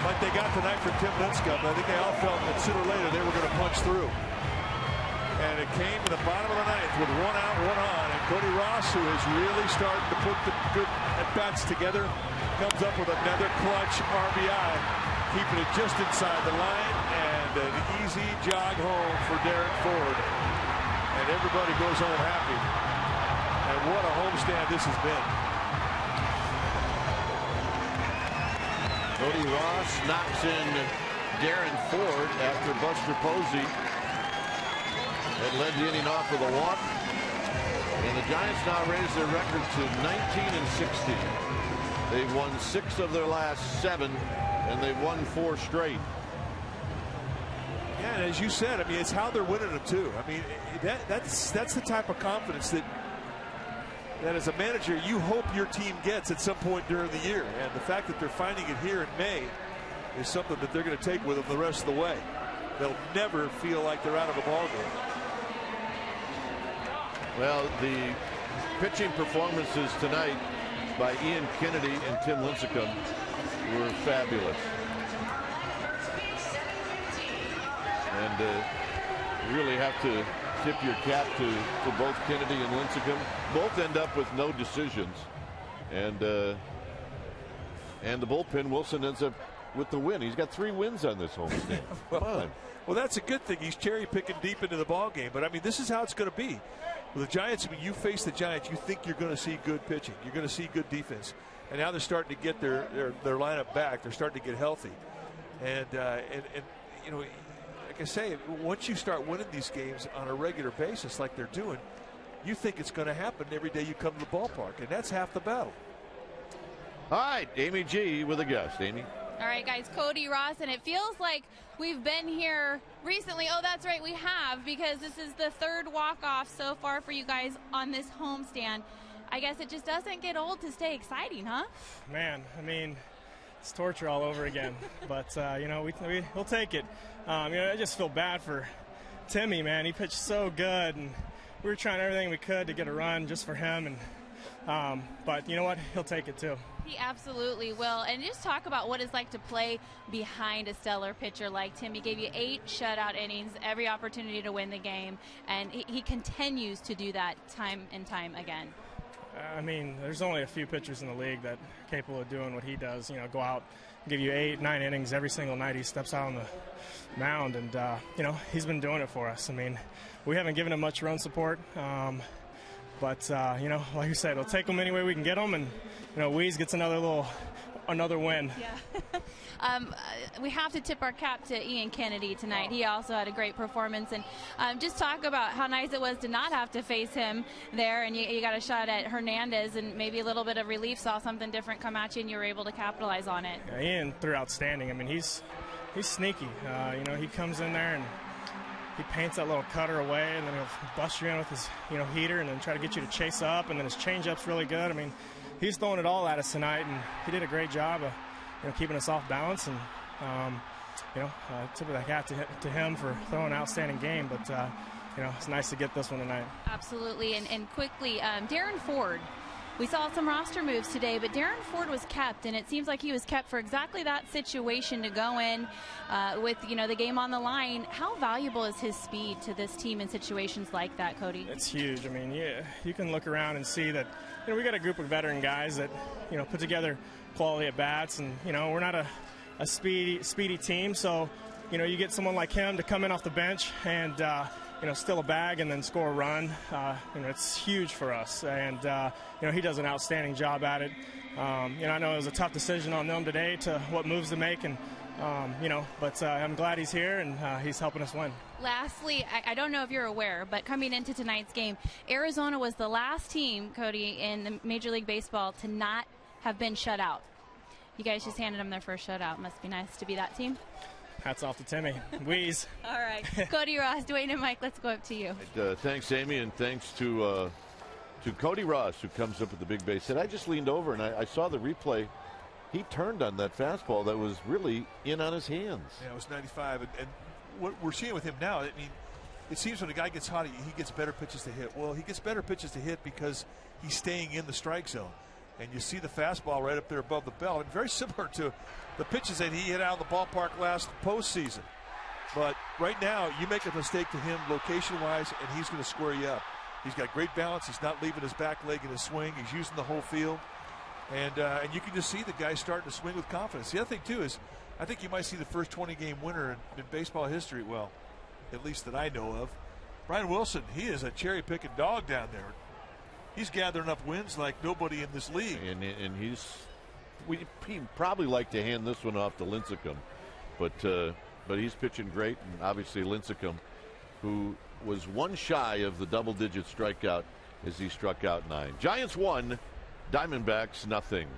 like they got tonight from Tim Lincecum, I think they all felt that sooner or later they were going to punch through. And it came to the bottom of the ninth with 1 out, 1 on. And Cody Ross, who is really starting to put the good at-bats together, comes up with another clutch RBI, keeping it just inside the line. And an easy jog home for Derek Ford. And everybody goes home happy. And what a homestand this has been. Cody Ross knocks in Darren Ford after Buster Posey had led the inning off with a walk. And the Giants now raise their record to 19-60. They've won 6 of their last 7, and they've won 4 straight. Yeah, and as you said, I mean, it's how they're winning them too. I mean, that's the type of confidence that as a manager you hope your team gets at some point during the year. And the fact that they're finding it here in May is something that they're going to take with them the rest of the way. They'll never feel like they're out of a ball game. Well, the pitching performances tonight by Ian Kennedy and Tim Lincecum were fabulous. And you really have to tip your cap to both Kennedy and Lincecum. Both end up with no decisions. And the bullpen, Wilson ends up with the win. He's got 3 wins on this homestand. Well, that's a good thing. He's cherry picking deep into the ball game. But I mean, this is how it's going to be. With the Giants, when you face the Giants, you think you're going to see good pitching. You're going to see good defense. And now they're starting to get their lineup back. They're starting to get healthy. And you know, like I say, once you start winning these games on a regular basis like they're doing, you think it's going to happen every day you come to the ballpark. And that's half the battle. All right, Amy G with a guest. Amy. All right, guys, Cody Ross, and it feels like we've been here recently. Oh, that's right, we have, because this is the 3rd walk-off so far for you guys on this homestand. I guess it just doesn't get old to stay exciting, huh? Man, I mean, it's torture all over again. But, you know, we'll take it. You know, I just feel bad for Timmy, man. He pitched so good, and we were trying everything we could to get a run just for him. And but you know what? He'll take it, too. He absolutely will. And just talk about what it's like to play behind a stellar pitcher like Tim. He gave you 8 shutout innings, every opportunity to win the game, and he continues to do that time and time again. I mean, there's only a few pitchers in the league that are capable of doing what he does. You know, go out, give you 8, 9 innings every single night he steps out on the mound, and you know, he's been doing it for us. I mean, we haven't given him much run support. But, you know, like you said, it'll take them any way we can get them. And, you know, Weeze gets another win. Yeah. We have to tip our cap to Ian Kennedy tonight. He also had a great performance. And just talk about how nice it was to not have to face him there. And you got a shot at Hernandez, and maybe a little bit of relief, saw something different come at you, and you were able to capitalize on it. Yeah, Ian threw outstanding. I mean, he's sneaky. You know, he comes in there and he paints that little cutter away, and then he'll bust you in with his, you know, heater, and then try to get you to chase up, and then his changeup's really good. I mean, he's throwing it all at us tonight, and he did a great job of keeping us off balance. And tip of the hat to him for throwing an outstanding game. But it's nice to get this one tonight. Absolutely. And quickly, Darren Ford. We saw some roster moves today, but Darren Ford was kept, and it seems like he was kept for exactly that situation to go in with the game on the line. How valuable is his speed to this team in situations like that, Cody? It's huge. I mean, you can look around and see that we got a group of veteran guys that put together quality at bats, and we're not a speedy team, so you get someone like him to come in off the bench and steal a bag and then score a run. It's huge for us, and he does an outstanding job at it. I know it was a tough decision on them today to what moves to make, and but I'm glad he's here and he's helping us win. Lastly, I don't know if you're aware, but coming into tonight's game, Arizona was the last team, Cody, in the Major League Baseball to not have been shut out. You guys just handed them their first shutout. Must be nice to be that team. Hats off to Timmy. Wheeze. All right. Cody Ross, Dwayne, and Mike, let's go up to you. Thanks, Amy, and thanks to Cody Ross, who comes up with the big base hit. I just leaned over, and I saw the replay. He turned on that fastball that was really in on his hands. Yeah, it was 95. And what we're seeing with him now, I mean, it seems when a guy gets hot, he gets better pitches to hit. Well, he gets better pitches to hit because he's staying in the strike zone. And you see the fastball right up there above the belt, and very similar to the pitches that he hit out of the ballpark last postseason. But right now, you make a mistake to him location-wise, and he's going to square you up. He's got great balance. He's not leaving his back leg in his swing. He's using the whole field. And you can just see the guy starting to swing with confidence. The other thing, too, is I think you might see the first 20-game winner in baseball history, well, at least that I know of. Brian Wilson, he is a cherry-picking dog down there. He's gathering up wins like nobody in this league. And he'd probably like to hand this one off to Lincecum, but he's pitching great. And obviously Lincecum, who was one shy of the double-digit strikeout as he struck out 9. Giants 1, Diamondbacks nothing.